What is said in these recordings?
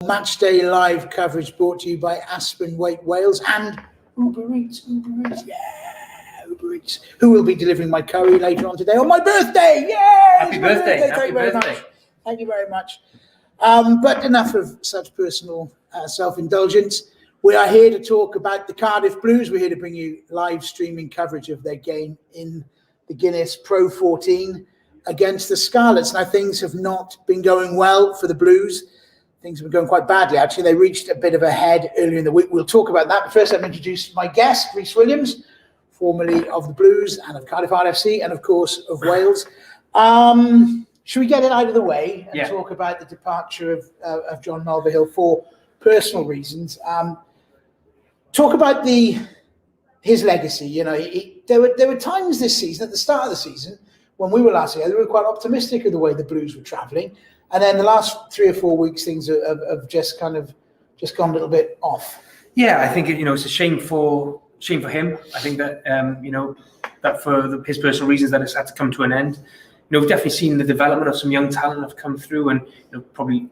Matchday live coverage brought to you by Aspen, Waite, Wales, and Uber Eats, who will be delivering my curry later on today on my birthday. Yeah! Happy birthday. Thank you very much. Thank you very much. But enough of such personal self-indulgence. We are here to talk about the Cardiff Blues. We're here to bring you live streaming coverage of their game in the Guinness Pro 14 against the Scarlets. Now, things have not been going well for the Blues. Things have been going quite badly, actually. They reached a bit of a head earlier in the week. We'll talk about that. But first, I'm introduced my guest, Rhys Williams, formerly of the Blues and of Cardiff RFC and, of course, of Wales. Should we get it out of the way and talk about the departure of John Mulvihill for personal reasons? Talk about his legacy. You know, there were times this season, at the start of the season, when we were last together, we were quite optimistic of the way the Blues were travelling. And then the last 3 or 4 weeks, things have just gone a little bit off. Yeah, I think it's a shame for him. I think that that for his personal reasons that it's had to come to an end. We've definitely seen the development of some young talent have come through, and probably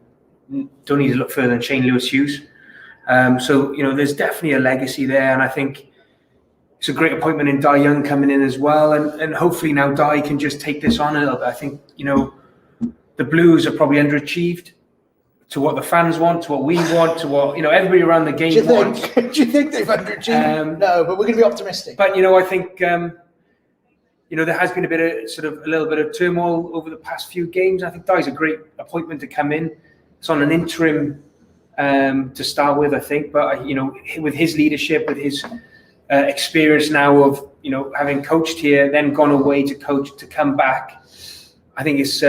don't need to look further than Shane Lewis-Hughes. So there's definitely a legacy there, and I think it's a great appointment in Dai Young coming in as well, and hopefully now Dai can just take this on a little bit. I think the Blues are probably underachieved to what the fans want, to what we want, to what everybody around the game wants. Do you think they've underachieved? No, but we're going to be optimistic. But I think there has been a little bit of turmoil over the past few games. I think Dai's a great appointment to come in. It's on an interim to start with, I think. But with his leadership, with his experience now of having coached here, then gone away to coach, to come back, I think it's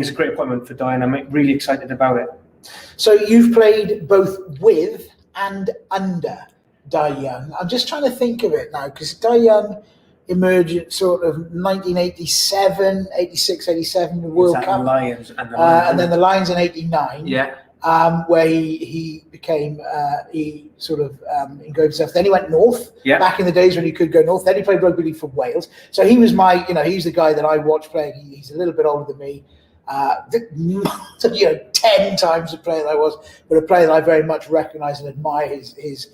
a great appointment for Dai, and I'm really excited about it. So you've played both with and under Dai Young. I'm just trying to think of it now, because Dai Young emerged at sort of 1987, 86, 87, the World Cup. Lions and then the Lions in 89. Yeah. Where he became, he engraved himself. Then he went north, back in the days when he could go north. Then he played rugby league for Wales. So he was he's the guy that I watched playing. He's a little bit older than me. 10 times the player that I was, but a player that I very much recognise and admire his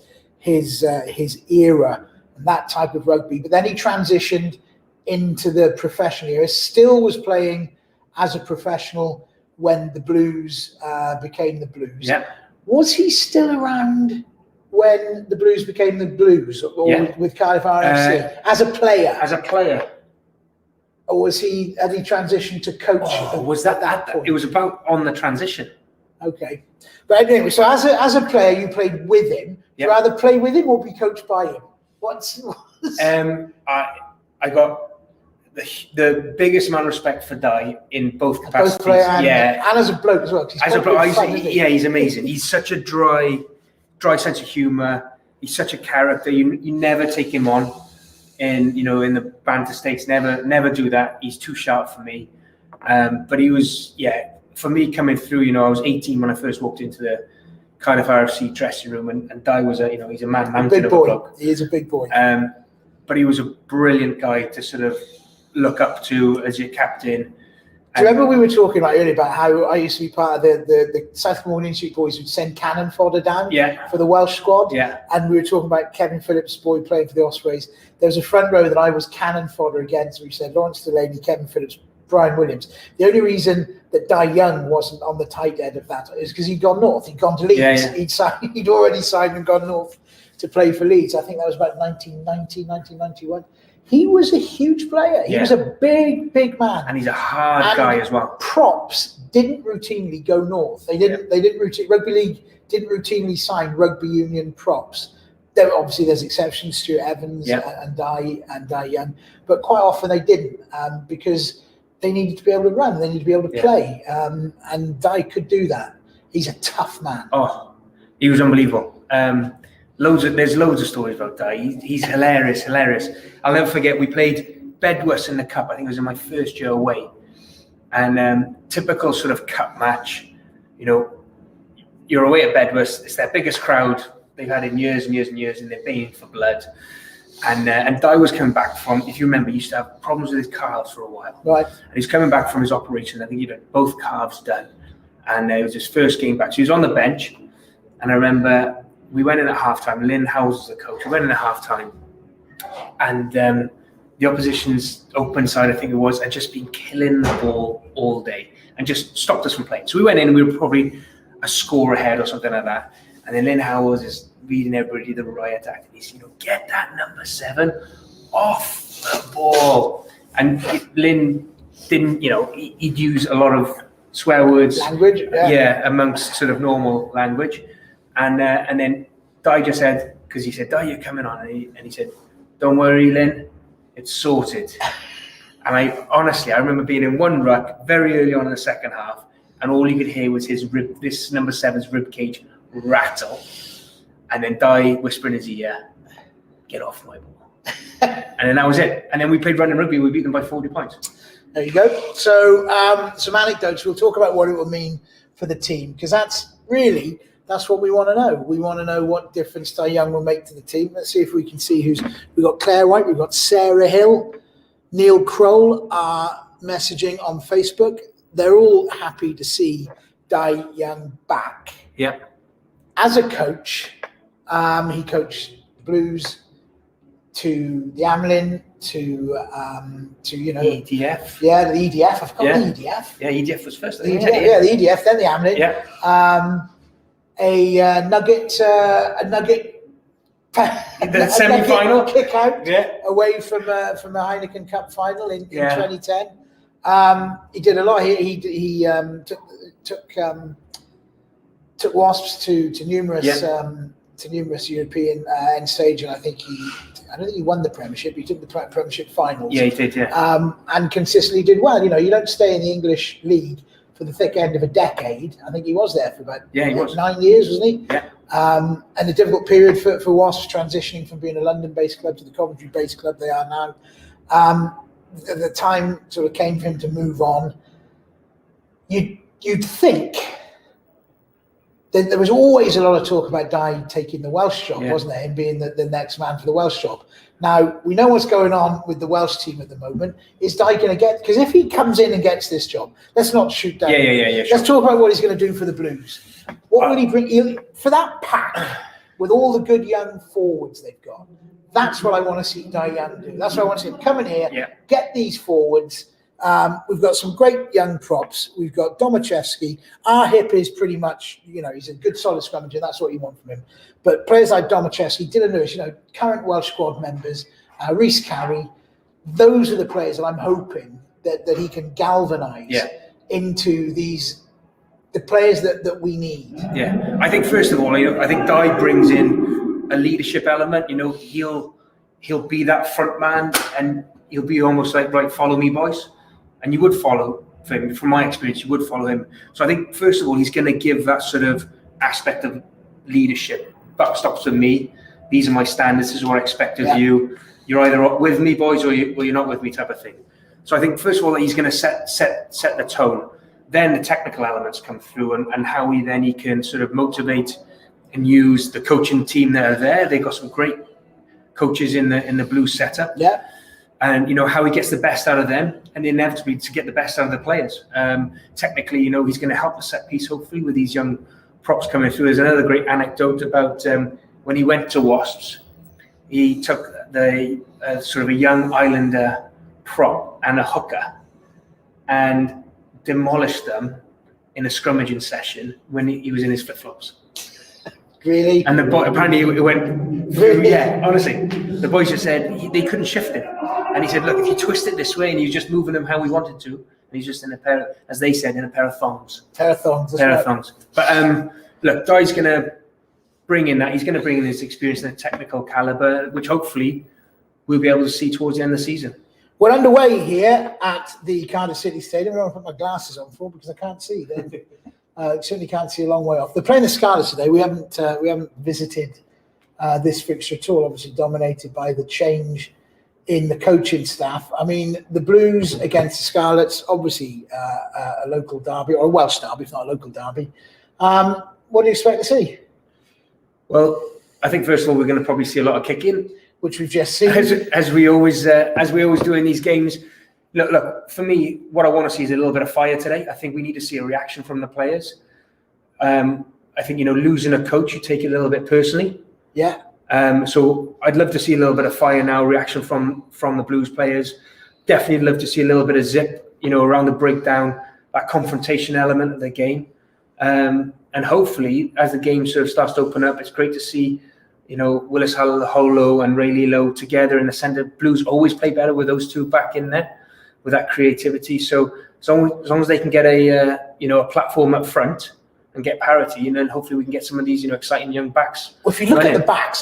era and that type of rugby. But then he transitioned into the professional era. Still was playing as a professional when the Blues became the Blues. Yeah. Was he still around when the Blues became the Blues, or with Cardiff RFC as a player? As a player. Or had he transitioned to coach? Was that point? It was about on the transition. Okay. But anyway, so as a player, you played with him. Yep. Would you rather play with him or be coached by him? I got the biggest amount of respect for Dai in both capacities. Both player and as a bloke as well. He's amazing. He's such a dry sense of humour. He's such a character. You never take him on. In the banter stakes, never do that. He's too sharp for me. But he was, for me coming through. I was 18 when I first walked into the Cardiff RFC dressing room, and Dai was he's a man mountain of a bloke. He is a big boy. But he was a brilliant guy to sort of look up to as your captain. Do you remember we were talking earlier about how I used to be part of the South Morning Street boys who'd send cannon fodder down for the Welsh squad? Yeah. And we were talking about Kevin Phillips' boy playing for the Ospreys. There was a front row that I was cannon fodder against. We said Lawrence Delaney, Kevin Phillips, Brian Williams. The only reason that Dai Young wasn't on the tight end of that is because he'd gone north. He'd gone to Leeds. Yeah. He'd already signed and gone north to play for Leeds. I think that was about 1990, 1991. He was a huge player. He was a big man, and he's a hard guy as well. Props didn't routinely go north. They didn't rugby league didn't routinely sign rugby union props. There's exceptions, Stuart Evans and Dai Young, but quite often they didn't because they needed to be able to run. They needed to be able to play, and Dai could do that. He's a tough man. Oh, he was unbelievable. There's loads of stories about Dai. He's hilarious. I'll never forget, we played Bedwas in the cup. I think it was in my first year away. And typical sort of cup match, you're away at Bedwas. It's their biggest crowd they've had in years and years and years, and they're baying for blood. And Dai was coming back from, if you remember, he used to have problems with his calves for a while. Right. And he's coming back from his operation. I think he'd had both calves done. and it was his first game back. So he was on the bench, and I remember we went in at halftime. Lynn Howes was the coach. We went in at halftime, and the opposition's open side, I think it was, had just been killing the ball all day and just stopped us from playing. So we went in and we were probably a score ahead or something like that. And then Lynn Howes is reading everybody the riot act, and he's, get that number 7 off the ball. And Lynn didn't, he'd use a lot of swear words. Language, yeah, amongst sort of normal language. And then Di just said, because he said, Di, you're coming on. And he said, don't worry, Lynn, it's sorted. And I remember being in one ruck very early on in the second half, and all you could hear was this number 7's rib cage rattle. And then Di whisper in his ear, get off my ball. And then that was it. And then we played random rugby. We beat them by 40 points. There you go. So some anecdotes. We'll talk about what it will mean for the team, because that's what we want to know. We want to know what difference Di Young will make to the team. Let's see if we can see we've got Claire White, we've got Sarah Hill, Neil Kroll are messaging on Facebook. They're all happy to see Di Young back. Yeah. As a coach, he coached the Blues to the Amlin, to EDF. Yeah, the EDF. I've got the EDF. Yeah, EDF was first. The EDF, then the Amlin. Yeah. A Nugget. The semi-final kick out away from a Heineken Cup final in 2010. He did a lot. He took Wasps to numerous European end stage, and I don't think he won the Premiership. He took the Premiership finals. Yeah, he did. Yeah, and consistently did well. You don't stay in the English league for the thick end of a decade. I think he was there for about 9 years, wasn't he? Yeah. And a difficult period for Wasps, transitioning from being a London-based club to the Coventry-based club they are now. The time sort of came for him to move on. You'd think that there was always a lot of talk about Di taking the Welsh job, wasn't there? Him being the next man for the Welsh job. Now, we know what's going on with the Welsh team at the moment. Is Di going to get... Because if he comes in and gets this job, let's not shoot down. Yeah. Let's talk about what he's going to do for the Blues. What will he bring... For that pack, with all the good young forwards they've got, that's what I want to see Di Young do. That's what I want to see him come in here, get these forwards. We've got some great young props. We've got Domachevsky. Our hip is pretty much, he's a good solid scrummager. That's what you want from him. But players like Domachevsky, Dylan Lewis, current Welsh squad members, Rhys, those are the players that I'm hoping that he can galvanise into the players that we need. Yeah, I think first of all, I think Di brings in a leadership element. He'll be that front man, and he'll be almost like, right, follow me, boys. And you would follow him. From my experience, you would follow him. So I think, first of all, he's going to give that sort of aspect of leadership. Buck stops with me. These are my standards. This is what I expect of you. You're either with me, boys, or you're not with me, type of thing. So I think, first of all, he's going to set the tone. Then the technical elements come through, and how he can sort of motivate and use the coaching team that are there. They've got some great coaches in the Blues setup. Yeah. And how he gets the best out of them, and inevitably to get the best out of the players. Technically, he's going to help the set piece, hopefully, with these young props coming through. There's another great anecdote about when he went to Wasps. He took the sort of a young Islander prop and a hooker, and demolished them in a scrummaging session when he was in his flip-flops. Really? And apparently it went through, honestly. The boys just said they couldn't shift him. And he said, look, if you twist it this way, and he's just moving them how we wanted to, and he's just in a pair of, as they said, in a pair of thongs. Pair of thongs. But look, Di's going to bring in that. He's going to bring in his experience and the technical caliber, which hopefully we'll be able to see towards the end of the season. We're underway here at the Cardiff City Stadium. I'm going to put my glasses on for because I can't see. Certainly can't see a long way off. They're playing the Scarlets today. We haven't visited this fixture at all. Obviously dominated by the change in the coaching staff. I mean, the Blues against the Scarlets, obviously a local derby, or a Welsh derby, if not a local derby. What do you expect to see? Well, I think first of all we're going to probably see a lot of kicking, which we've just seen, as we always do in these games. Look, for me, what I want to see is a little bit of fire today. I think we need to see a reaction from the players. I think, losing a coach, you take it a little bit personally. Yeah. So I'd love to see a little bit of fire now, reaction from the Blues players. Definitely love to see a little bit of zip, around the breakdown, that confrontation element of the game. And hopefully, as the game sort of starts to open up, it's great to see, Willis Holo and Ray Lilo together in the centre. Blues always play better with those two back in there, with that creativity. So as long as they can get a platform up front and get parity, and then hopefully we can get some of these exciting young backs. Well, if you look at the backs,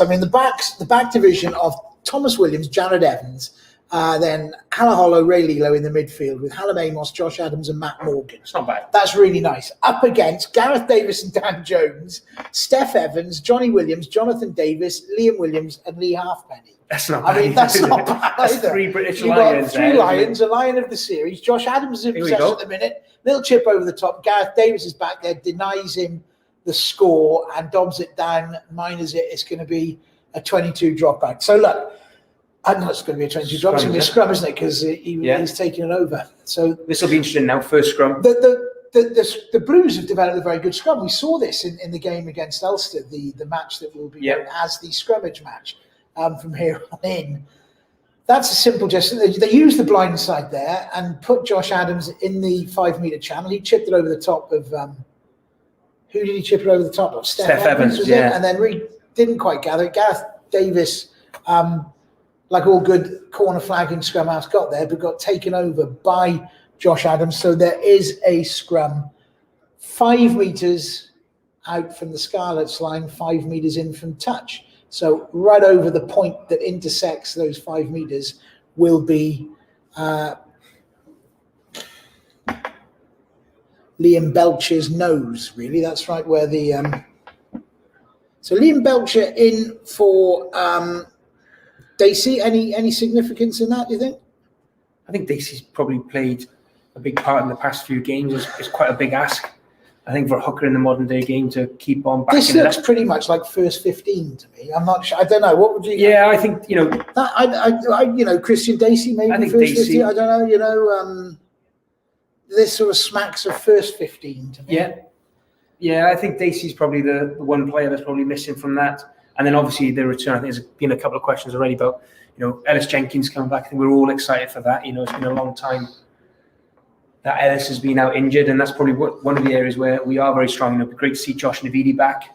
the back division of Thomas Williams, Jared Evans, then Halaholo, Ray Lilo in the midfield with Hallam Amos, Josh Adams and Matt Morgan. It's not bad. That's really nice. Up against Gareth Davis and Dan Jones, Steph Evans, Johnny Williams, Jonathan Davis, Liam Williams and Lee Halfpenny. That's not bad. That's not bad That's either. 3 British You've Lions. got 3 Lions, a Lion of the series. Josh Adams is in possession at the minute. Little chip over the top. Gareth Davis is back there, denies him the score and dobs it down, minors it. It's going to be a 22 drop back. So look, I know it's going to be a 22 drop. It's going to be a scrum, isn't it? Because he's taking it over. So this will be interesting now. First scrum. The Blues have developed a very good scrum. We saw this in the game against Ulster, the match that will be known as the scrummage match from here on in. That's a simple gesture. They use the blind side there and put Josh Adams in the 5-metre channel. He chipped it over the top of who did he chip it over the top of? Steph Evans, was it? And then Reed didn't quite gather it. Gareth Davis, like all good corner flagging scrum halves, got there, but got taken over by Josh Adams. So there is a scrum 5 metres out from the Scarlets line, 5 metres in from touch. So right over the point that intersects those 5 metres will be Liam Belcher's nose, really. That's right where the... So Liam Belcher in for Dacey. Any significance in that, do you think? I think Dacey's probably played a big part in the past few games. It's quite a big ask, I think, for a hooker in the modern day game to keep on backing this looks pretty much like first 15 to me. I'm not sure. I don't know. What would you? Yeah, I think that, Christian Dacey maybe. I think first Dacey, 15. I don't know. This sort of smacks of first 15 to me. Yeah. I think Dacey's probably the one player that's probably missing from that. And then obviously the return. I think there's been a couple of questions already about Ellis Jenkins coming back. I think we're all excited for that. It's been a long time that Ellis has been out injured, and that's probably one of the areas where we are very strong. It'd be great to see Josh Navidi back.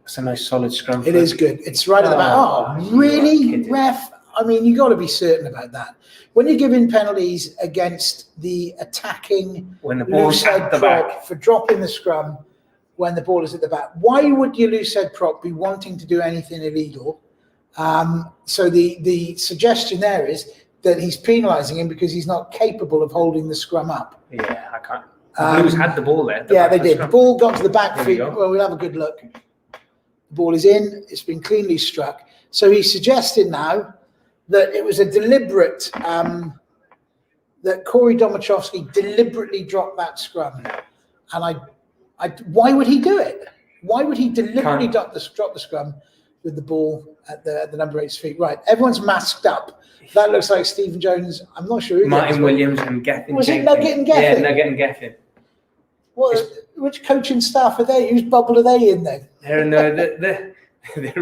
That's a nice solid scrum. It is good. It's right at the back. Oh, really, ref? I mean, you got to be certain about that. When you're giving penalties against the attacking when the ball's at the back for dropping the scrum when the ball is at the back, why would your loose head prop be wanting to do anything illegal? So the suggestion there is that he's penalising him because he's not capable of holding the scrum up. Yeah, I can't. The Blues had the ball there. They did. The ball got to the back feet. Well, we'll have a good look. The ball is in. It's been cleanly struck. So he's suggesting now that it was a deliberate, that Corey Domachowski deliberately dropped that scrum. And why would he do it? Why would he deliberately drop the scrum with the ball at the number 8's feet? Right, everyone's masked up. That looks like Stephen Jones. I'm not sure who Martin Williams and Gethin. Was it Nugget and Gethin? Yeah, Nugget and Gethin. Which coaching staff are they? Whose bubble are they in then? They're in their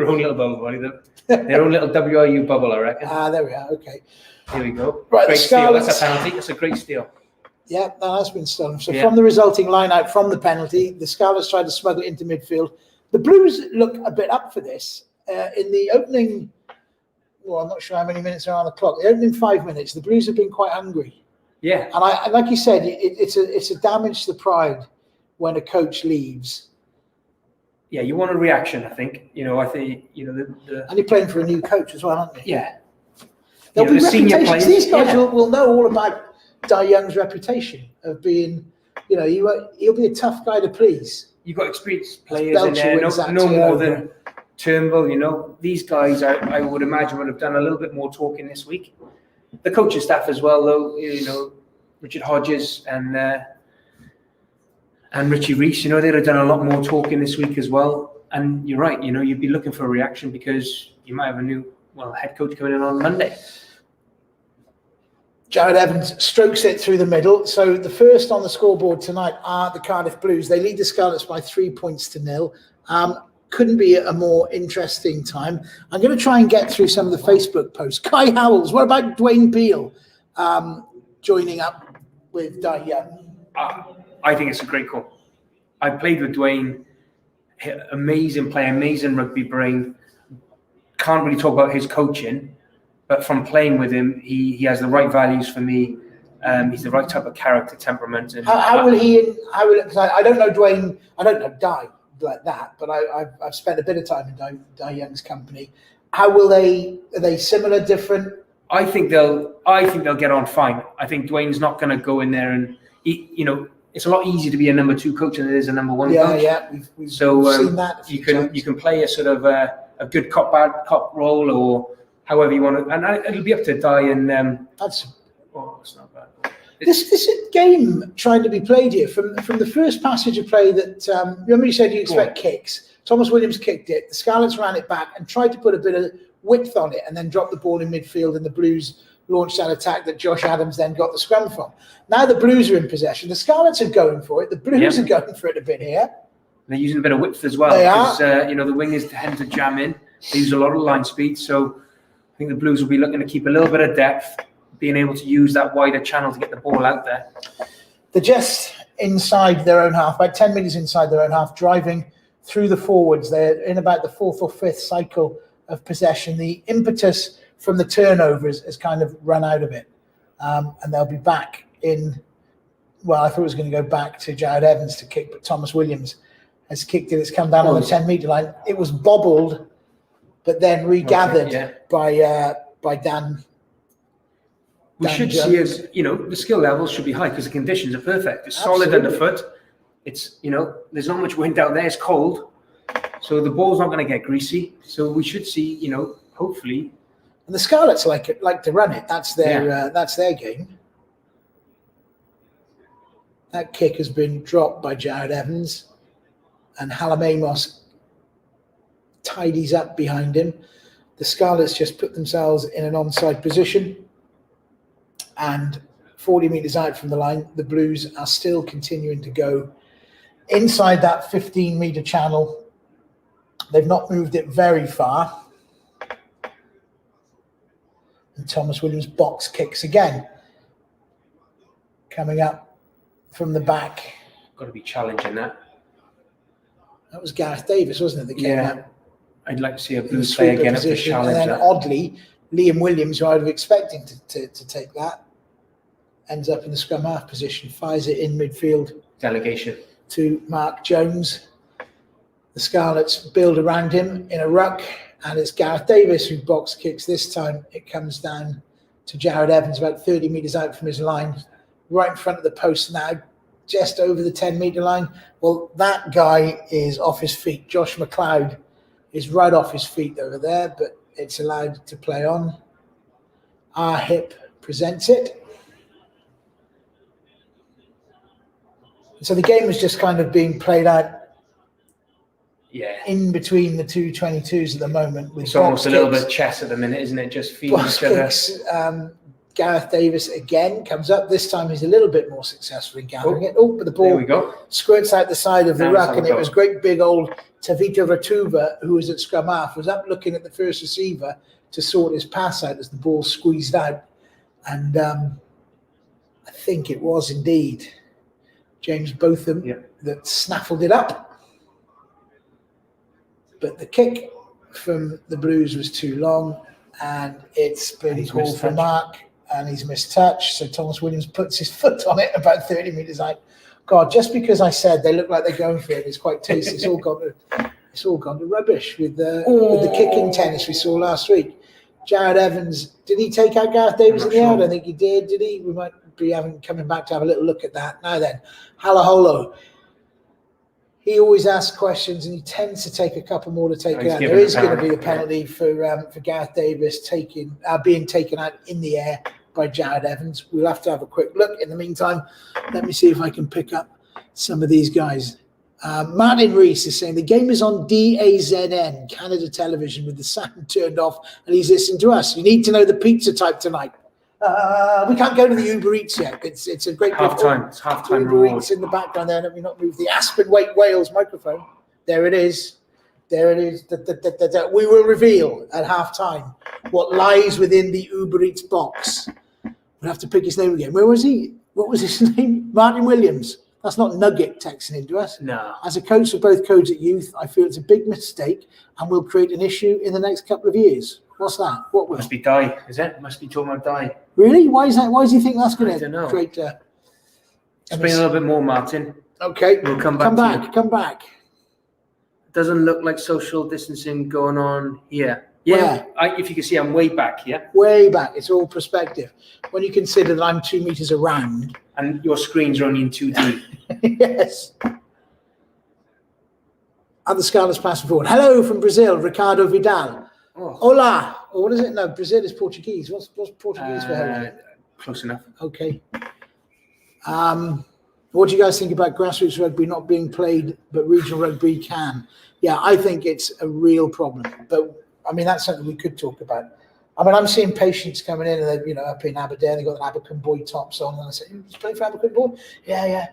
own little bubble, buddy. Their own little WIU bubble, I reckon. There we are. Okay. Here we go. Right, great steal. That's a penalty. That's a great steal. Yeah, that has been stolen. So from the resulting line out from the penalty, the Scarlets tried to smuggle it into midfield. The Blues look a bit up for this. In the opening, I'm not sure how many minutes are on the clock. The opening 5 minutes, the Blues have been quite hungry. Yeah. And like you said, it's a damage to the pride when a coach leaves. Yeah, you want a reaction, I think. I think, and you're playing for a new coach as well, aren't you? Yeah. There'll be reputations. These guys will know all about Di Young's reputation of being, he'll be a tough guy to please. You've got experienced players in there, no more than Turnbull. These guys, I would imagine, would have done a little bit more talking this week. The coaching staff as well, though, Richard Hodges and Richie Rhys, they'd have done a lot more talking this week as well. And you're right, you'd be looking for a reaction because you might have a new head coach coming in on Monday. Jared Evans strokes it through the middle. So the first on the scoreboard tonight are the Cardiff Blues. They lead the Scarlets by 3-0. Couldn't be a more interesting time. I'm going to try and get through some of the Facebook posts. Kai Howells, what about Dwayne Beale joining up with Di Young? I think it's a great call. I played with Dwayne, amazing player, amazing rugby brain. Can't really talk about his coaching, but from playing with him, he has the right values for me. He's the right type of character, temperament. And how will he? Because I don't know Dwayne. I don't know Di like that, but I've spent a bit of time in Di Young's company. How will they? Are they similar, different? I think they'll get on fine. I think Dwayne's not going to go in there and it's a lot easier to be a number 2 coach than it is a number 1 coach. Yeah. We've seen that. You can play a sort of a good cop, bad cop role, or however you want to, and it'll be up to Di and. It's not bad. This game trying to be played here from the first passage of play that remember you said you expect kicks. Thomas Williams kicked it. The Scarlets ran it back and tried to put a bit of width on it, and then dropped the ball in midfield, and the Blues launched that attack that Josh Adams then got the scrum from. Now the Blues are in possession. The Scarlets are going for it. The Blues are going for it a bit here. They're using a bit of width as well. They because, the wingers tend to jam in. They use a lot of line speed. So I think the Blues will be looking to keep a little bit of depth, being able to use that wider channel to get the ball out there. They're just inside their own half, about 10 metres inside their own half, driving through the forwards. They're in about the 4th or 5th cycle of possession. The impetus from the turnovers has kind of run out of it. And they'll be back in, well, I thought it was going to go back to Jared Evans to kick, but Thomas Williams has kicked it. It's come down on the 10-metre line. It was bobbled, but then regathered by Dan. We should see as the skill levels should be high because the conditions are perfect. It's solid underfoot. It's there's not much wind out there. It's cold, so the ball's not going to get greasy. So we should see hopefully. And the Scarlets like to run it. That's their game. That kick has been dropped by Jared Evans, and Hallam tidies up behind him. The Scarlets just put themselves in an onside position. And 40 metres out from the line, the Blues are still continuing to go inside that 15-metre channel. They've not moved it very far. And Thomas Williams box kicks again. Coming up from the back. Got to be challenging that. That was Gareth Davis, wasn't it, that came up? I'd like to see a Blues play again up to challenge and then oddly, Liam Williams, who I was expecting to take that, ends up in the scrum half position, fires it in midfield. Delegation. To Mark Jones. The Scarlets build around him in a ruck, and it's Gareth Davis who box kicks. This time it comes down to Jared Evans, about 30 metres out from his line, right in front of the post now, just over the 10-metre line. Well, that guy is off his feet. Josh McLeod is right off his feet over there, but it's allowed to play on. Our hip presents it. So the game is just kind of being played out in between the two 22s at the moment. With it's almost a little bit chess at the minute, isn't it? Just feeding each other. Gareth Davis again comes up. This time he's a little bit more successful in gathering it. Oh, but the ball squirts out the side of the ruck, and it was great big old Tavita Ratuva, who was at scrum half, was up looking at the first receiver to sort his pass out as the ball squeezed out. And I think it was indeed James Botham that snaffled it up. But the kick from the Blues was too long, and it's been called for Mark, and he's mistouched. So Thomas Williams puts his foot on it about 30 metres out. God, just because I said they look like they're going for it, it's quite tasty. It's all gone to rubbish with the kicking tennis we saw last week. Jared Evans, did he take out Gareth Davis in the air? I don't think he did he? We might be coming back to have a little look at that. Now then, Halaholo. He always asks questions, and he tends to take a couple more to take it out. There is going to be a penalty for Gareth Davis being taken out in the air by Jared Evans. We'll have to have a quick look. In the meantime, let me see if I can pick up some of these guys. Martin Rhys is saying the game is on DAZN, Canada Television, with the sound turned off, and he's listening to us. You need to know the pizza type tonight. We can't go to the Uber Eats yet. It's a great Half time. It's half time Uber reward. Eats in the background there. Let me not move the Aspen Waite Wales microphone. There it is. There it is. We will reveal at half time what lies within the Uber Eats box. We'll have to pick his name again. Where was he? What was his name? Martin Williams. That's not Nugget texting into us. No. As a coach for both codes at youth, I feel it's a big mistake and will create an issue in the next couple of years. What's that? What will? Must be Di, is it? Must be talking about Di. Really? Why is that? Why does he think that's going I don't know. to create Explain a little bit more, Martin. Okay. We'll come back. Come back. Doesn't look like social distancing going on here. Yeah, if you can see, I'm way back here. Way back. It's all perspective. When you consider that I'm 2 meters around. And your screens are only in 2D. Yes. And the Scarlets passing forward. Hello from Brazil, Ricardo Vidal. Oh. Hola. Or what is it? No, Brazil is Portuguese. What's Portuguese for hello? Close enough. Okay. What do you guys think about grassroots rugby not being played, but regional rugby can? Yeah, I think it's a real problem. But I mean, that's something we could talk about. I mean, I'm seeing patients coming in, and they're, up in Aberdeen, they've got an Abercombe boy tops on, and I say, "You play for Abercombe boy?" Yeah.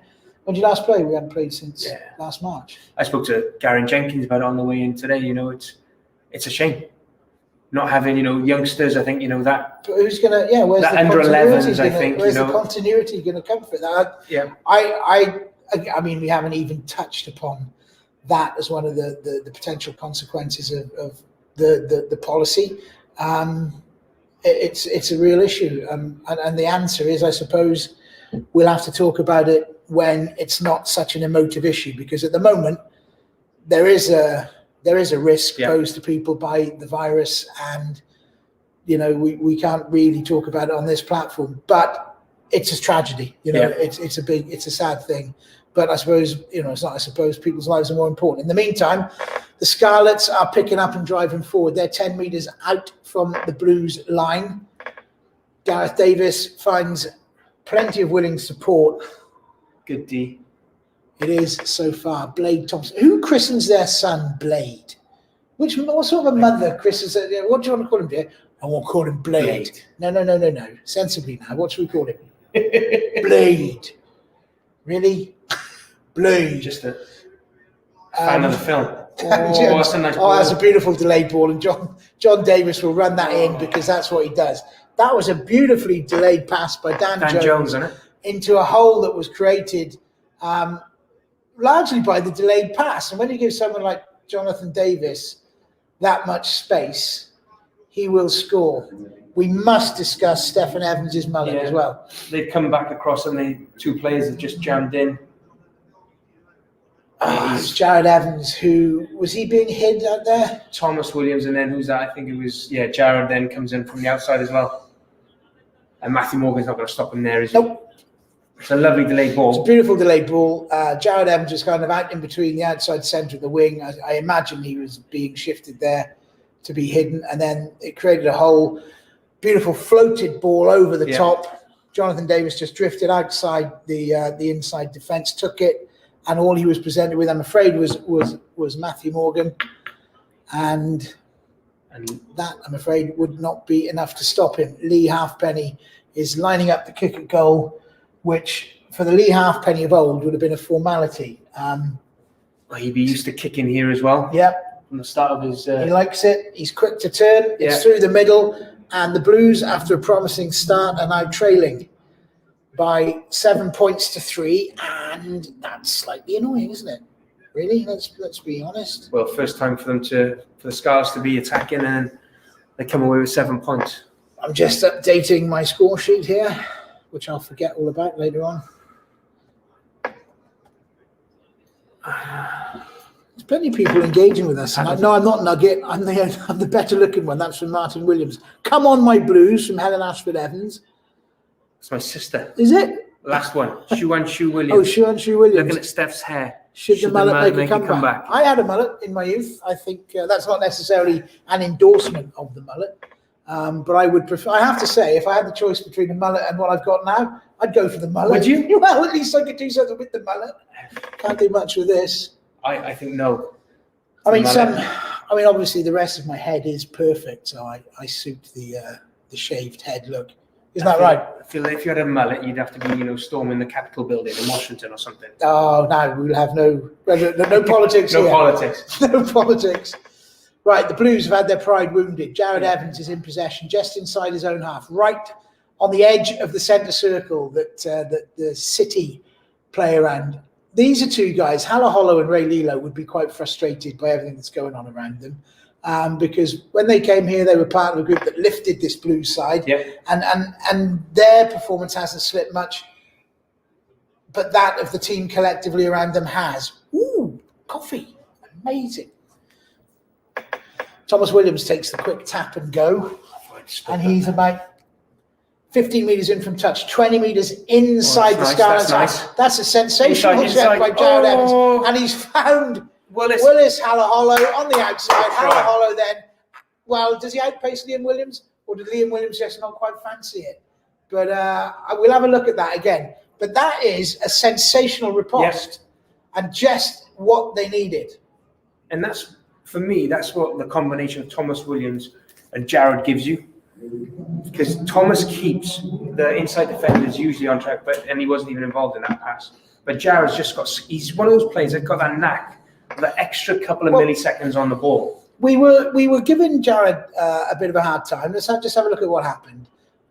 When did you last play? We haven't played since last March. I spoke to Garen Jenkins about it on the way in today. It's a shame not having youngsters. I think that. But who's gonna? Yeah, where's that the under 11s? I gonna, think where's the continuity going to come for that? Yeah. I mean, we haven't even touched upon that as one of the potential consequences of the policy. It's a real issue, and the answer is, I suppose, we'll have to talk about it when it's not such an emotive issue, because at the moment there is a risk posed to people by the virus, and we can't really talk about it on this platform, but it's a tragedy. It's a sad thing. But I suppose, it's not, I suppose people's lives are more important. In the meantime, the Scarlets are picking up and driving forward. They're 10 metres out from the Blues line. Gareth Davis finds plenty of willing support. Good D. It is so far. Blade Thompson. Who christens their son Blade? What sort of a mother christens it? What do you want to call him, dear? I won't call him Blade. No. Sensibly now. What should we call him? Blade. Really? Blade. Just a fan of the film. That's a nice ball. That's a beautiful delayed ball, and John Davis will run that in because that's what he does. That was a beautifully delayed pass by Dan Jones, isn't it? Into a hole that was created largely by the delayed pass. And when you give someone like Jonathan Davis that much space, he will score. We must discuss Stephen Evans' mullet as well. They've come back across, and the two players have just jammed in. It's Jared Evans, who was he being hid out there? Thomas Williams, and then who's that? I think it was Jared. Then comes in from the outside as well. And Matthew Morgan's not going to stop him there, is he? Nope. It's a lovely delayed ball. It's a beautiful delayed ball. Jared Evans was kind of out in between the outside centre of the wing. I imagine he was being shifted there to be hidden, and then it created a hole. Beautiful floated ball over the top. Jonathan Davis just drifted outside the inside defence, took it, and all he was presented with, I'm afraid, was Matthew Morgan, and that, I'm afraid, would not be enough to stop him. Lee Halfpenny is lining up the kick at goal, which for the Lee Halfpenny of old would have been a formality. He'd be used to kicking here as well. Yep. From the start of his... He likes it. He's quick to turn. It's through the middle. And the Blues, after a promising start, are now trailing by 7 points to 3. And that's slightly annoying, isn't it? Really? Let's be honest. Well, first time for the Scarlets to be attacking, and they come away with 7 points. I'm just updating my score sheet here, which I'll forget all about later on. There's plenty of people engaging with us. No, I'm not Nugget. I'm the better looking one. That's from Martin Williams. Come on, my Blues, from Helen Ashford Evans. It's my sister. Is it? Last one. Shu Williams. Oh, Shu Williams. Looking at Steph's hair. Should the mullet make a comeback? I had a mullet in my youth. I think that's not necessarily an endorsement of the mullet. But I would prefer, I have to say, if I had the choice between the mullet and what I've got now, I'd go for the mullet. Would you? Well, at least I could do something with the mullet. Can't do much with this. I think no. I mean, obviously the rest of my head is perfect, so I suit the shaved head look Isn't that right? I feel like if you had a mullet, you'd have to be, storming the Capitol building in Washington or something. Oh, no, we'll have no politics No here. politics. No politics. Right, the Blues have had their pride wounded. Jared Evans is in possession, just inside his own half, right on the edge of the centre circle that the City play around. These are two guys, Halaholo and Ray Lilo, would be quite frustrated by everything that's going on around them. Because when they came here, they were part of a group that lifted this Blues side, and their performance hasn't slipped much, but that of the team collectively around them has. Ooh, coffee, amazing. Thomas Williams takes the quick tap and go, and he's about 15 metres in from touch, 20 metres inside the Scarlets. That's a sensational shot by Jared Evans, and he's found Willis Halaholo on the outside. Halaholo then, well, does he outpace Liam Williams, or did Liam Williams just not quite fancy it? But we'll have a look at that again. But that is a sensational riposte, and just what they needed. And that's, for me, that's what the combination of Thomas Williams and Jared gives you. Because Thomas keeps the inside defenders usually on track, and he wasn't even involved in that pass. But Jared's he's one of those players that got that knack, the extra couple of milliseconds on the ball. We were giving Jared a bit of a hard time. Let's just have a look at what happened.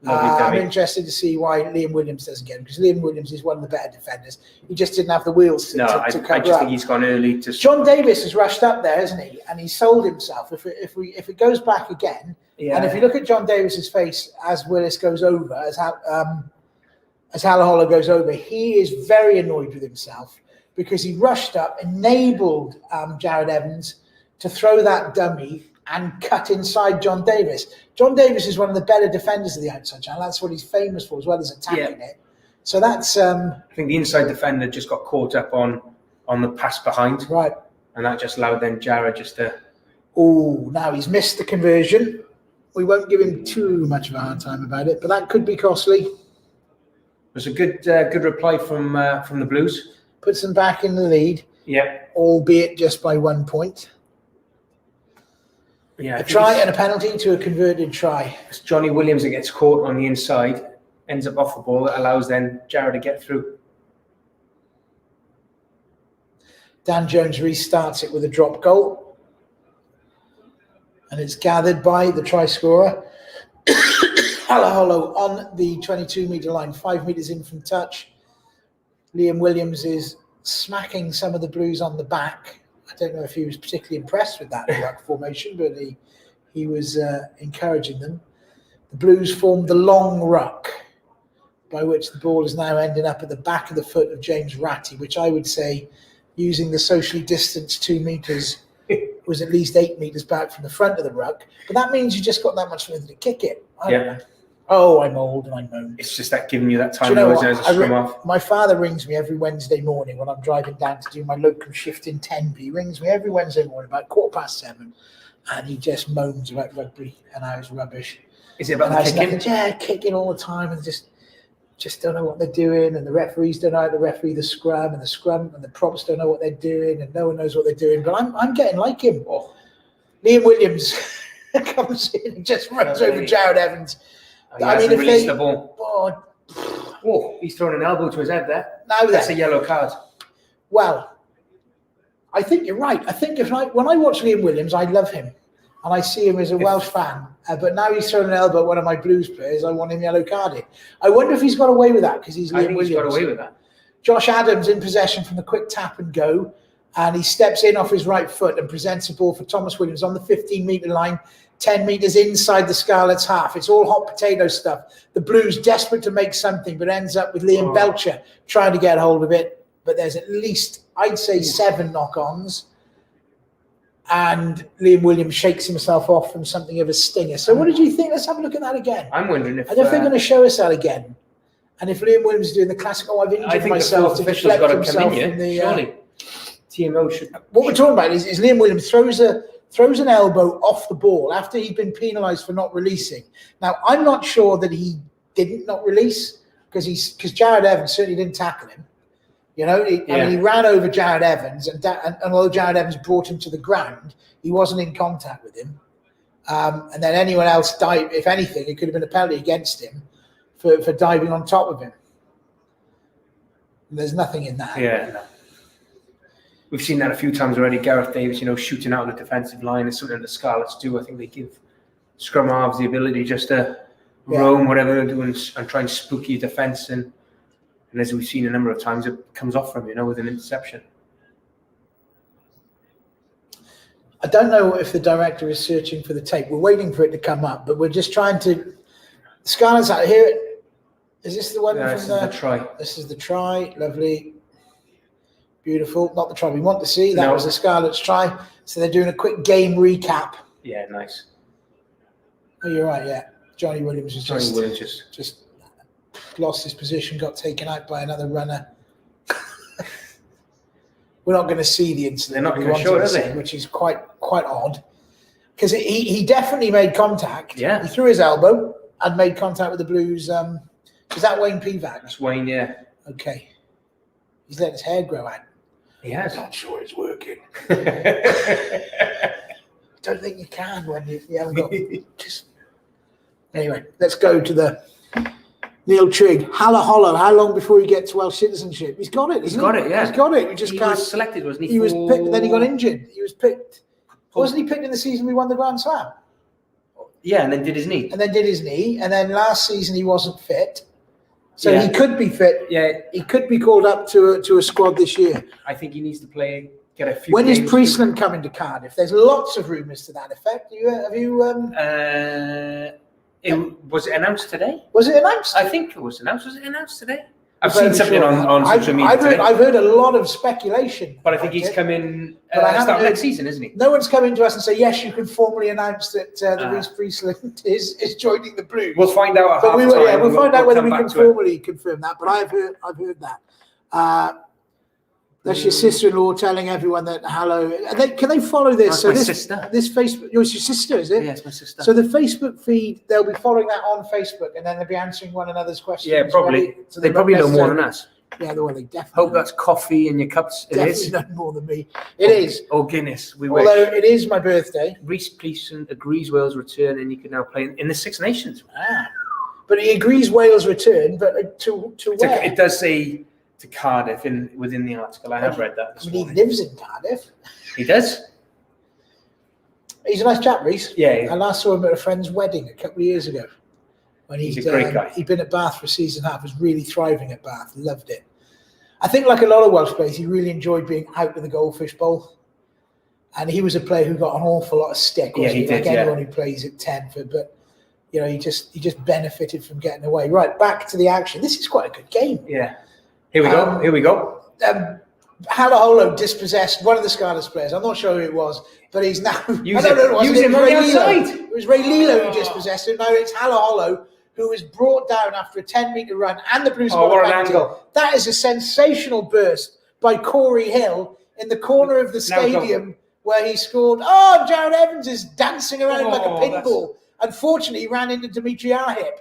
I'm interested to see why Liam Williams doesn't get him, because Liam Williams is one of the better defenders. He just didn't have the wheels to cover I just think he's gone early. John Davis has rushed up there, hasn't he? And he sold himself. If it goes back again, and if you look at John Davis's face as Willis goes over, as Halaholo goes over, he is very annoyed with himself because he rushed up, enabled Jared Evans to throw that dummy and cut inside John Davis. John Davis is one of the better defenders of the outside channel. That's what he's famous for, as well as attacking it. So that's... I think the inside defender just got caught up on the pass behind. Right. And that just allowed then Jared just to... Oh, now he's missed the conversion. We won't give him too much of a hard time about it, but that could be costly. It was a good reply from the Blues. Puts them back in the lead. Yeah. Albeit just by 1 point. Yeah, a try and a penalty to a converted try. It's Johnny Williams that gets caught on the inside, ends up off the ball, that allows then Jared to get through. Dan Jones restarts it with a drop goal. And it's gathered by the try scorer. Halaholo on the 22-metre line, 5 metres in from touch. Liam Williams is smacking some of the Blues on the back. I don't know if he was particularly impressed with that ruck formation, but he was encouraging them. The Blues formed the long ruck, by which the ball is now ending up at the back of the foot of James Ratty, which I would say, using the socially distanced 2 metres, was at least 8 metres back from the front of the ruck. But that means you just got that much further to kick it. I don't know. Oh, I'm old and I moan. It's just that giving you that time as a scrum off. My father rings me every Wednesday morning when I'm driving down to do my local shift in Tenby. He rings me every Wednesday morning about 7:15, and he just moans about rugby and how it's rubbish. Is it about the kicking? Yeah, kicking all the time, and just don't know what they're doing, and the referees don't know how to referee the scrum, and the props don't know what they're doing, and no one knows what they're doing. But I'm getting like him. Oh. Liam Williams comes in and just runs over Jared Evans. I mean, if they the ball. Oh, he's thrown an elbow to his head there. That's a yellow card. Well, I think you're right. I think when I watch Liam Williams, I love him, and I see him as a Welsh fan. But now he's thrown an elbow at one of my Blues players. I want him yellow carded. I wonder if he's got away with that because he's Liam Williams. He's got away with that. Josh Adams in possession from the quick tap and go, and he steps in off his right foot and presents a ball for Thomas Williams on the 15-metre line. 10 metres inside the Scarlets' half. It's all hot potato stuff. The Blues desperate to make something, but ends up with Liam Belcher trying to get hold of it. But there's at least, I'd say, 7 knock-ons. And Liam Williams shakes himself off from something of a stinger. So what did you think? Let's have a look at that again. I'm wondering if... I don't think they're going to show us that again. And if Liam Williams is doing the classic, I've injured myself to deflect himself from the... Surely. TMO should... What we're talking about is Liam Williams throws an elbow off the ball after he'd been penalised for not releasing. Now, I'm not sure that he didn't not release because Jared Evans certainly didn't tackle him. You know, I mean, he ran over Jared Evans, and although Jared Evans brought him to the ground, he wasn't in contact with him. And then anyone else died. If anything, it could have been a penalty against him for diving on top of him. There's nothing in that. Yeah, no. We've seen that a few times already. Gareth Davis, shooting out on the defensive line is something the Scarlets do. I think they give scrum halves the ability just to roam whatever they're doing and try and spook your defence. And as we've seen a number of times, it comes off from with an interception. I don't know if the director is searching for the tape. We're waiting for it to come up, but we're just trying to. Scarlets out here. Is this the one from this is the try? This is the try. Lovely. Beautiful. Not the try we want to see. That was the Scarlets try. So they're doing a quick game recap. Yeah, nice. Oh, you're right, yeah. Johnny Williams was just lost his position, got taken out by another runner. We're not going to see the incident. They're not going to show it, are they? Which is quite odd. Because he definitely made contact. Yeah. He threw his elbow and made contact with the Blues. Is that Wayne Pivac? That's Wayne, yeah. Okay. He's let his hair grow out. He has. I'm not sure it's working. Don't think you can when you haven't got just. Anyway, let's go to the Neil Trigg. Halla Hollow. How long before he gets Welsh citizenship? He's got it. He's got it. Yeah. He's got it. He was selected, wasn't he? He was picked. Then he got injured. He was picked. Wasn't he picked in the season we won the Grand Slam? Yeah, and then did his knee. And then last season he wasn't fit. So he could be fit. Yeah, he could be called up to a squad this year. I think he needs to play. Get a few. When is Priestland coming to Cardiff? There's lots of rumours to that effect. Was it announced today? Was it announced? I think it was announced. Was it announced today? I've seen something on social media. I've heard a lot of speculation. But I think he's coming start next season, isn't he? No one's coming to us and say, yes, you can formally announce that Rhys Priestland is joining the Blues. We'll find out. We'll find out whether we can formally confirm that. But I've heard that. That's your sister-in-law telling everyone that hello. Can they follow this? That's my sister. This Facebook. It's your sister, is it? Yeah, it's my sister. So the Facebook feed, they'll be following that on Facebook, and then they'll be answering one another's questions. Yeah, probably. So they probably know more than us. Yeah, they definitely. Hope that's coffee in your cups. Definitely know more than me. It is. Or Guinness. Although it is my birthday. Rhys Priestland agrees Wales return, and he can now play in the Six Nations. But he agrees Wales return, but to where? It does say to Cardiff within the article. I have read that. He lives in Cardiff. He does. He's a nice chap, Rhys. Yeah. I last saw him at a friend's wedding a couple of years ago. When he's a great guy. He'd been at Bath for a season and a half, was really thriving at Bath, loved it. I think like a lot of Welsh players, he really enjoyed being out of the Goldfish Bowl. And he was a player who got an awful lot of stick. Yeah, he did, anyone who plays at 10 but he just benefited from getting away. Right, back to the action. This is quite a good game. Yeah. Here we go. Halaholo dispossessed one of the Scarlets players. I'm not sure who it was, but he's now. Use him on the outside. It was Ray Lilo who dispossessed him. Now it's Halaholo who was brought down after a 10-metre run, and the Blues got a penalty. Angle. That is a sensational burst by Corey Hill in the corner of the stadium where he scored. Oh, Jared Evans is dancing around like a pinball. Unfortunately, he ran into Dimitri Ahip.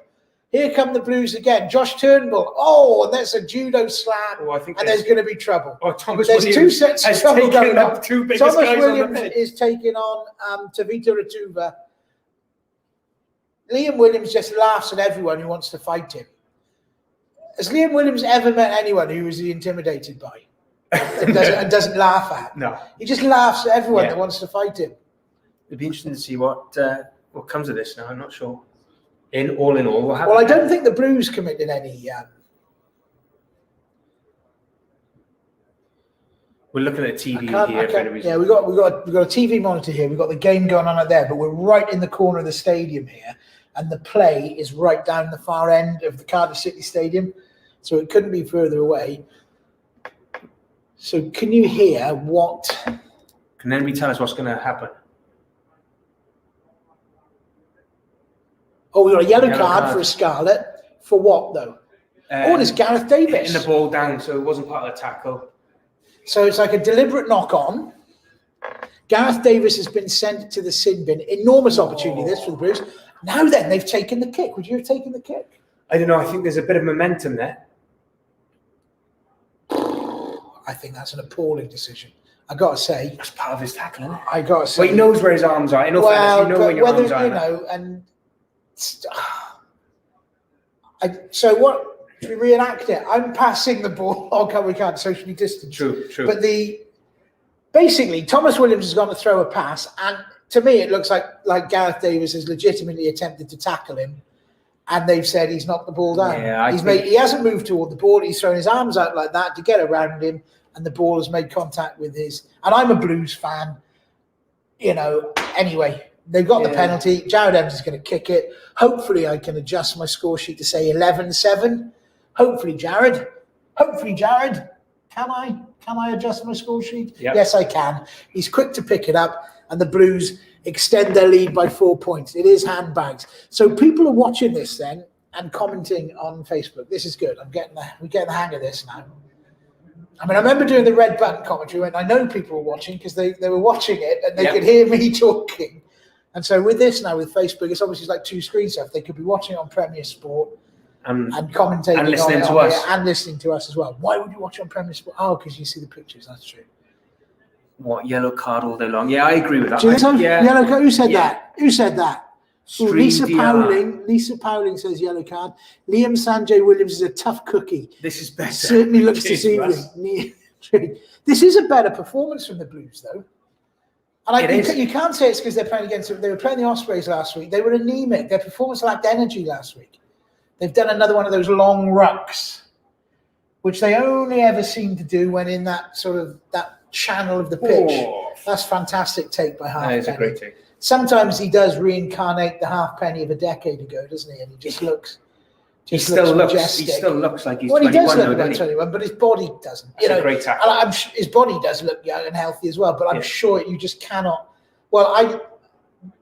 Here come the Blues again. Josh Turnbull. Oh, and that's a judo slam. And there's going to be trouble. There's two sets of trouble going on. Thomas Williams is taking on Tavita Ratuva. Liam Williams just laughs at everyone who wants to fight him. Has Liam Williams ever met anyone who was intimidated by and doesn't laugh at? No. He just laughs at everyone that wants to fight him. It'd be interesting to see what comes of this now. I'm not sure. All in all, what happened? Well, I don't think the Blues committed any. We're looking at a TV here. Yeah, we've got a TV monitor here. We've got the game going on out there, but we're right in the corner of the stadium here, and the play is right down the far end of the Cardiff City Stadium, so it couldn't be further away. So, can you hear what? Can anybody tell us what's going to happen? Oh, we got a yellow card for a Scarlet. For what, though? It's Gareth Davis. Hitting the ball down, so it wasn't part of the tackle. So it's like a deliberate knock-on. Gareth Davis has been sent to the sin bin. Enormous opportunity, this, for the Blues. Now then, they've taken the kick. Would you have taken the kick? I don't know. I think there's a bit of momentum there. I think that's an appalling decision. I got to say. That's part of his tackle, isn't it? I got to say. Well, he knows where his arms are. In all fairness, you know where your arms are. So what? Should we reenact it? I'm passing the ball. Oh, we can't socially distance. True. But basically, Thomas Williams has gone to throw a pass, and to me, it looks like Gareth Davies has legitimately attempted to tackle him, and they've said he's knocked the ball down. Yeah, he hasn't moved toward the ball. He's thrown his arms out like that to get around him, and the ball has made contact with his. And I'm a Blues fan, Anyway, they've got the penalty. Jared Evans is going to kick it. Hopefully, I can adjust my score sheet to say 11-7. Hopefully, Jared. Can I adjust my score sheet? Yep. Yes, I can. He's quick to pick it up, and the Blues extend their lead by 4 points. It is handbags. So people are watching this then and commenting on Facebook. This is good. We're getting the hang of this now. I mean, I remember doing the red button commentary when I know people were watching because they were watching it and they could hear me talking. And so with this now, with Facebook, it's obviously like two screen stuff. They could be watching it on Premier Sport and commentating and listening on to us. And listening to us as well. Why would you watch it on Premier Sport? Oh, because you see the pictures. That's true. What, yellow card all day long? Yeah, I agree with that. Do you think so? Yeah. Yellow card? Who said that? Who said that? Ooh, Lisa DR. Powling says yellow card. Liam Sanjay Williams is a tough cookie. This is better. Certainly looks deceiving. This is a better performance from the Blues, though. And you can't say it's because they're playing against. They were playing the Ospreys last week. They were anemic. Their performance lacked energy last week. They've done another one of those long rucks, which they only ever seem to do when in that channel of the pitch. Oh. That's fantastic take by Halfpenny. That is a great take. Sometimes he does reincarnate the Halfpenny of a decade ago, doesn't he? And he just looks. He still looks like he's 21. Well, he does look though, like 21, but his body doesn't. That's a great tackle. And his body does look young and healthy as well, but I'm sure you just cannot. Well,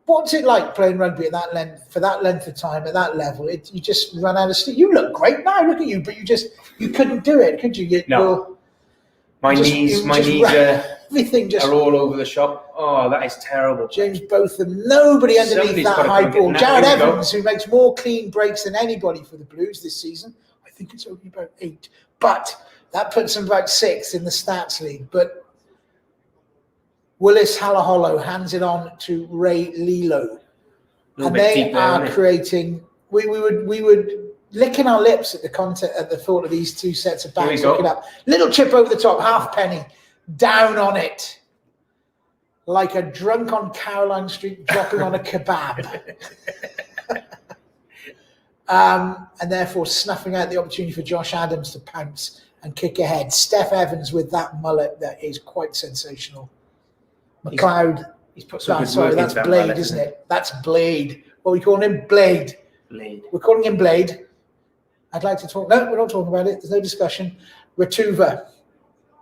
what's it like playing rugby at that length for that length of time at that level? You just run out of steam. You look great now. Look at you, but you couldn't do it, could you? No. My knees are all over the shop. Oh, that is terrible. James Botham, nobody underneath that high ball. Jared Evans, who makes more clean breaks than anybody for the Blues this season. I think it's only about 8. But that puts him about 6th in the stats league. But Willis Halaholo hands it on to Ray Lilo. And they are creating... We would licking our lips at the thought of these two sets of backs looking up. Little chip over the top, Halfpenny, down on it. Like a drunk on Caroline Street dropping on a kebab. And therefore snuffing out the opportunity for Josh Adams to pounce and kick ahead. Steph Evans with that mullet that is quite sensational. McLeod. He's put some good work that's into that Blade, mullet, isn't it? That's Blade. What are we calling him? Blade. We're calling him Blade. I'd like to talk. No, we're not talking about it. There's no discussion. Ratuva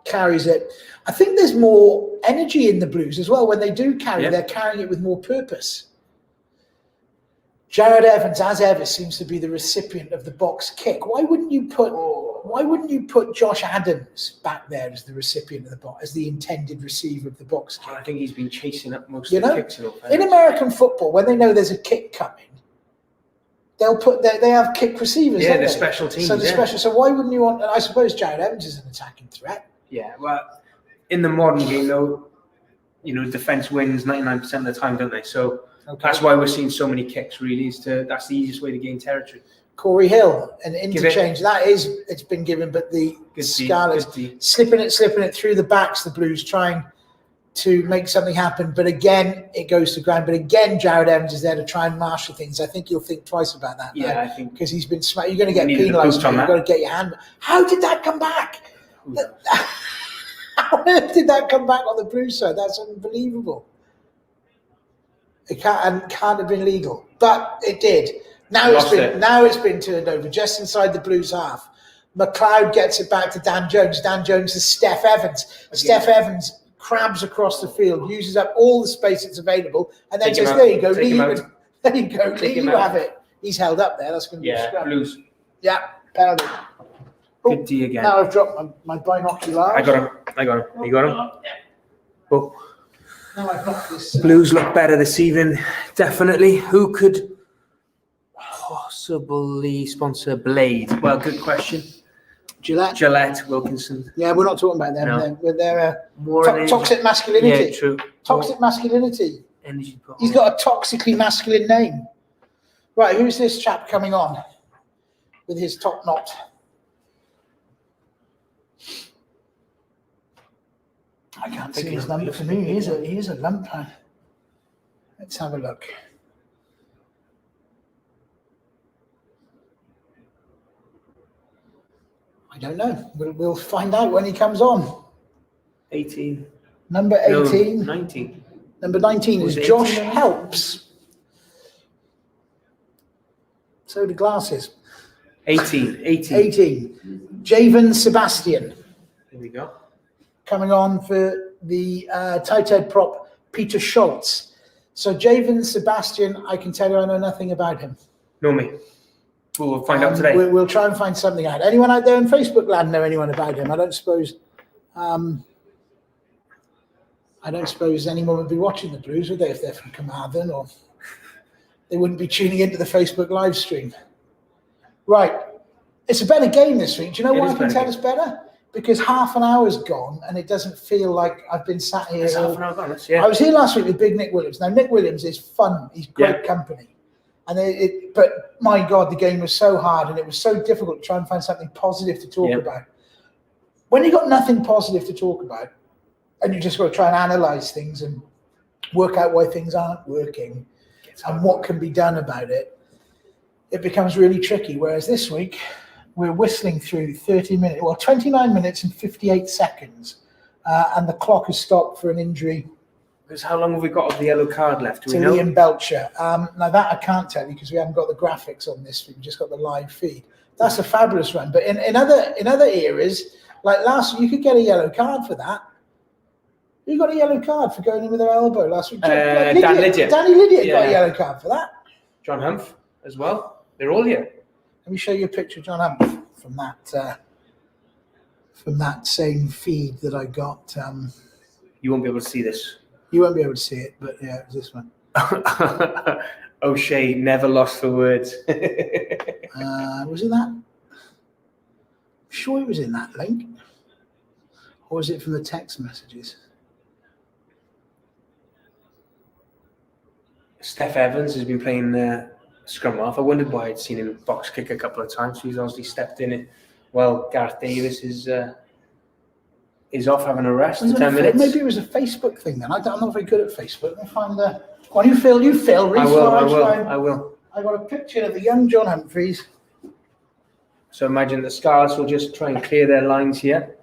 carries it. I think there's more energy in the Blues as well. When they do carry, they're carrying it with more purpose. Jared Evans, as ever, seems to be the recipient of the box kick. Why wouldn't you put Josh Adams back there as the recipient of the box, as the intended receiver of the box kick? I think he's been chasing up most of the kicks. In American football, when they know there's a kick coming, they have kick receivers. Yeah, they're special teams. So why wouldn't you want? I suppose Jared Evans is an attacking threat. Yeah, well, in the modern game, though, defense wins 99% of the time, don't they? So that's why we're seeing so many kicks. Really, that's the easiest way to gain territory. Corey Hill, an interchange. It's been given, but the Scarlets slipping it through the backs. The Blues trying to make something happen, but again it goes to ground. But again, Jared Evans is there to try and marshal things. I think you'll think twice about that. Yeah, I think because he's been smart. You're going to get penalised. You've got to get your hand. How did that come back? How did that come back on the Blues side? That's unbelievable. It can't have been legal, but it did. Now it's been turned over just inside the Blues half. McLeod gets it back to Dan Jones. Dan Jones is Steph Evans. Steph Evans crabs across the field, uses up all the space that's available, and then says, "There you go, Lee. There you go, Lee. You have it." He's held up there. That's going to be a scrap. Blues. Yeah, penalty. Good D again. Now I've dropped my binoculars. I got him. You got him? Oh. Now I've knocked this. Blues look better this evening, definitely. Who could possibly sponsor Blade? Well, good question. Gillette, Wilkinson. Yeah, we're not talking about them. No. They're more toxic masculinity. Yeah, true. Toxic masculinity. Energy. He's got a toxically masculine name. Right, who's this chap coming on? with his top knot. I can't see his number for me. He is a lump. Let's have a look. I don't know. We'll find out when he comes on. 18. Number 18. No, 19. Number 19 is Josh Helps. So the glasses. 18. 18. Javen Sebastian. There we go. Coming on for the tight head prop, Peter Schultz. So Javen Sebastian, I can tell you I know nothing about him. No, me. We'll find out today. We'll try and find something out. Anyone out there in Facebook land know anyone about him? I don't suppose anyone would be watching the Blues, would they, if they're from Carmarthen, or they wouldn't be tuning into the Facebook live stream. Right. It's a better game this week. Do you know why I can tell it's better? Because half an hour's gone and it doesn't feel like I've been sat here. It's half an hour gone, yeah. I was here last week with Big Nick Williams. Now, Nick Williams is fun. He's great company. And but my God, the game was so hard and it was so difficult to try and find something positive to talk about. When you've got nothing positive to talk about and you just got to try and analyze things and work out why things aren't working and what can be done about it, it becomes really tricky. Whereas this week, we're whistling through 29 minutes and 58 seconds. And the clock has stopped for an injury. Because how long have we got of the yellow card left? To Liam Belcher. Now that I can't tell you because we haven't got the graphics on this. We've just got the live feed. That's a fabulous run. But in other areas, like last week, you could get a yellow card for that. You got a yellow card for going in with their elbow last week. Dan Lydiate. Danny Lydiate got a yellow card for that. John Humph as well. They're all here. Let me show you a picture of John Humph from that same feed that I got. You won't be able to see this. You won't be able to see it, but yeah, it was this one. O'Shea never lost for words. Was it that? I'm sure it was in that link. Or was it from the text messages? Steph Evans has been playing scrum half. I wondered why I'd seen him box kick a couple of times. He's obviously stepped in it. Well, Gareth Davis is off having a rest for 10 minutes. Maybe it was a Facebook thing then. I'm not very good at Facebook. Let me find the... Well, you Phil, Rhys. I will. I got a picture of the young John Humphreys. So imagine the Scarlets will just try and clear their lines here.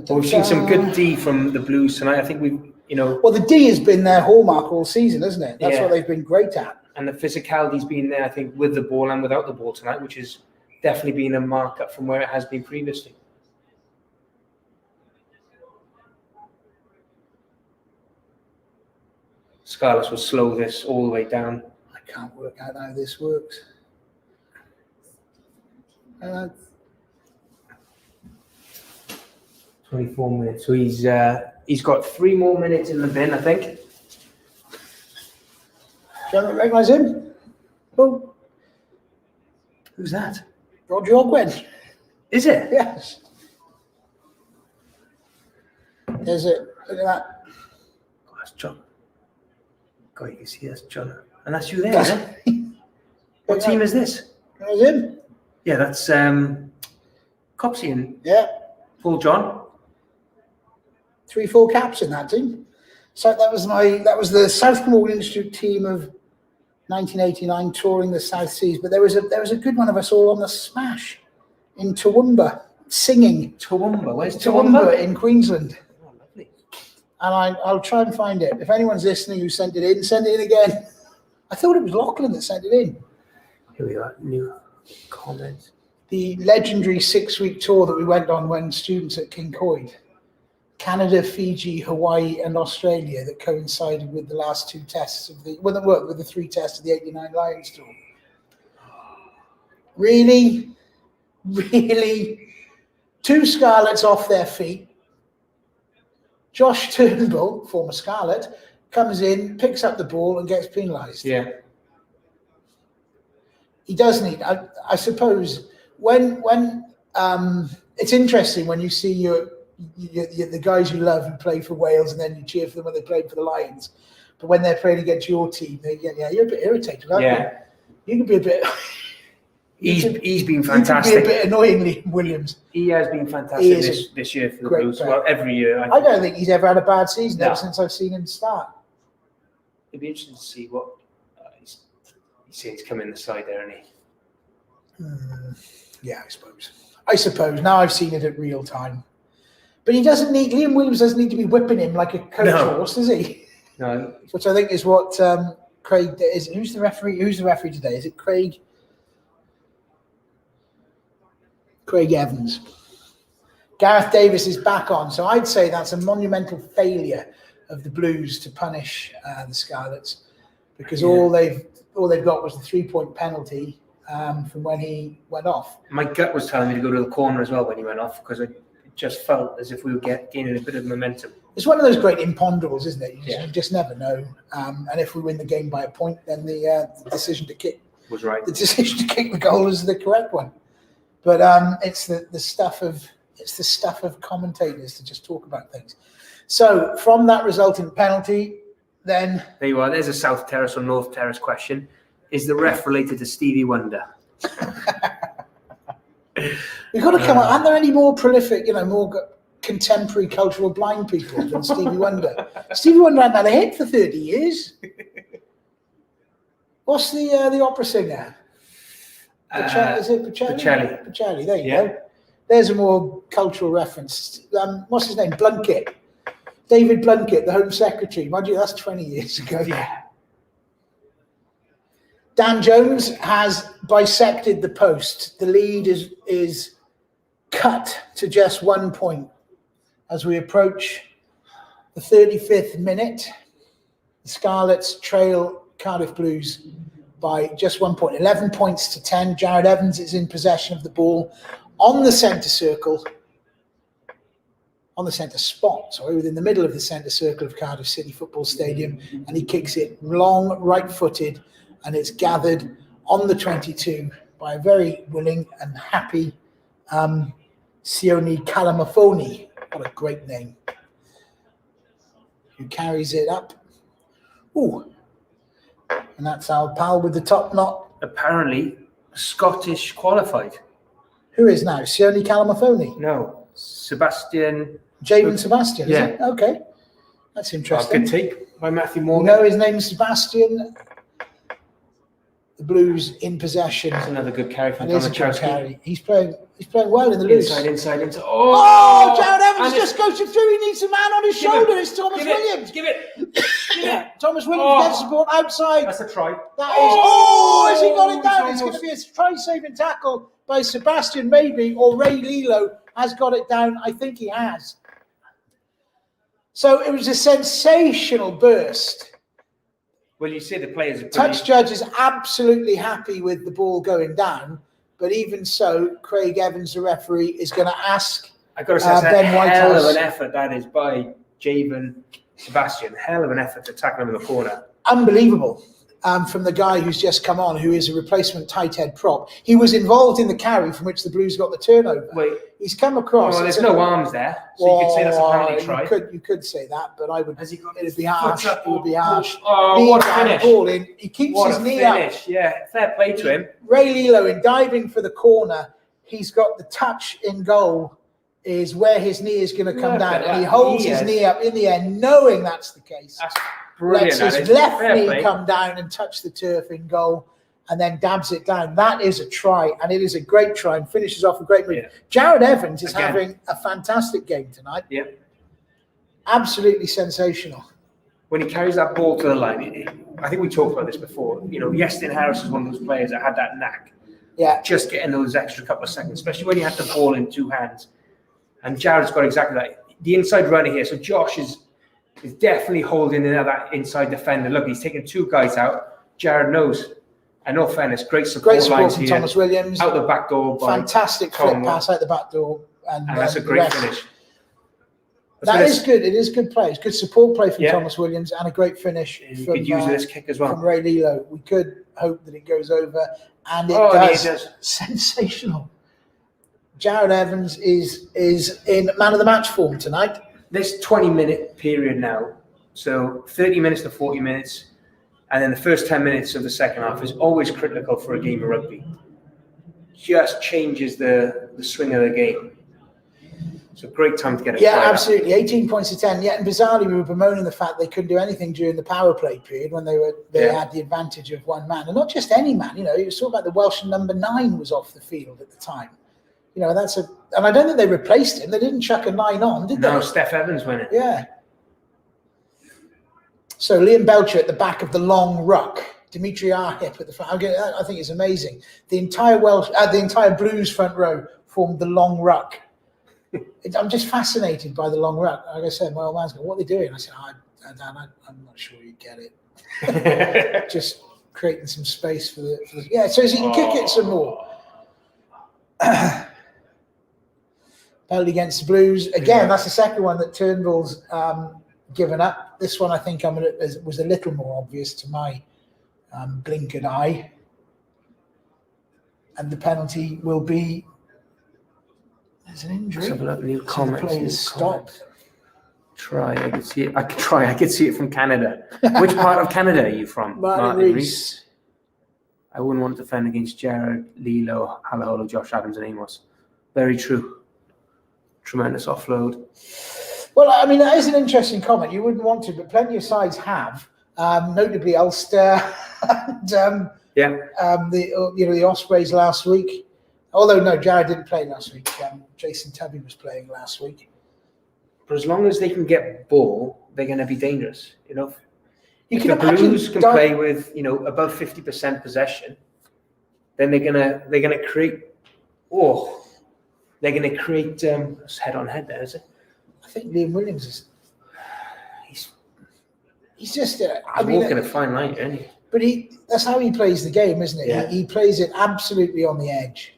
We've seen some good D from the Blues tonight. I think Well, the D has been their hallmark all season, isn't it? That's what they've been great at. And the physicality's been there, I think, with the ball and without the ball tonight, which has definitely been a mark-up from where it has been previously. Scarlets will slow this all the way down. I can't work out how this works. 24 minutes. So he's got 3 more minutes in the bin, I think. Do you recognise him? Oh. Who's that? Roger Ogwen. Is it? Yes. There's it. Look at that. Oh, that's John. God, you can see that's John. And that's you there, eh? What team is this? That was him. Yeah, that's Copsey and Paul John. 3-4 caps in that team. So that was the South Glamorgan Institute team of 1989 touring the South Seas. But there was a good one of us all on the Smash in Toowoomba singing. Toowoomba, where's Toowoomba in Queensland? Oh, lovely. And I'll try and find it. If anyone's listening who sent it in, send it in again. I thought it was Lachlan that sent it in. Here we are, new comments. The legendary 6-week tour that we went on when students at King Coyd. Canada, Fiji, Hawaii, and Australia that coincided with the last 2 tests of the, with the 3 tests of the 89 Lions tour. Really? 2 Scarlets off their feet. Josh Turnbull, former Scarlet, comes in, picks up the ball, and gets penalised. Yeah. He does need, I suppose, when it's interesting when you see the guys you love who play for Wales and then you cheer for them when they played for the Lions. But when they're playing against your team, you're a bit irritated, aren't you? You can be a bit. He's been You can fantastic. be a bit annoyingly Williams. He has been fantastic this year for the Blues. Player. Well, every year. I don't think he's ever had a bad season ever since I've seen him start. It'd be interesting to see what he's come in the side there, isn't he? Yeah, I suppose. Now I've seen it at real time. But Liam Williams doesn't need to be whipping him like a coach horse, does he? No. Which I think is what Craig is. Who's the referee? Who's the referee today? Is it Craig? Craig Evans. Gareth Davis is back on, so I'd say that's a monumental failure of the Blues to punish the Scarlets, because all they've got was the 3-point penalty from when he went off. My gut was telling me to go to the corner as well when he went off, because it just felt as if we were gaining a bit of momentum. It's one of those great imponderables, isn't it? You just never know. And if we win the game by a point, then the decision to kick was right. The decision to kick the goal is the correct one. But it's the stuff of commentators to just talk about things. So from that resulting penalty, then there you are. There's a South Terrace or North Terrace question: is the ref related to Stevie Wonder? We've got to come up. Aren't there any more prolific, more contemporary cultural blind people than Stevie Wonder? Stevie Wonder hadn't had a hit for 30 years. What's the opera singer? Is it Bocelli? Bocelli, there you go. There's a more cultural reference. What's his name? Blunkett. David Blunkett, the Home Secretary. Mind you, that's 20 years ago. Yeah. Dan Jones has bisected the post. The lead is cut to just 1 point as we approach the 35th minute. The Scarlets trail Cardiff Blues by just 1 point, 11 points to 10. Jared Evans is in possession of the ball on the centre circle, on the centre spot, within the middle of the centre circle of Cardiff City Football Stadium, and he kicks it long, right-footed, and it's gathered on the 22 by a very willing and happy Sione Kalamafoni. What a great name. Who carries it up. Ooh. And that's our pal with the top knot. Apparently, Scottish qualified. Who is now? Sione Kalamafoni? No. Sebastian. Javen Sebastian, is it? Okay. That's interesting. Good take by Matthew Morgan. No, his name's Sebastian. The Blues in possession. That's another good carry from Thomas carry. He's playing well in the loose. Inside into. Oh, Jared Evans just goes through. He needs a man on his shoulder. It's Thomas Williams. Give it. Thomas Williams gets the ball outside. That's a try. Has he got it down? It's going to be a try-saving tackle by Sebastian, maybe, or Ray Lilo has got it down. I think he has. So it was a sensational burst. Well, you see the players are Touch judge is absolutely happy with the ball going down, but even so, Craig Evans, the referee, is going to ask I've got to say, Ben Waite. Hell of an effort that is by Javen Sebastian. Hell of an effort to tackle him in the corner. Unbelievable. From the guy who's just come on, who is a replacement tight head prop. He was involved in the carry from which the Blues got the turnover. Wait. He's come across. Well, there's no arms there, so you could say that's a penalty try. You could say that, but I would. Has he got It would be harsh. It would be harsh. Oh, what a finish! Ball in. He keeps his knee up. Yeah, fair play to him. Ray Lilo, in diving for the corner, he's got the touch in goal. Is where his knee is going to come down, and he holds his knee up in the air, knowing that's the case. That's brilliant. Lets his left knee come down and touch the turf in goal, and then dabs it down. That is a try, and it is a great try, and finishes off a great move. Yeah. Jared Evans is having a fantastic game tonight. Yeah, absolutely sensational. When he carries that ball to the line, I think we talked about this before. Yestin Harris is one of those players that had that knack. Yeah, just getting those extra couple of seconds, especially when you had the ball in two hands. And Jared's got exactly that. The inside runner here. So Josh is definitely holding in that inside defender. Look, he's taking two guys out. Jared knows. And all fairness, great support lines from here. Thomas Williams. Out the back door. Fantastic flip pass out the back door. And that's a great finish. That is good. It is good play. It's good support play from Thomas Williams and a great finish. You could use this kick as well. From Ray Lilo. We could hope that it goes over. And it does. Sensational. Jared Evans is in man of the match form tonight. This 20-minute period now, So 30 minutes to 40 minutes, and then the first 10 minutes of the second half is always critical for a game of rugby. Just changes the swing of the game. So great time to get it. Yeah, absolutely. 18 points to 10. Yeah, and bizarrely, we were bemoaning the fact they couldn't do anything during the power play period when they had the advantage of one man, and not just any man. You was talking about the Welsh number 9 was off the field at the time. And I don't think they replaced him. They didn't chuck a 9 on, did they? No, Steph Evans went it. Yeah. So Liam Belcher at the back of the long ruck. Dimitri Arhip at the front. I think it's amazing. The entire Blues front row formed the long ruck. I'm just fascinated by the long ruck. Like I said, my old man's going, "What are they doing?" I said, "Dan, I'm not sure you get it." Just creating some space for the yeah. So as you can kick it some more. Penalty against the Blues again. That's the second one that Turnbull's given up. This one I think was a little more obvious to my blinkered eye, and the penalty will be. There's an injury. Let's have a look. New comments. The players stopped. Try. I could see it. I could see it from Canada. Which part of Canada are you from? Martin Rhys. I wouldn't want to defend against Jared, Lilo, Halaholo, Josh Adams, and Amos. Very true. Tremendous offload. Well, I mean, that is an interesting comment. You wouldn't want to, but plenty of sides have. Notably Ulster and the Ospreys last week. Although no, Jared didn't play last week. Jason Tubby was playing last week. But as long as they can get ball, they're going to be dangerous. If the Blues can play with above 50% possession, then they're gonna create. They're going to create head on head. There is it. I think Liam Williams is. He's just. Walking a fine line, isn't he? But that's how he plays the game, isn't it? Yeah. He plays it absolutely on the edge.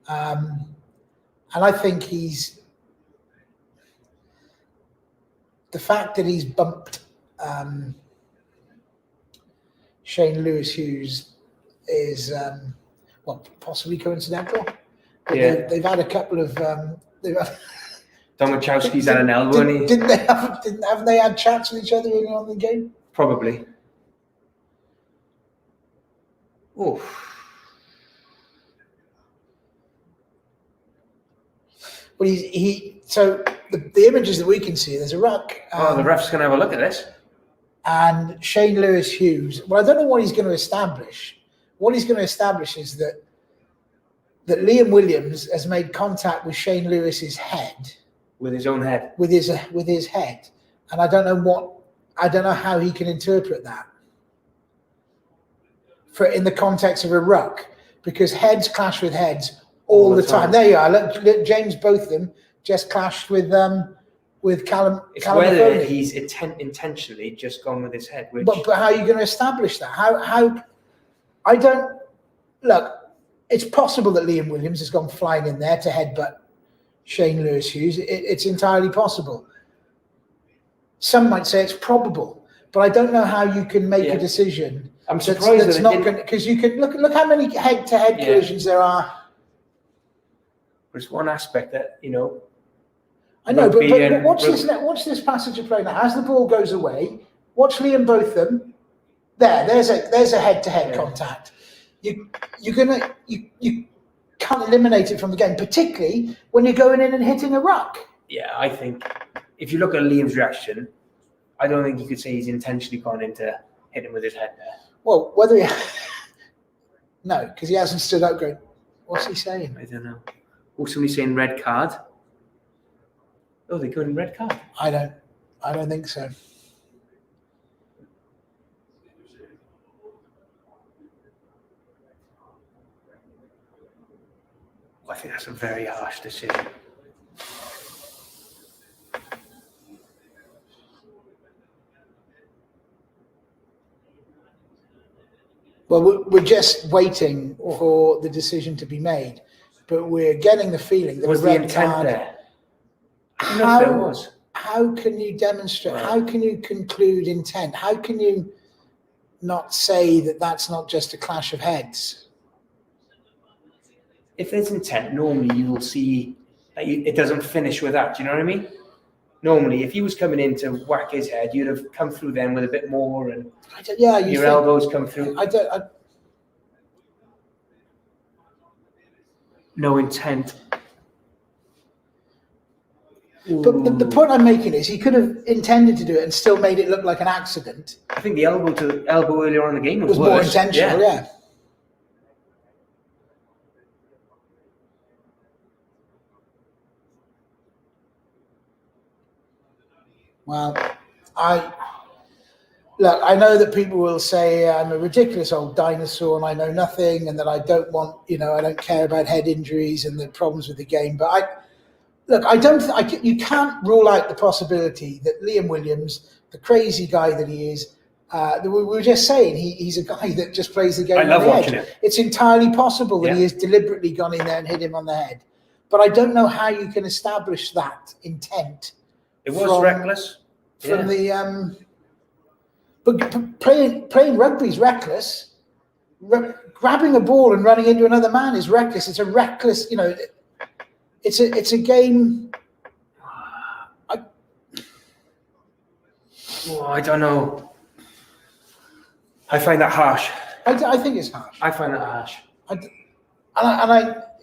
And I think the fact that he's bumped Shane Lewis-Hughes is possibly coincidental. But they've had a couple of Domachowski's had an elbow. Haven't they had chats with each other early on in the game? Probably. Oh. Well, so the images that we can see, there's a ruck. The ref's going to have a look at this. And Shane Lewis-Hughes. Well, I don't know what he's going to establish. What he's going to establish is that Liam Williams has made contact with Shane Lewis's head. With his own head. With his head, and I don't know how he can interpret that. In the context of a ruck, because heads clash with heads all the time. There you are. Look, James Botham just clashed with Callum. It's whether he's intentionally just gone with his head. But how are you going to establish that? How? I don't look. It's possible that Liam Williams has gone flying in there to headbutt Shane Lewis-Hughes. It's entirely possible. Some might say it's probable, but I don't know how you can make a decision. I'm surprised that's not going, because you can look how many head-to-head collisions there are. There's one aspect that I know, but watch this passage of play now. As the ball goes away, watch Liam Botham. There's a head-to-head contact. You can't eliminate it from the game, particularly when you're going in and hitting a ruck. Yeah, I think if you look at Liam's reaction, I don't think you could say he's intentionally gone into hitting with his head there. Well, no, because he hasn't stood up going, what's he saying? I don't know. Or somebody saying red card. Oh, they're going red card. I don't think so. I think that's a very harsh decision. Well, we're just waiting for the decision to be made, but we're getting the feeling that was the red the intent card. There? How can you demonstrate? Right. How can you conclude intent? How can you not say that that's not just a clash of heads? If there's intent, normally you will see that it doesn't finish with that. Do you know what I mean? normally, if he was coming in to whack his head, you'd have come through then with a bit more, and your elbows come through. No intent. But the point I'm making is he could have intended to do it and still made it look like an accident. I think the elbow earlier on in the game was more worse. Intentional, yeah. Well, I know that people will say I'm a ridiculous old dinosaur and I know nothing, and that I don't want, I don't care about head injuries and the problems with the game. But you can't rule out the possibility that Liam Williams, the crazy guy that he is, we were just saying he's a guy that just plays the game. I love watching it. It's entirely possible that he has deliberately gone in there and hit him on the head. But I don't know how you can establish that intent. It was reckless. From the but playing rugby is reckless. Grabbing a ball and running into another man is reckless. It's a reckless, it's a game. I don't know. I find that harsh. I think it's harsh. I find that harsh.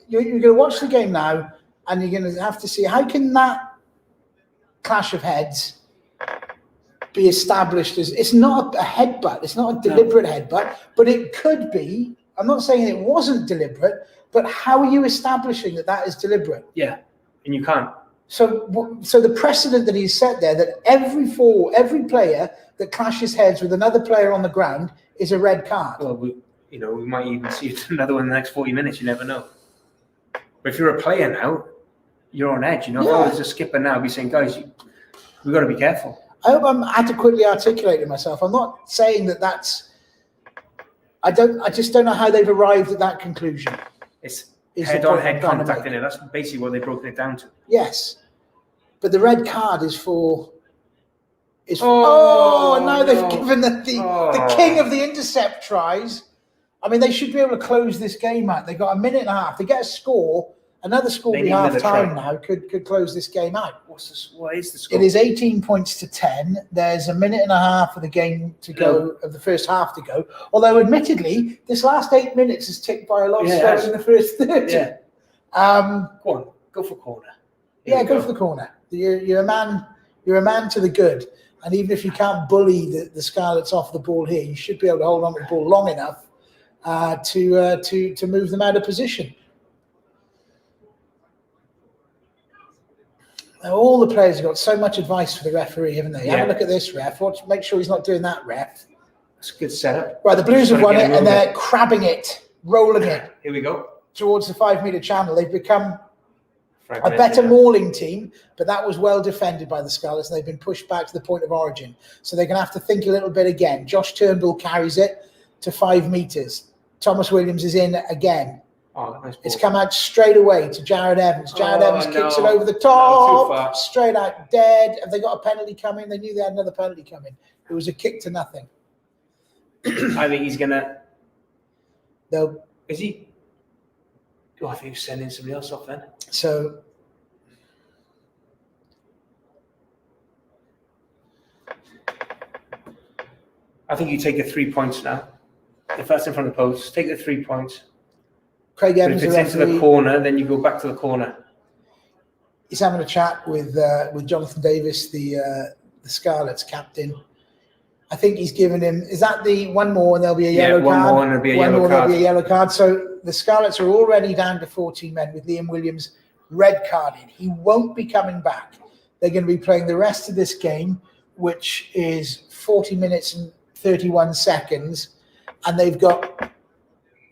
You're going to watch the game now, and you're going to have to see how can that clash of heads be established as it's not a headbutt, it's not a deliberate headbutt, but it could be. I'm not saying it wasn't deliberate, but how are you establishing that is deliberate? Yeah, and you can't. So the precedent that he's set there, that every player that clashes heads with another player on the ground is a red card. Well, we might even see another one in the next 40 minutes. You never know. But if you're a player now, you're on edge. If I was a skipper now, I'd be saying, guys, we've got to be careful. I hope I'm adequately articulating myself. I'm not saying that's. I just don't know how they've arrived at that conclusion. It's head-on-head contact in it. That's basically what they've broken it down to. Yes, but the red card is for. Now they've given the king of the intercept tries. I mean, they should be able to close this game out. They've got a minute and a half. They get a score. Another score be half time now could close this game out. What is the score? It is 18 points to 10. There's a minute and a half of the game to go, of the first half to go. Although, admittedly, this last 8 minutes is ticked by a lot slower than the first 30. Yeah. Go on, go for corner. Go for the corner. You're a man to the good. And even if you can't bully the Scarlets off the ball here, you should be able to hold on to the ball long enough to move them out of position. All the players have got so much advice for the referee, haven't they? Have a look at this ref. Make sure he's not doing that, ref. That's a good setup. Right, the Blues have won it, and they're crabbing it, rolling it. Here we go. Towards the 5-metre channel. They've become a better mauling team, but that was well defended by the Scarlets, and they've been pushed back to the point of origin. So they're going to have to think a little bit again. Josh Turnbull carries it to 5 metres. Thomas Williams is in again. Oh, nice ball. It's come out straight away to Jared Evans. Jared Evans kicks it over the top, straight out, dead. Have they got a penalty coming? They knew they had another penalty coming. It was a kick to nothing. I think he's gonna. No, is he? Oh, I think he's sending somebody else off then. So. I think you take the 3 points now. If that's in front of the post, take the 3 points. Craig Evans, if it's into the corner, then you go back to the corner. He's having a chat with Jonathan Davis, the Scarlets captain. I think he's given him. Is that the one more and there'll be a yellow card? One more and there'll be a yellow card. There'll be a yellow card. So the Scarlets are already down to 14 men with Liam Williams red carded. He won't be coming back. They're going to be playing the rest of this game, which is 40 minutes and 31 seconds, and they've got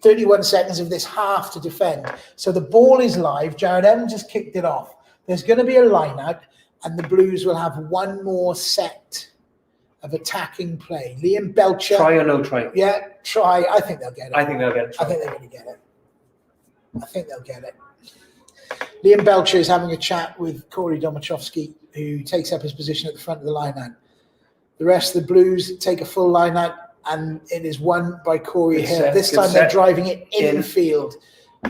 31 seconds of this half to defend. So the ball is live. Jared Evans has kicked it off. There's going to be a line out, and the Blues will have one more set of attacking play. Liam Belcher. Try or no try? Yeah, try. I think they'll get it. I think they'll get it. I think they're going to get it. I think they'll get it. Liam Belcher is having a chat with Corey Domachowski, who takes up his position at the front of the line out. The rest of the Blues take a full line out, and it is won by Corey Hill. This time they're driving it infield.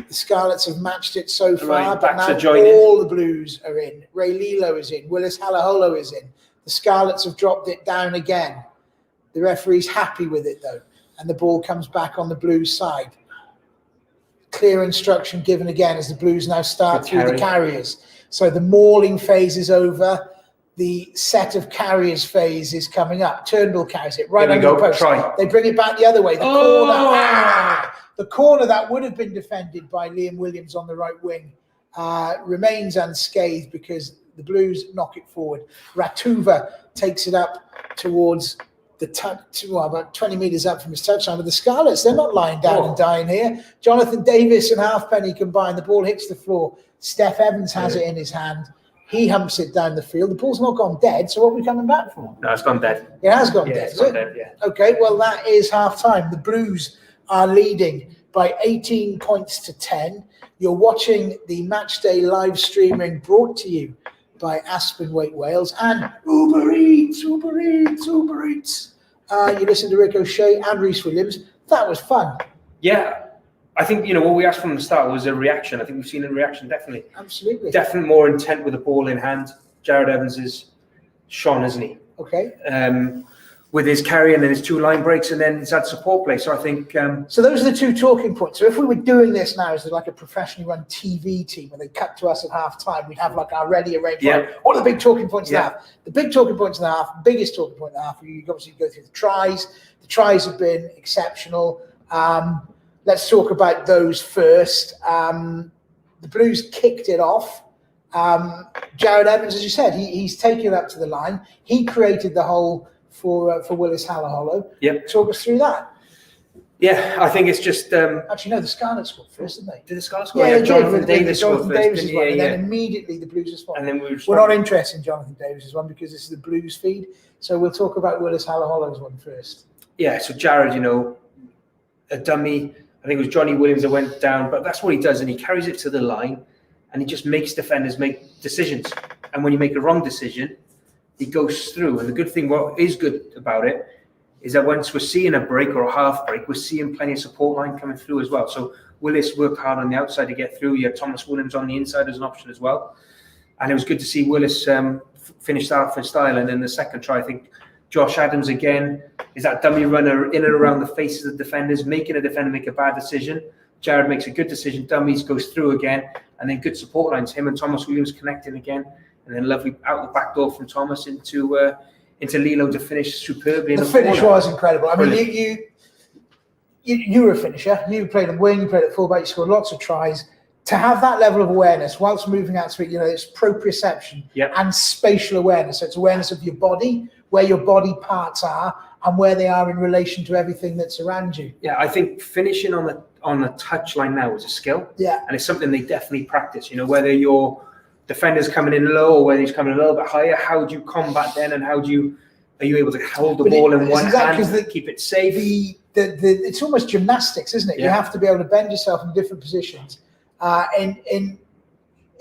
The Scarlets have matched it so far, Right, but backs are now joining. all the Blues are in. Ray Lilo is in. Willis Halaholo is in. The Scarlets have dropped it down again. The referee's happy with it, though, and the ball comes back on the Blues side. Clear instruction given again as the Blues now start through the carriers. So the mauling phase is over. The set of carriers phase is coming up. Turnbull carries it right under the post. They bring it back the other way. The corner. The corner that would have been defended by Liam Williams on the right wing remains unscathed because the Blues knock it forward. Ratuva takes it up towards the touch, well, about 20 metres up from his touchline. But the Scarlets, they're not lying down and dying here. Jonathan Davis and Halfpenny combine. The ball hits the floor. Steph Evans has it in his hand. He humps it down the field. The ball's not gone dead, so what are we coming back for? No, it's gone dead. It has gone dead, it's gone dead, yeah. Okay, well, that is half-time. The Blues are leading by 18 points to 10. You're watching the Matchday live streaming brought to you by Aspen, Waite, Wales, and Uber Eats. You listen to Rick O'Shea and Rhys Williams. That was fun. Yeah. I think, what we asked from the start was a reaction. I think we've seen a reaction, definitely. Absolutely. Definitely more intent with the ball in hand. Jared Evans is shone, isn't he? Okay. With his carry and then his 2 line breaks and then he's had support play. So I think... So those are the 2 talking points. So if we were doing this now as like a professionally run TV team and they cut to us at half time, we'd have like our ready arranged. What are the big talking points in the half? The big talking points in the half, biggest talking point in the half, you obviously go through the tries. The tries have been exceptional. Let's talk about those first. The Blues kicked it off. Jared Evans, as you said, he's taken it up to the line. He created the hole for Willis Halaholo. Yep. Talk us through that. Yeah, I think it's just... Actually, no, the Scarlets scored first, didn't they? Did the Scarlets score? Yeah, Jonathan Davis scored Jonathan first. Davis' one, and then immediately the Blues responded. And then we're not interested in Jonathan Davis' one because this is the Blues feed. So we'll talk about Willis Halaholo's one first. Yeah, so Jared, a dummy... I think it was Johnny Williams that went down, but that's what he does, and he carries it to the line, and he just makes defenders make decisions. And when you make a wrong decision, he goes through. And the good thing, what is good about it, is that once we're seeing a break or a half break, we're seeing plenty of support line coming through as well. So Willis worked hard on the outside to get through. You had Thomas Williams on the inside as an option as well. And it was good to see Willis finish that off in style. And then the second try, I think Josh Adams again is that dummy runner in and around the faces of defenders, making a defender make a bad decision. Jared makes a good decision. Dummies goes through again, and then good support lines. Him and Thomas Williams connecting again, and then lovely out the back door from Thomas into Lilo to finish superbly. The finish was incredible. I mean, you were a finisher. You played at wing, you played at fullback. You scored lots of tries. To have that level of awareness whilst moving out to it, it's proprioception and spatial awareness. So it's awareness of your body, where your body parts are, and where they are in relation to everything that's around you. Yeah, I think finishing on the touchline now is a skill. Yeah, and it's something they definitely practice. Whether your defender's coming in low or whether he's coming a little bit higher, how do you combat then, and are you able to hold the ball in one hand, keep it safe? It's almost gymnastics, isn't it? Yeah. You have to be able to bend yourself in different positions.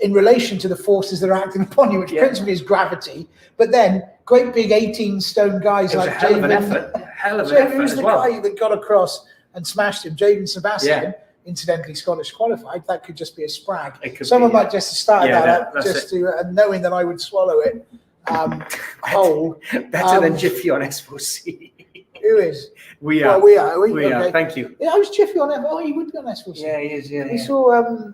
In relation to the forces that are acting upon you, which principally is gravity, but then great big 18-stone guys like Jaden. Hell of an effort who's as the well. guy that got across and smashed him? Jaden Sebastian, incidentally Scottish qualified. That could just be a sprag. Someone might just start that up just to knowing that I would swallow it whole. Better than Jiffy on S4C. Who is? We are. Well, we are. We are. Thank you. Yeah, I was Jiffy on S4C. Oh, he would be on S4C. Yeah, he is. Yeah. We saw.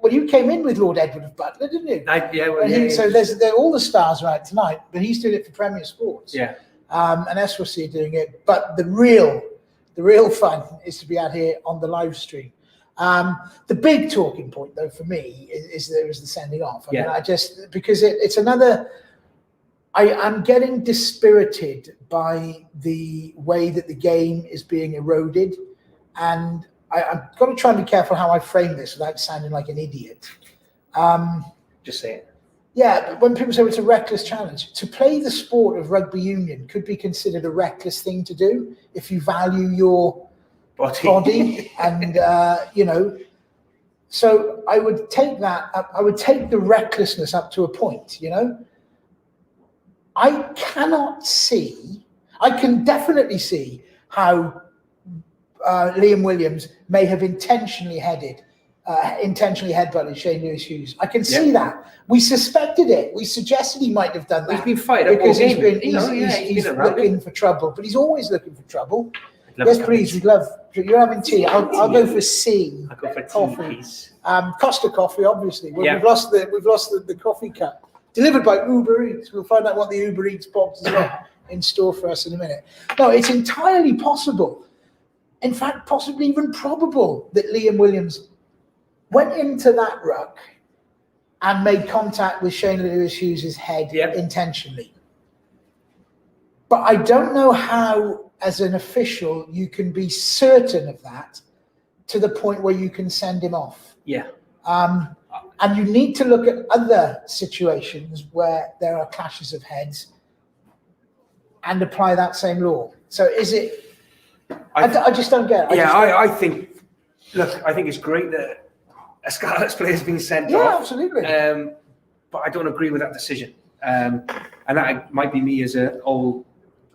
Well, you came in with Lord Edward of Butler, didn't you? So there's all the stars are out tonight, but he's doing it for Premier Sports. Yeah. And S4C are doing it. But the real fun is to be out here on the live stream. The big talking point, though, for me is there was the sending off. I mean, because it's another. I'm getting dispirited by the way that the game is being eroded, and I've got to try and be careful how I frame this without sounding like an idiot. Just say it. Yeah, but when people say it's a reckless challenge, to play the sport of rugby union could be considered a reckless thing to do if you value your body and, So I would take that up. I would take the recklessness up to a point, I can definitely see how Liam Williams may have intentionally headed intentionally headbutted Shane Lewis-Hughes. I can see that. We suspected it. We suggested he might have done that. He's been fired up because all game. he's looking for trouble, but he's always looking for trouble. Yes, please. We'd love. You're having tea. I'll go for C. I'll go for tea, coffee. please. Costa coffee, obviously. We've lost the coffee cup. Delivered by Uber Eats. We'll find out what the Uber Eats box has got in store for us in a minute. No, it's entirely possible. In fact, possibly even probable that Liam Williams went into that ruck and made contact with Shane Lewis-Hughes' head intentionally. But I don't know how, as an official, you can be certain of that to the point where you can send him off. Yeah. And you need to look at other situations where there are clashes of heads and apply that same law. So is it... I just don't get it. I think it's great that a Scarlets player has been sent off. Yeah, absolutely. But I don't agree with that decision. And that might be me as an old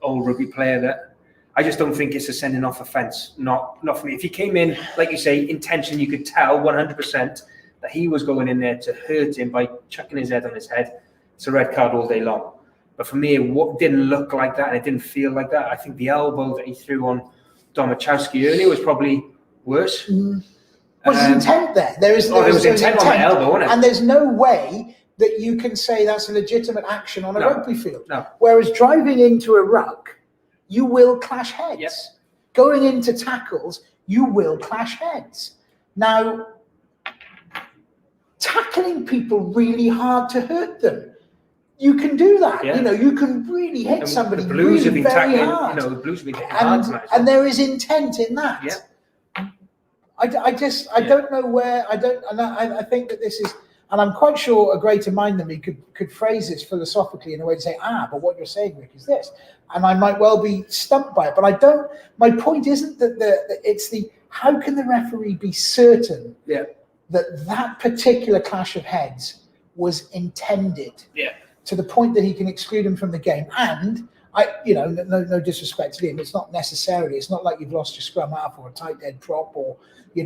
rugby player, that I just don't think it's a sending off offence. Not for me. If he came in, like you say, intention, you could tell 100% that he was going in there to hurt him by chucking his head on his head. It's a red card all day long. But for me, it didn't look like that, and it didn't feel like that. I think the elbow that he threw on Domachowski earlier was probably worse. Was intent there? There was intent on the elbow, wasn't it? And there's no way that you can say that's a legitimate action on a rugby field. No. Whereas driving into a ruck, you will clash heads. Yep. Going into tackles, you will clash heads. Now, tackling people really hard to hurt them, you can do that. Yeah. You can really hit somebody the Blues really very hard. The Blues have been hitting hard tonight. And there is intent in that. Yeah. I don't know where, I think that this is, and I'm quite sure a greater mind than me could phrase this philosophically in a way to say, but what you're saying, Rick, is this. And I might well be stumped by it, but my point isn't that how can the referee be certain that particular clash of heads was intended to the point that he can exclude him from the game? And no disrespect to him, it's not like you've lost your scrum half or a tight head prop or, they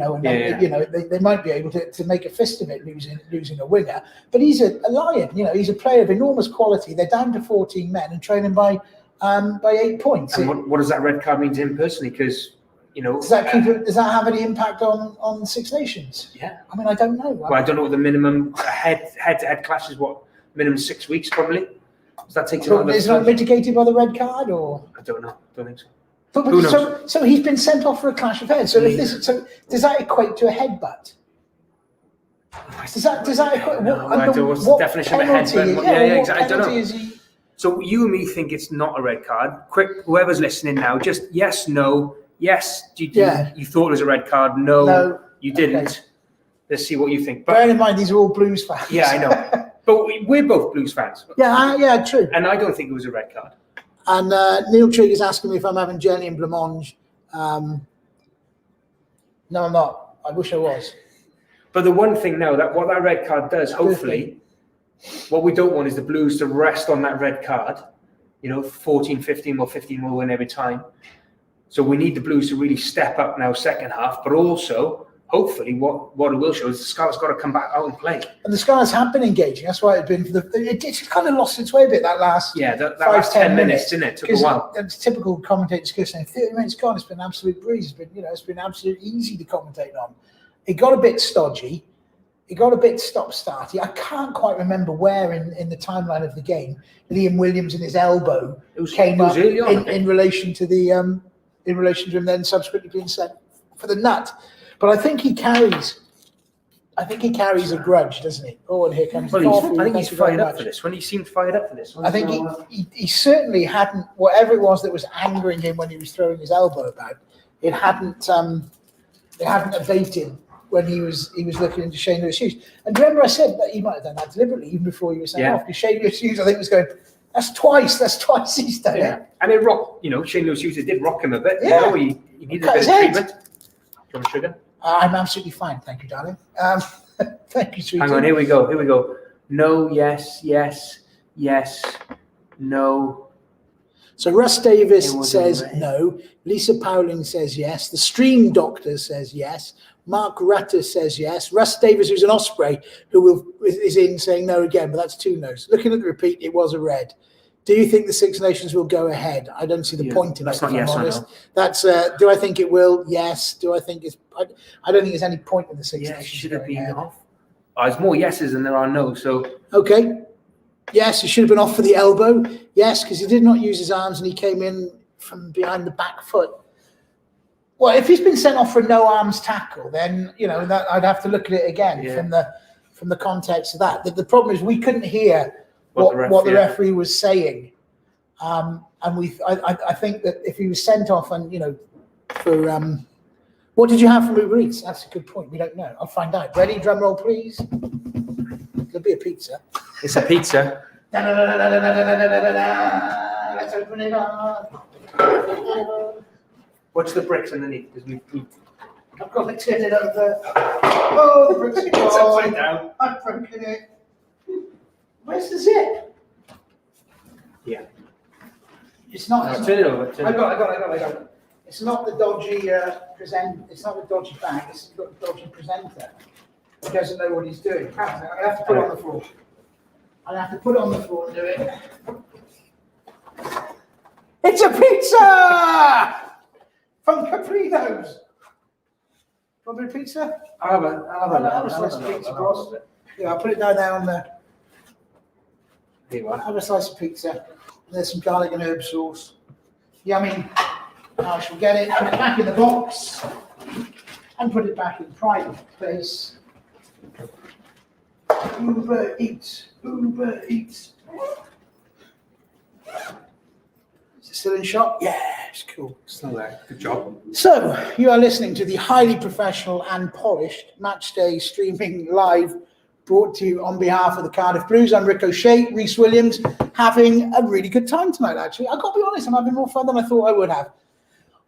might be able to make a fist of it losing a winger, but he's a lion, he's a player of enormous quality. They're down to 14 men and training by 8 points. And what does that red card mean to him personally? Because, does that have any impact on Six Nations? Yeah. I mean, I don't know. Well, I don't know what the minimum head-to-head clash is, minimum 6 weeks probably. Does that take is it not mitigated by the red card, or? I don't know. Don't think so. But so he's been sent off for a clash of heads. So does that equate to a headbutt? Does that equate? What's the definition of a headbutt? Exactly. I don't know. So you and me think it's not a red card. Quick, whoever's listening now, just yes, no, yes. You thought it was a red card. No, you didn't. Okay. Let's see what you think. But, bearing in mind, these are all Blues fans. Yeah, I know. But we're both Blues fans. Yeah, true. And I don't think it was a red card. And Neil Trigg is asking me if I'm having jelly and blancmange. No, I'm not. I wish I was. But the one thing now, what that red card does, hopefully, what we don't want is the Blues to rest on that red card. 14, 15, well, 15 will win every time. So we need the Blues to really step up now second half, but also... hopefully, what it will show is the Scarlets got to come back out and play. And the Scarlets have been engaging. That's why it's kind of lost its way a bit that last that last 10 minutes, didn't it? Took a while. It's typical commentators saying 30 minutes gone. It's been an absolute breeze. It's been absolutely easy to commentate on. It got a bit stodgy. It got a bit stop-starty. I can't quite remember where in the timeline of the game Liam Williams and his elbow came up in relation to him then subsequently being sent for the nut. But I think he carries a grudge, doesn't he? Oh, and here comes the coffee. I think he's fired up for this. When he seemed fired up for this. I think he certainly hadn't, whatever it was that was angering him when he was throwing his elbow about, it hadn't abated when he was looking into Shane Lewis-Hughes. And remember I said that he might have done that deliberately even before he was sent off, because Shane Lewis-Hughes, I think, was going, that's twice he's done it. And it rocked, Shane Lewis-Hughes did rock him a bit. He needed a bit of treatment. Do you want a sugar? I'm absolutely fine, thank you, darling. Thank you, sweetie. Hang on, here we go. No, yes, no. So Russ Davis It was says red. no. Lisa Powling says yes. The Stream Doctor says yes. Mark Rutter says yes. Russ Davis, who's an Osprey, is in saying no again, but that's 2 no's. Looking at the repeat, it was a red. Do you think the Six Nations will go ahead? I don't see the point in it. That's not if I'm yes or honest. no. That's do I think it will? Yes. Do I think it's? I don't think there's any point in the Six Yeah, it Nations should have going been ahead. off. There's more yeses than there are no. So Okay. Yes, he should have been off for the elbow. Yes, because he did not use his arms and he came in from behind the back foot. Well, if he's been sent off for a no arms tackle, then that I'd have to look at it again from the context of that. The problem is we couldn't hear what the referee was saying, and I think that if he was sent off and for what did you have from Uber Eats? That's a good point. We don't know. I'll find out. Ready? Drum roll, please. There'll be a pizza. it's a pizza. Let's open it up. Watch the bricks underneath because I've got to turn it over. Oh, the bricks are it's upside gone. down. I've broken it. Where's the zip? Yeah. It's not. No, it's turn not- it over. I got it. It's not the dodgy present. It's not the dodgy bag. It's the dodgy presenter. He doesn't know what he's doing. I have to put it on the floor. I have to put it on the floor and do it. It's a pizza from Caprino's. Want a bit of pizza? I'll have a slice of pizza, boss. Yeah, I'll put it down there on the. Here you are. Have a slice of pizza. There's some garlic and herb sauce. Yummy. Now I shall get it, put it back in the box, and put it back in private place. Uber Eats. Uber Eats. Is it still in shop? Yeah, it's cool. Still there. Good job. So, you are listening to the highly professional and polished Matchday streaming live, brought to you on behalf of the Cardiff Blues. I'm Ricochet, Rhys Williams, having a really good time tonight, actually. I've got to be honest, I'm having more fun than I thought I would have.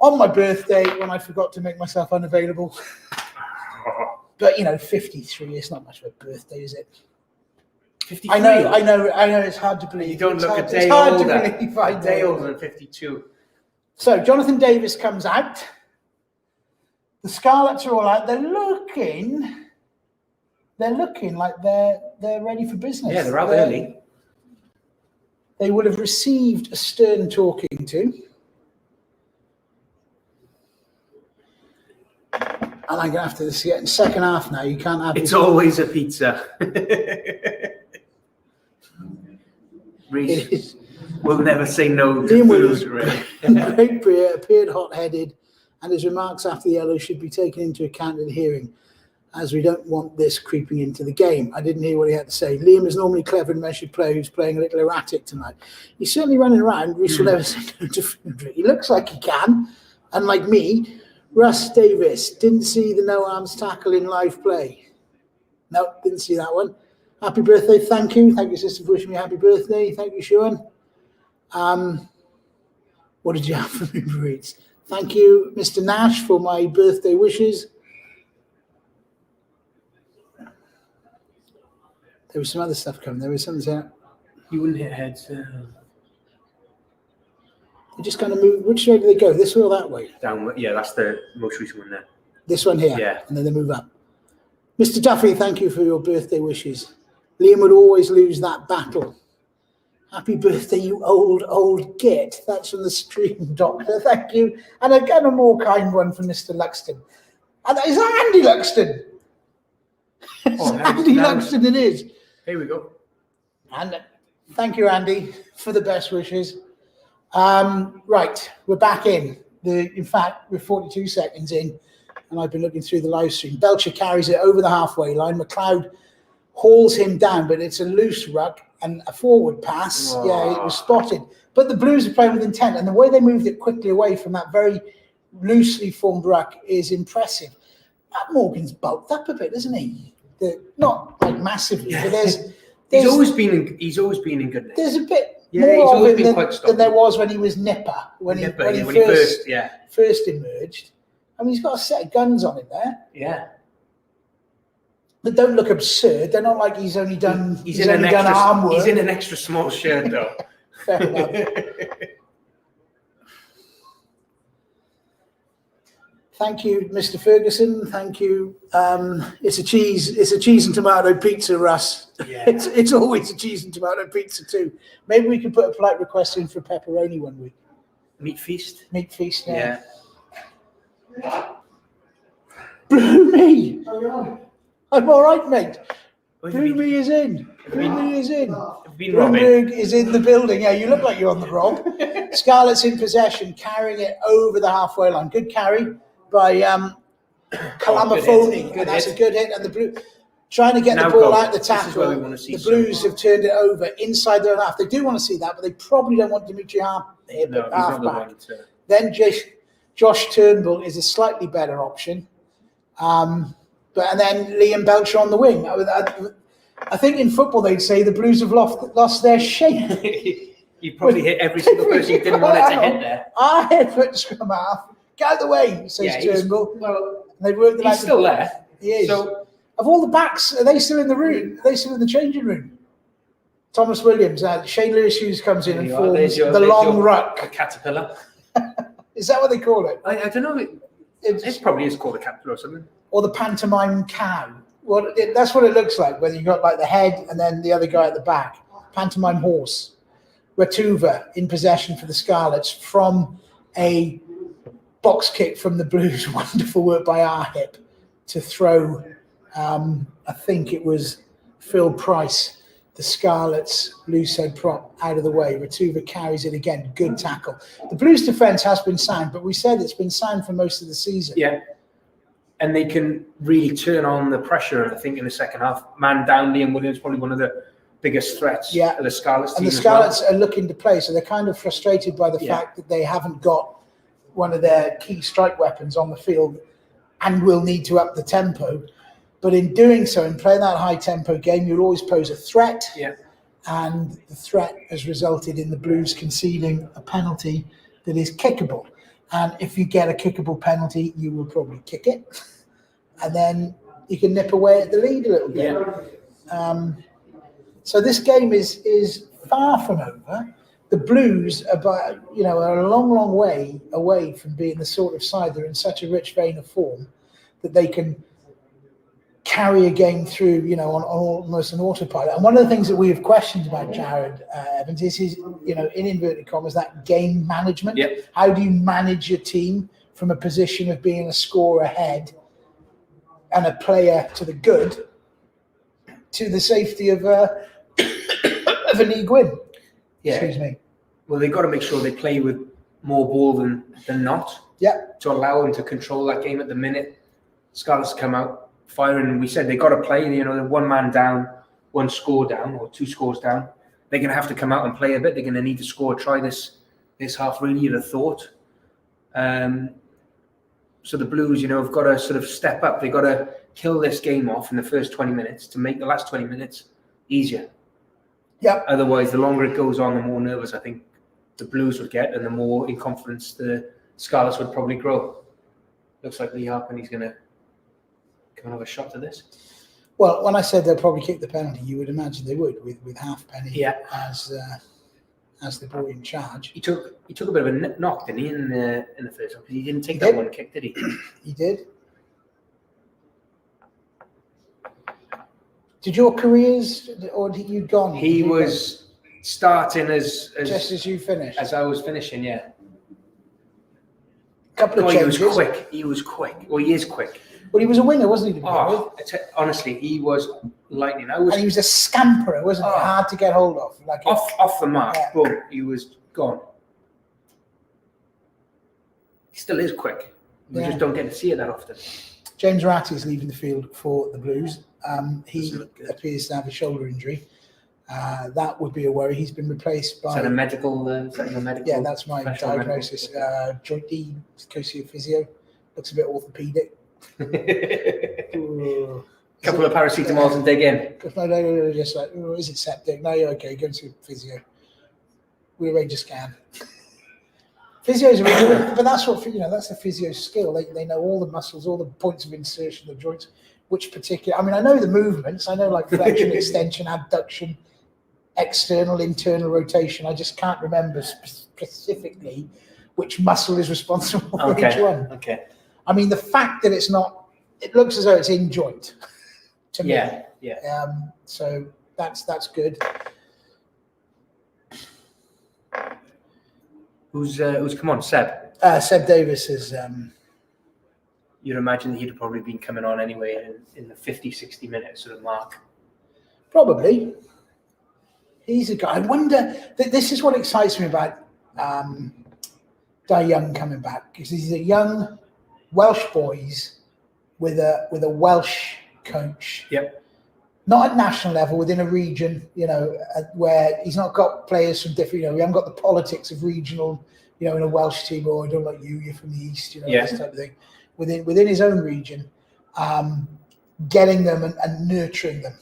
On my birthday, when I forgot to make myself unavailable. But, 53 is not much of a birthday, is it? 53. I know, it's hard to believe. You don't look a day it's hard older. to believe I A day know. older than 52. So Jonathan Davis comes out. The Scarlets are all out. They're looking like they're ready for business. Yeah, they're out early. They would have received a stern talking to. And I'm going to have to get in second half now. You can't have It's always a pizza. Rhys will never say no to Liam food. Williams, Great Breer, appeared hot-headed, and his remarks after the yellow should be taken into account in the hearing, as we don't want this creeping into the game. I didn't hear what he had to say. Liam is normally clever and measured player who's playing a little erratic tonight. He's certainly running around. Rhys will never say no to food. He looks like he can, unlike me. Russ Davis, didn't see the no-arms tackle in live play. No, didn't see that one. Happy birthday, thank you. Thank you, sister, for wishing me a happy birthday. Thank you, Sean. What did you have for me, Uber Eats? Thank you, Mr. Nash, for my birthday wishes. There was some other stuff coming. There was something saying You wouldn't hit heads. they just kind of move. Which way do they go? This way or that way? Down. Yeah, that's the most recent one there. This one here. Yeah. And then they move up. Mr. Duffy, thank you for your birthday wishes. Liam would always lose that battle. Happy birthday, you old git. That's from the Stream Doctor. Thank you. And again, a more kind one from Mr. Luxton. And is that Andy Luxton? Oh, Andy Luxton it is. Here we go. And thank you, Andy, for the best wishes. Right, we're back in. In fact, we're 42 seconds in, and I've been looking through the live stream. Belcher carries it over the halfway line. McLeod hauls him down, but it's a loose ruck and a forward pass. Oh. Yeah, it was spotted. But the Blues are playing with intent, and the way they moved it quickly away from that very loosely formed ruck is impressive. Matt Morgan's bulked up a bit, isn't he? Not like massively, but there's He's always been in good nick. there's a bit Yeah, he's more of always it been quite than stocky. there was when he was Nipper, when he first emerged. I mean, he's got a set of guns on him there Yeah. that don't look absurd. They're not like he's only done He's in an arm work. extra small shirt though. Fair enough. Thank you, Mr. Ferguson. Thank you. It's a cheese and tomato pizza, Russ. Yeah. It's always a cheese and tomato pizza too. Maybe we can put a polite request in for pepperoni one week. Meat feast. Meat feast. Yeah. Blew me. I'm all right, mate. Bloomy is in. Bloomy is in. Bloomberg is in the building. Yeah, you look like you're on the rob. Scarlets in possession, carrying it over the halfway line. Good carry by Calamafoni. And that's a good hit. And the Blue trying to get the ball out the tackle. The Blues have turned it over inside their half. They do want to see that, but they probably don't want Dimitri half back. Then Josh Turnbull is a slightly better option. And then Liam Belcher on the wing. I think in football they'd say the Blues have lost their shape. You probably hit every single person you didn't want it to hit there. I hit foot scrum half. Get out of the way, says Turnbull. Well, they worked he's still there. He is. So, of all the backs, are they still in the room? Are they still in the changing room? Thomas Williams, Shane Lewis-Hughes comes in and forms the long ruck. A caterpillar. Is that what they call it? I don't know. It probably is called a caterpillar or something. Or the pantomime cow. Well, that's what it looks like, whether you've got like the head and then the other guy at the back. Pantomime horse. Ratuva in possession for the Scarlets from a box kick from the Blues. Wonderful work by Arhip to throw, I think it was Phil Price, the Scarlets loose head prop, out of the way. Ratuva carries it again. Good tackle. The Blues defence has been sound, but we said it's been sound for most of the season. Yeah. And they can really turn on the pressure, I think, in the second half. Man down, Liam Williams, probably one of the biggest threats of the Scarlets team. And the Scarlets are looking to play, so they're kind of frustrated by the fact that they haven't got one of their key strike weapons on the field and will need to up the tempo. But in doing so, in playing that high-tempo game, you'll always pose a threat. Yeah. And the threat has resulted in the Blues conceding a penalty that is kickable. And if you get a kickable penalty, you will probably kick it. And then you can nip away at the lead a little bit. Yeah. So this game is far from over. The Blues are a long, long way away from being the sort of side that are in such a rich vein of form that they can carry a game through, on almost an autopilot. And one of the things that we have questioned about Jared Evans is his, in inverted commas, that game management. Yep. How do you manage your team from a position of being a score ahead and a player to the good to the safety of a league win? Yeah. Excuse me. Well, they've got to make sure they play with more ball than not. Yeah. To allow them to control that game at the minute. Scarlets come out firing, and we said they got to play. They're one man down, one score down, or two scores down. They're going to have to come out and play a bit. They're going to need to score. Try this half. Really, you'd have thought. So the Blues, have got to sort of step up. They've got to kill this game off in the first 20 minutes to make the last 20 minutes easier. Yeah. Otherwise, the longer it goes on, the more nervous I think the Blues would get, and the more in confidence the Scarlets would probably grow. Looks like Lee Harpenny's going to come and have a shot to this. Well, when I said they'll probably kick the penalty, you would imagine they would with Halfpenny as the boy in charge. He took a bit of a knock, didn't he, in the first one? Because he didn't take that one kick, did he? He did. Did your careers, or did you gone? He was starting as just as you finished. As I was finishing, yeah. Couple of changes. He was quick. Well, he is quick. Well, he was a winger, wasn't he? Honestly, he was lightning. And he was a scamperer, wasn't he? Hard to get hold of. Off the mark, boom, he was gone. He still is quick. We just don't get to see it that often. James Ratty is leaving the field for the Blues. He appears to have a shoulder injury. That would be a worry. He's been replaced by... Is that a medical? Yeah, that's my diagnosis. Joint D, physio. Looks a bit orthopedic. Couple of paracetamols and dig in. No, just like, is it septic? No, you're okay. Go to physio. We'll arrange a scan. Physios are really good, but that's what that's the physio skill. They know all the muscles, all the points of insertion of the joints, which particular. I mean, I know the movements. I know like flexion, extension, abduction, external, internal rotation. I just can't remember specifically which muscle is responsible for each one. Okay. I mean, the fact that it's not, it looks as though it's in joint to me. Yeah. So that's good. Who's come on? Seb. Seb Davis is. You'd imagine that he'd have probably been coming on anyway in the 50, 60 minute sort of mark. Probably. He's a guy. I wonder. This is what excites me about Di Young coming back, because he's a young Welsh boys with a Welsh coach. Yep. Not at national level, within a region, where he's not got players from different. We haven't got the politics of regional, in a Welsh team. Or I don't like you're from the east, this type of thing. Within his own region, getting them and nurturing them.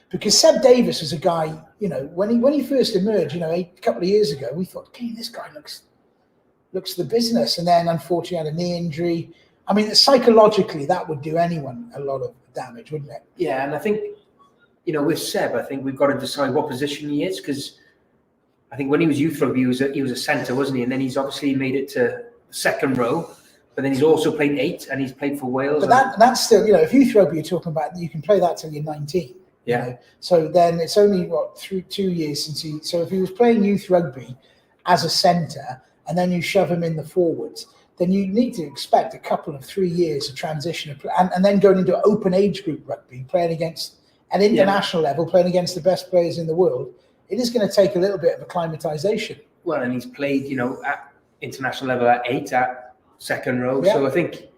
Because Seb Davis was a guy, when he first emerged, a couple of years ago, we thought, okay, this guy looks the business. And then unfortunately had a knee injury. I mean, psychologically, that would do anyone a lot of damage, wouldn't it? Yeah, and I think, with Seb, I think we've got to decide what position he is, because I think when he was youth rugby, he was a centre, wasn't he? And then he's obviously made it to second row. But then he's also played 8, and he's played for Wales. But that's still, if youth rugby you're talking about, you can play that till you're 19. Yeah. So then it's only, 2 years since he... So if he was playing youth rugby as a centre, and then you shove him in the forwards, then you need to expect a couple of 3 years of transition. And then going into open age group rugby, playing against, at international level, playing against the best players in the world, it is going to take a little bit of acclimatisation. Well, and he's played, at international level at 8, at second row. Yeah. So I think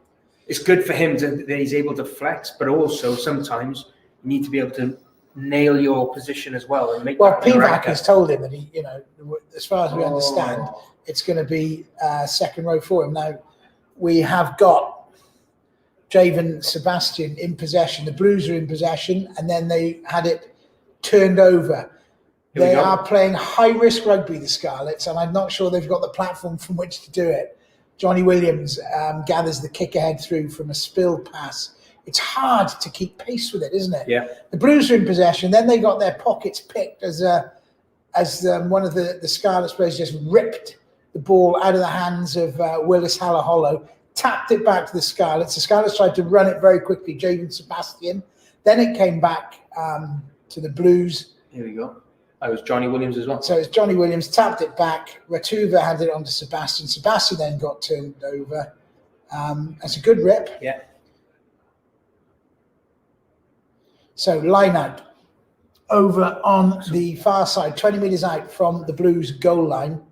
it's good for him that he's able to flex, but also sometimes you need to be able to nail your position as well and make. Well, Pivac has told him that he, as far as we understand, it's going to be second row for him. Now we have got Javen Sebastian in possession. The Blues are in possession, and then they had it turned over. They are playing high-risk rugby, the Scarlets, and I'm not sure they've got the platform from which to do it. Johnny Williams gathers the kick ahead through from a spill pass. It's hard to keep pace with it, isn't it? Yeah. The Blues are in possession. Then they got their pockets picked as one of the Scarlets players just ripped the ball out of the hands of Willis Halahollo, tapped it back to the Scarlets. The Scarlets tried to run it very quickly, Javen Sebastian. Then it came back to the Blues. Here we go. It was Johnny Williams as well. So it's Johnny Williams, tapped it back. Ratuva handed it on to Sebastian. Sebastian then got turned over. That's a good rip. Yeah. So line out. Over on the far side, 20 metres out from the Blues goal line.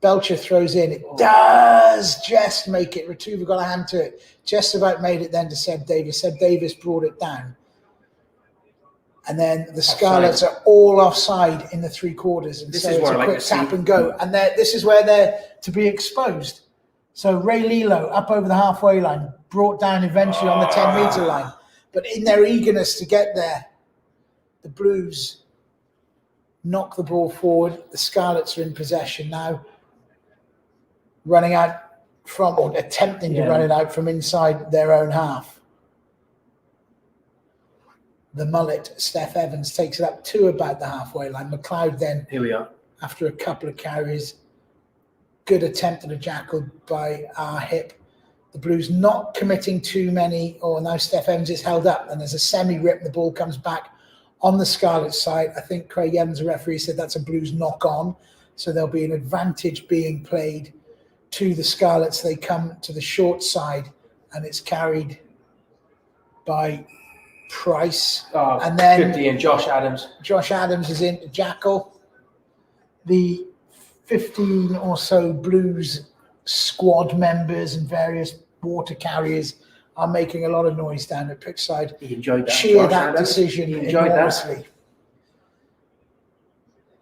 Belcher throws in. It does just make it. Ratuva got a hand to it. Just about made it then to Seb Davis. Seb Davis brought it down. And then the Scarlets are all offside in the 3/4, and so it's a quick tap and go. And this is where they're to be exposed. So Ray Lilo up over the halfway line, brought down eventually on the 10-metre line. But in their eagerness to get there, the Blues knock the ball forward. The Scarlets are in possession now, running out from, or attempting to run it out from inside their own half. The mullet, Steph Evans, takes it up to about the halfway line. McLeod then, here we are, after a couple of carries, good attempt at a jackal by our hip. The Blues not committing too many. Now Steph Evans is held up, and there's a semi-rip. The ball comes back on the Scarlet side. I think Craig Evans, the referee, said that's a Blues knock-on. So there'll be an advantage being played to the Scarlets. They come to the short side, and it's carried by Price, and then 50 and Josh Adams. Josh Adams is into Jackal. The 15 or so Blues squad members and various water carriers are making a lot of noise down at pitchside. He enjoyed that. Cheer Josh that Adams. Decision he enjoyed enormously. That.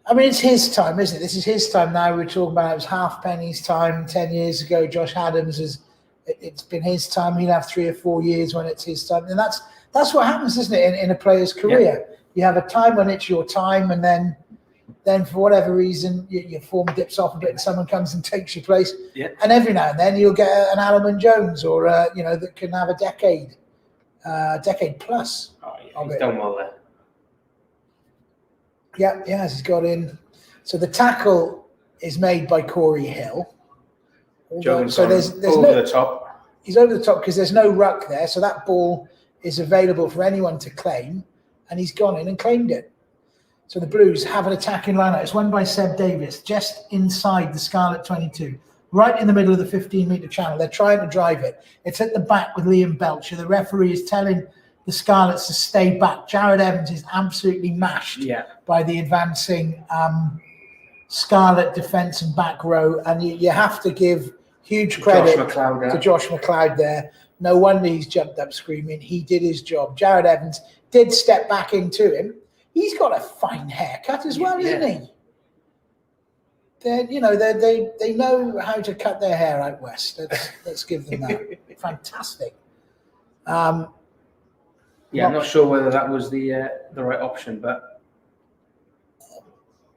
I mean, it's his time, isn't it? This is his time now. We're talking about it was Halfpenny's time 10 years ago. Josh Adams it's been his time. He'll have 3 or 4 years when it's his time, and that's what happens, isn't it, in a player's career? Yeah. You have a time when it's your time, and then for whatever reason, your form dips off a bit and someone comes and takes your place. Yeah. And every now and then you'll get an Allen Jones or, that can have a decade plus. Oh, yeah, he's done well there. Yeah, he's got in. So the tackle is made by Corey Hill. Jones so there's over the top. He's over the top because there's no ruck there, so that ball is available for anyone to claim, and he's gone in and claimed it. So the Blues have an attacking line-out. It's won by Seb Davis, just inside the Scarlet 22, right in the middle of the 15-metre channel. They're trying to drive it. It's at the back with Liam Belcher. The referee is telling the Scarlets to stay back. Jared Evans is absolutely mashed by the advancing Scarlet defence and back row, and you have to give huge credit to Josh McLeod there. No wonder he's jumped up screaming. He did his job. Jared Evans did step back into him. He's got a fine haircut as well, isn't he? They know how to cut their hair out west. Let's give them that. Fantastic. I'm not sure whether that was the right option, but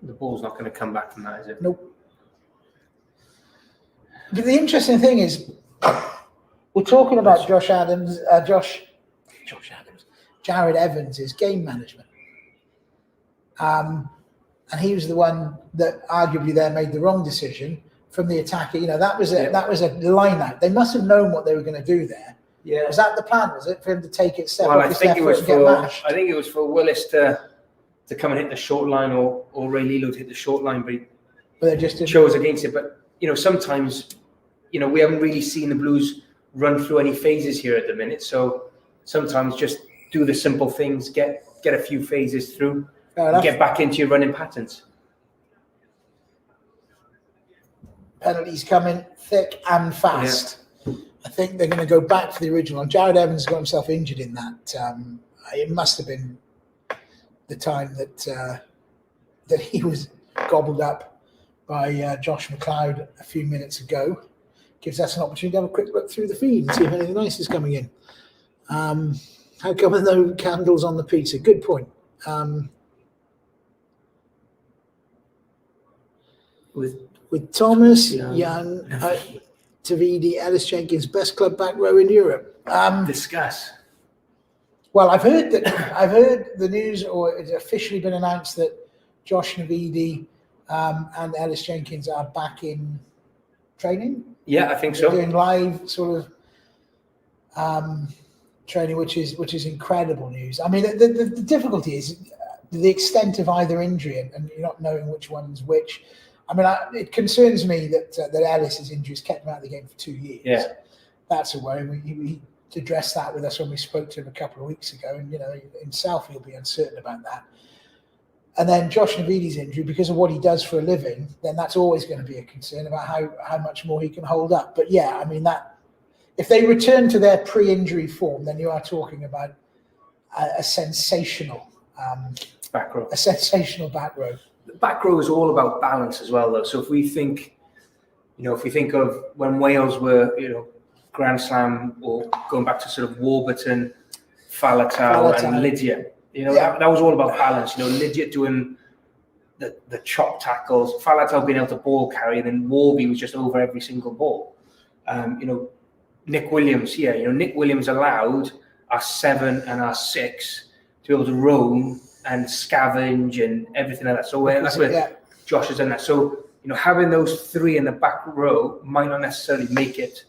the ball's not going to come back from that, is it? Nope. But the interesting thing is, we're talking about Jared Evans' game management. And he was the one that arguably there made the wrong decision from the attacker. That was a line out. They must have known what they were going to do there. Yeah. Was that the plan? Was it for him to take it step off his left foot and get mashed? I think it was for Willis to come and hit the short line, or Ray Lilo to hit the short line, but they just chose against it. But sometimes we haven't really seen the Blues run through any phases here at the minute. So sometimes just do the simple things, get a few phases through, and get back into your running patterns. Penalties coming thick and fast. Yeah. I think they're going to go back for the original. Jared Evans got himself injured in that. It must have been the time that he was gobbled up by Josh McLeod a few minutes ago. Gives us an opportunity to have a quick look through the feed and see if anything nice is coming in. How come there are no candles on the pizza? Good point. With Thomas, Young, Tavidi, Ellis Jenkins, best club back row in Europe. Discuss. Well, I've heard the news, or it's officially been announced that Josh Navidi and Ellis Jenkins are back in training. Yeah, I think so. They're doing live sort of training, which is incredible news. I mean, the difficulty is the extent of either injury and you're not knowing which one's which. I mean, it concerns me that Ellis's injuries kept him out of the game for 2 years. Yeah, that's a worry. He addressed that with us when we spoke to him a couple of weeks ago, and himself he'll be uncertain about that. And then Josh Navidi's injury, because of what he does for a living, then that's always going to be a concern about how much more he can hold up. But yeah, I mean, that if they return to their pre-injury form, then you are talking about a sensational back row. A sensational back row. The back row is all about balance as well, though. So if we think of when Wales were, Grand Slam, or going back to sort of Warburton, Faletau and Lydia, that was all about balance. Lydia doing the chop tackles, Faletau being able to ball carry, and then Warby was just over every single ball. Nick Williams here, Nick Williams allowed our 7 and our 6 to be able to roam and scavenge and everything like that. So that's where Josh has done that. So, having those 3 in the back row might not necessarily make it.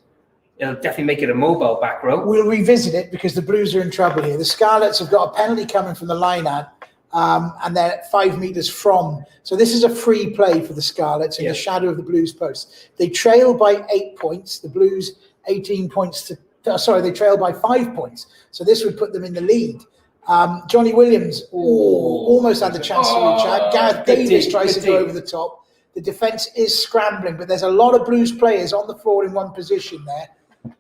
It'll definitely make it a mobile back row. We'll revisit it because the Blues are in trouble here. The Scarlets have got a penalty coming from the line-out, and they're 5 metres from. So this is a free play for the Scarlets in the shadow of the Blues post. They trail by 8 points. The Blues 18 points they trail by 5 points. So this would put them in the lead. Johnny Williams almost had the chance to reach out. Gareth Davis tries to go over the top. The defence is scrambling, but there's a lot of Blues players on the floor in one position there.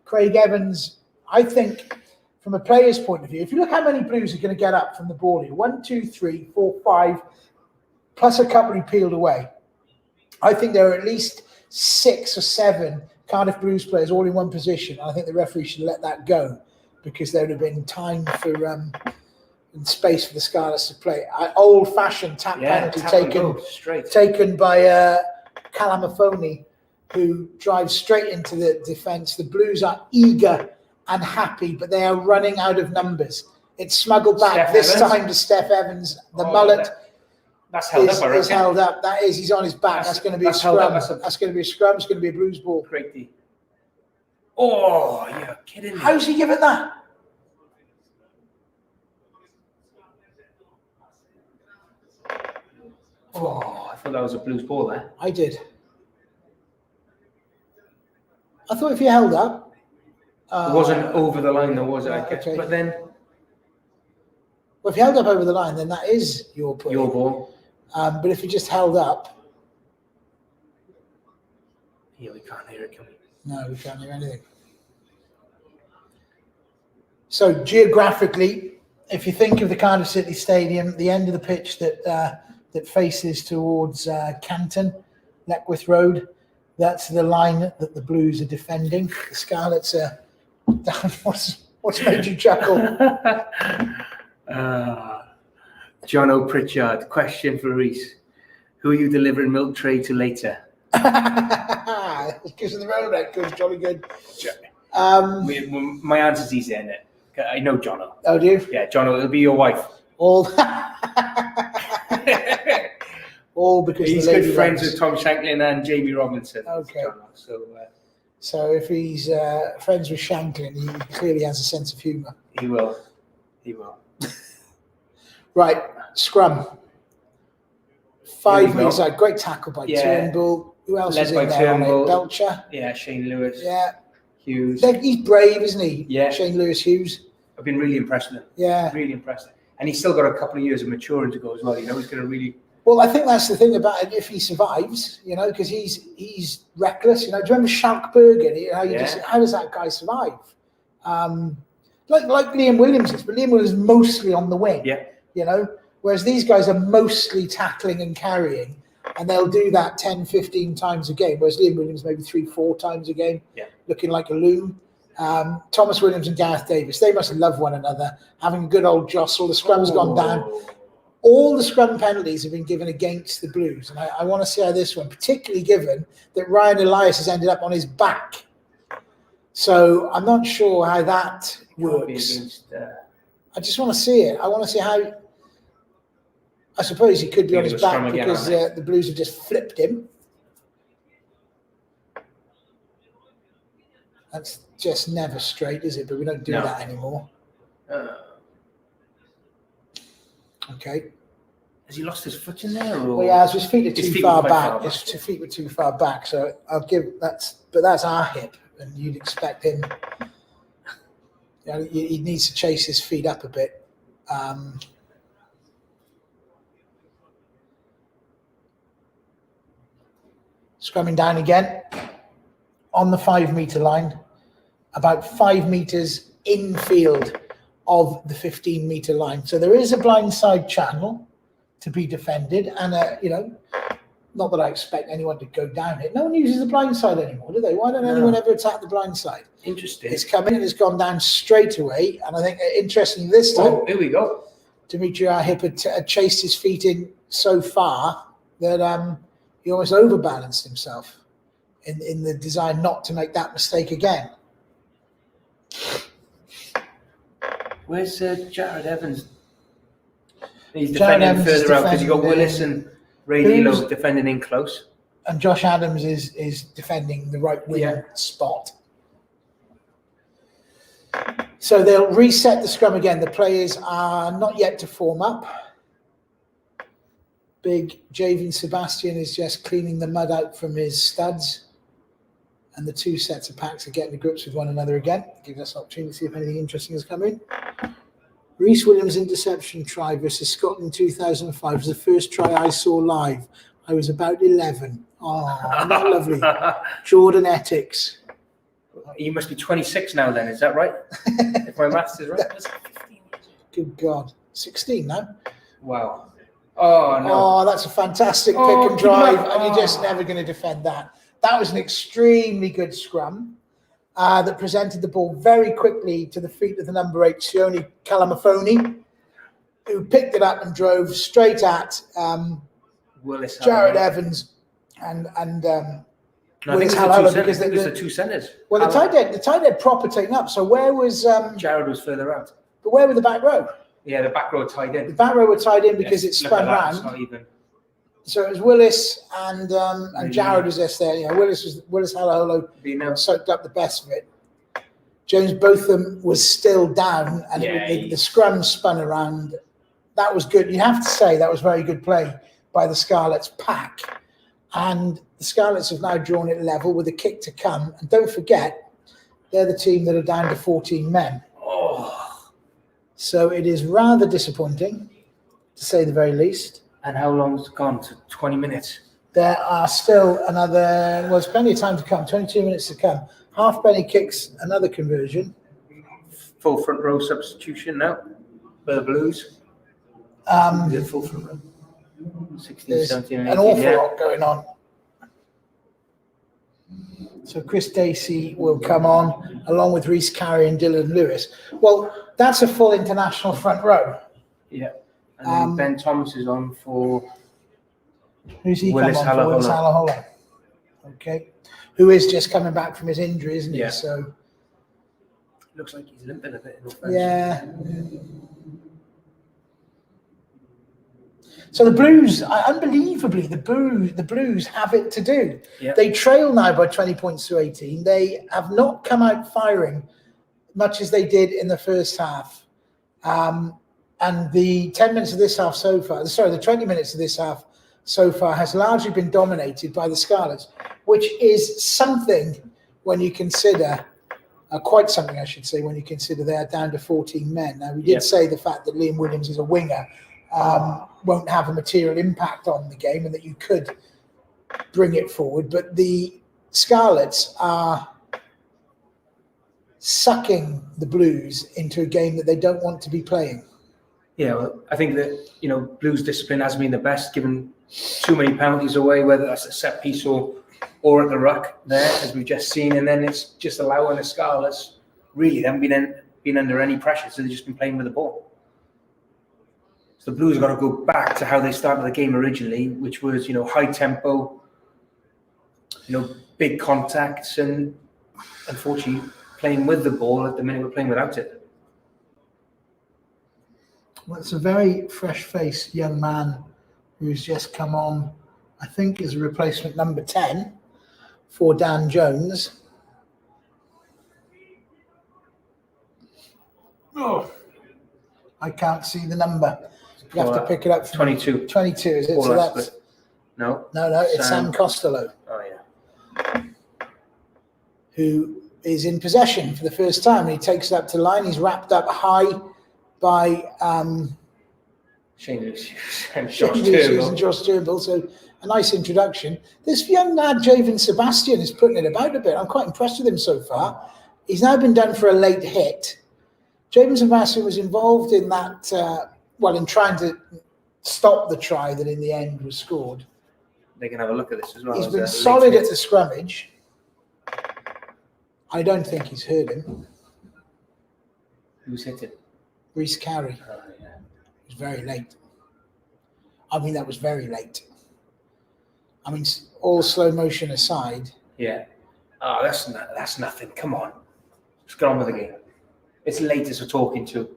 Craig Evans, I think, from a player's point of view, if you look how many Blues are going to get up from the ball here, 1, 2, 3, 4, 5, plus a couple who peeled away. I think there are at least 6 or 7 Cardiff Blues players all in one position. I think the referee should let that go because there would have been time for and space for the Scarlets to play. Old-fashioned penalty taken by Calamafoni, who drives straight into the defence. The Blues are eager and happy, but they are running out of numbers. It's smuggled back time to Steph Evans. The mullet that's held up, is held up. That is, he's on his back. That's going to be a scrum. That's going to be a scrum. It's going to be a Blues ball. Craigie. Oh, you're kidding me. How's he giving that? Oh, I thought that was a Blues ball there. I did. I thought if you held up... It wasn't over the line though, was it? I guess. Okay. But then... Well, if you held up over the line, then that is your play. Your ball. But if you just held up... Yeah, we can't hear it, can we? No, we can't hear anything. So geographically, if you think of the Cardiff City Stadium, the end of the pitch that faces towards Canton, Leckwith Road, that's the line that the Blues are defending. The Scarlets are down. What's made you chuckle? John O'Pritchard, question for Rhys. Who are you delivering milk tray to later? Kissing the road, that goes jolly good. My answer's easy, isn't it? I know Jono. Oh, do you? Yeah, Jono, it'll be your wife. All because he's the lady good friends loves. with Tom Shanklin and Jamie Robinson. Okay. Jono, So if he's friends with Shanklin, he clearly has a sense of humour. he will. Right, scrum. 5 metres out. Great tackle by Yeah. Turnbull. Who else Led is by in there? Turnbull. Belcher. Yeah, Shane Lewis. Yeah. Hughes. He's brave, isn't he? Yeah. Shane Lewis Hughes. I've been really impressed with him. Yeah. Really impressed. And he's still got a couple of years of maturing to go as well. You know, he's going to really... Well, I think that's the thing about it. If he survives, you know, because he's reckless. You know, do you remember Schalkbergen? How does that guy survive? Like Liam Williams is, but Liam Williams is mostly on the wing. Yeah. You know, whereas these guys are mostly tackling and carrying, and they'll do that 10, 15 times a game. Whereas Liam Williams maybe 3-4 times a game, looking like a loon. Thomas Williams and Gareth Davis, they must love one another, having a good old jostle. The scrum's gone down. All the scrum penalties have been given against the Blues, and I want to see how this one, particularly given that Ryan Elias has ended up on his back. So I'm not sure how that works. I just want to see it. I want to see how. I suppose he could be on his back because the Blues have just flipped him. That's just never straight, is it? But we don't do that anymore. Okay. Has he lost his foot in there? Or? Well, yeah, his feet are His too feet far were quite back. far back. His feet were too far back, so I'll give but that's our hip, and you'd expect him. You know, he needs to chase his feet up a bit. Scrumming down again on the 5 metre line, about 5 metres infield of the 15 metre line. So there is a blindside channel to be defended, and you know, not that I expect anyone to go down it. No one uses the blindside anymore, do they? Why don't anyone ever attack the blindside? Interesting. It's come in and it's gone down straight away, and I think interesting this time. Oh, here we go. Dimitri Ahip had chased his feet in so far that he almost overbalanced himself in the design not to make that mistake again. Where's Jared Evans? He's Jared defending Evans is further out because you've got defending, Willis and Ray defending in close. And Josh Adams is defending the right wing spot. So they'll reset the scrum again. The players are not yet to form up. Big Javian Sebastian is just cleaning the mud out from his studs. And the two sets of packs are getting to grips with one another again. Gives us an opportunity to see if anything interesting has come in. Rhys Williams' interception try versus Scotland in 2005 was the first try I saw live. I was about 11. Oh, not lovely. Jordan Ethics. You must be 26 now then, is that right? If my maths is right. Good God. 16 now? Wow. Oh, no. Oh, that's a fantastic pick and drive, and you're just never going to defend that. That was an extremely good scrum that presented the ball very quickly to the feet of the number 8, Sione Kalamafoni, who picked it up and drove straight at Willis, Jared Evans and Willis Hallow, because it was the two centres. Well, the tight end proper taken up. So where was Jared was further out. But where were the back row? Yeah, the back row tied The in. back row were tied in because it spun round. It's not even. So it was Willis and Jared was just there. You know, Willis Hallow soaked up the best of it. Jones Botham was still down, and the scrum spun around. That was good. You have to say that was very good play by the Scarlets pack. And the Scarlets have now drawn it level with a kick to come. And don't forget, they're the team that are down to 14 men. Oh. So it is rather disappointing, to say the very least. And how long's it gone? To 20 minutes? There are still there's plenty of time to come, 22 minutes to come. Halfpenny kicks another conversion. Full front row substitution now for the Blues. Is it full front row? 16, 17, and 18. An awful lot going on. So Chris Dacey will come on, along with Rhys Carey and Dylan Lewis. Well, that's a full international front row. Yeah. And then Ben Thomas is on for... Who's he Willis come on for? Willis Halahola. Okay. Who is just coming back from his injury, isn't he? Yeah. So looks like he's limping a bit. Yeah. So the Blues, unbelievably, the Blues have it to do. Yeah. They trail now by 20 points to 18. They have not come out firing much as they did in the first half. And the 10 minutes of this half so far, the 20 minutes of this half so far has largely been dominated by the Scarlets, which is something when you consider, quite something I should say, when you consider they are down to 14 men. Now, we did say the fact that Liam Williams is a winger won't have a material impact on the game and that you could bring it forward. But the Scarlets are sucking the Blues into a game that they don't want to be playing. Yeah, well, I think that, Blues discipline has been the best, given too many penalties away, whether that's a set piece or at the ruck there, as we've just seen. And then it's just allowing the Scarlets, really, they haven't been under any pressure, so they've just been playing with the ball. So the Blues have got to go back to how they started the game originally, which was, high tempo, big contacts, and unfortunately playing with the ball at the minute we're playing without it. Well, it's a very fresh-faced young man who's just come on, I think, as a replacement number 10 for Dan Jones. Oh, I can't see the number. You have to pick it up. 22. 22, is it? So that's... No. No, it's Sam Costello. Oh, yeah. Who is in possession for the first time. He takes it up to line. He's wrapped up high by Shane Rhys and Josh Turnbull. So a nice introduction. This young lad, Javen Sebastian, is putting it about a bit. I'm quite impressed with him so far. He's now been done for a late hit. Javen Sebastian was involved in that, in trying to stop the try that in the end was scored. They can have a look at this as well. He's been solid at the scrummage. I don't think he's hurt him. Who's hit it? Rhys Carey. Oh, yeah. It was very late. I mean, that was very late. I mean, all slow motion aside. Yeah. Oh, that's nothing. Come on. Let's get on with the game. It's late as we're talking to.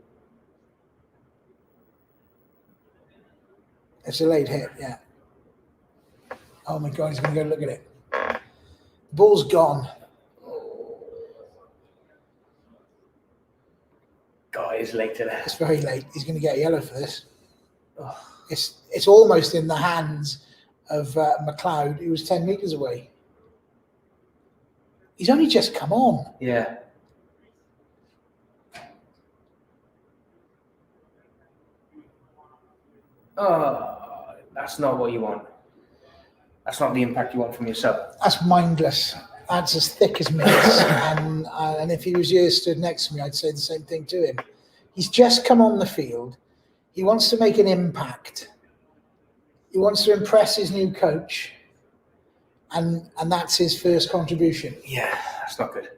It's a late hit, yeah. Oh my God, he's going to go look at it. The ball's gone. God, it's late to that. It's very late. He's going to get a yellow for this. Oh, it's almost in the hands of McLeod, who was 10 metres away. He's only just come on. Yeah. Oh, that's not what you want. That's not the impact you want from yourself. That's mindless. That's as thick as mince. And if he was here stood next to me, I'd say the same thing to him. He's just come on the field. He wants to make an impact. He wants to impress his new coach. And that's his first contribution. Yeah, that's not good.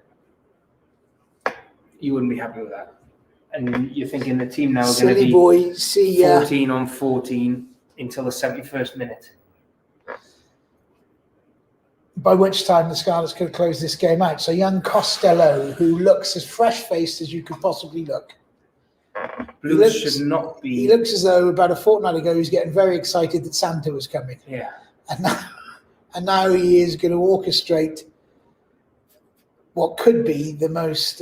You wouldn't be happy with that. And you're thinking the team now are going to be 14 on 14 until the 71st minute. By which time the Scarlets could close this game out. So young Costello, who looks as fresh-faced as you could possibly look. Blues should not be... He looks as though about a fortnight ago he was getting very excited that Santa was coming. Yeah. And now he is going to orchestrate what could be the most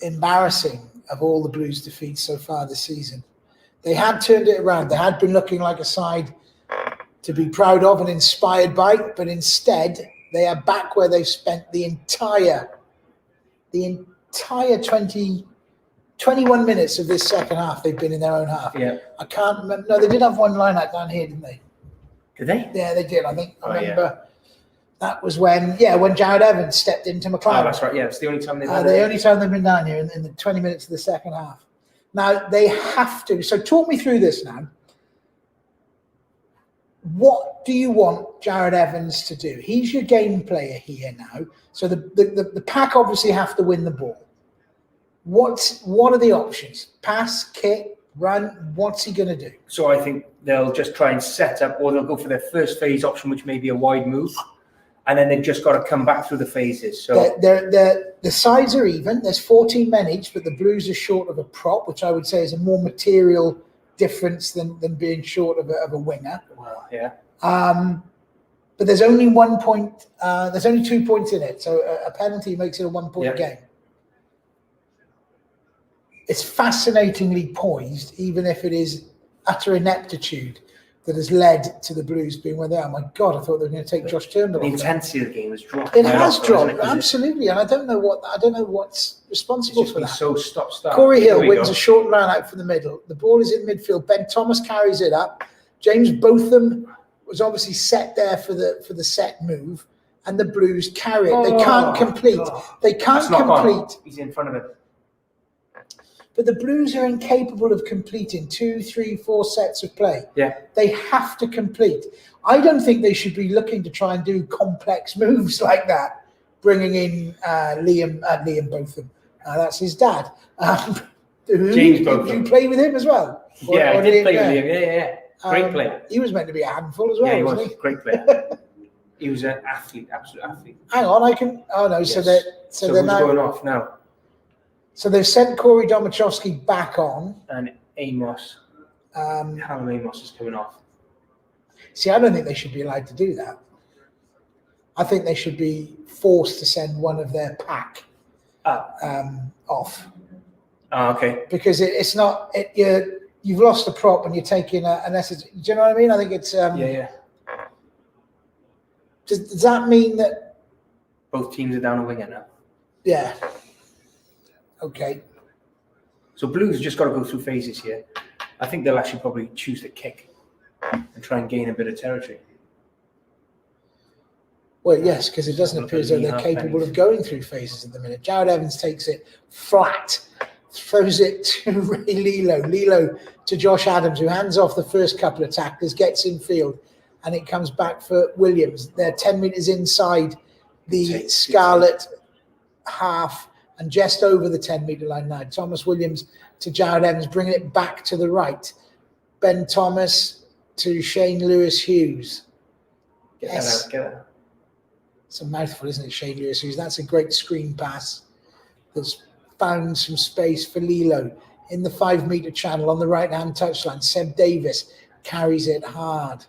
embarrassing of all the Blues defeats so far this season. They had turned it around. They had been looking like a side to be proud of and inspired by, but instead they are back where they've spent the entire 21 minutes of this second half. They've been in their own half. Yeah. I can't remember. No, they did have one line out down here, didn't they? Did they? Yeah, they did. I think I remember that was when Jared Evans stepped into McLaren. Oh, that's right. Yeah, it's the only time they've been down here in the 20 minutes of the second half. Now they have to. So talk me through this now. What do you want Jared Evans to do? He's your game player here now. So the pack obviously have to win the ball. What are the options? Pass, kick, run. What's he going to do? So I think they'll just try and set up, or they'll go for their first phase option, which may be a wide move, and then they've just got to come back through the phases. So the sides are even. There's 14 men each, but the Blues are short of a prop, which I would say is a more material difference than being short of a winger. Well, yeah. But there's only 1 point. There's only 2 points in it, so a penalty makes it a 1 point game. It's fascinatingly poised, even if it is utter ineptitude that has led to the Blues being where they are. My God, I thought they were going to take Josh Turnbull. The intensity of the game has dropped. It has dropped, absolutely, and I don't know what's responsible for that. So stop. Corey Hill wins a short line out from the middle. The ball is in midfield. Ben Thomas carries it up. James Botham was obviously set there for the set move, and the Blues carry it. They can't complete. They can't complete. He's in front of it. But the Blues are incapable of completing 2, 3, 4 sets of play. Yeah. They have to complete. I don't think they should be looking to try and do complex moves like that, bringing in Liam Botham. That's his dad. James Botham. Did you play with him as well? I did play with Liam. Yeah. Great player. He was meant to be a handful as well, wasn't he? Great player. He was an athlete, absolute athlete. Hang on, I can... Oh, no, yes. So they're now... going off now? So they've sent Corey Domachowski back on. And Amos. Callum Amos is coming off. See, I don't think they should be allowed to do that. I think they should be forced to send one of their pack off. Oh, okay. Because it's not... You've lost the prop and you're taking an essence. Do you know what I mean? I think it's... Yeah. Does that mean that... Both teams are down a winger now? Yeah. Okay. So Blues have just got to go through phases here. I think they'll actually probably choose to kick and try and gain a bit of territory. Well, yes, because it doesn't appear as though they're capable of going through phases at the minute. Jared Evans takes it flat, throws it to Ray Lilo. Lilo to Josh Adams, who hands off the first couple of tacklers, gets in field, and it comes back for Williams. They're 10 metres inside the Scarlet half, and just over the 10-metre line now. Thomas Williams to Jared Evans, bringing it back to the right. Ben Thomas to Shane Lewis-Hughes. Get that. It's a mouthful, isn't it, Shane Lewis-Hughes? That's a great screen pass that's found some space for Lilo in the 5-metre channel on the right-hand touchline. Seb Davis carries it hard.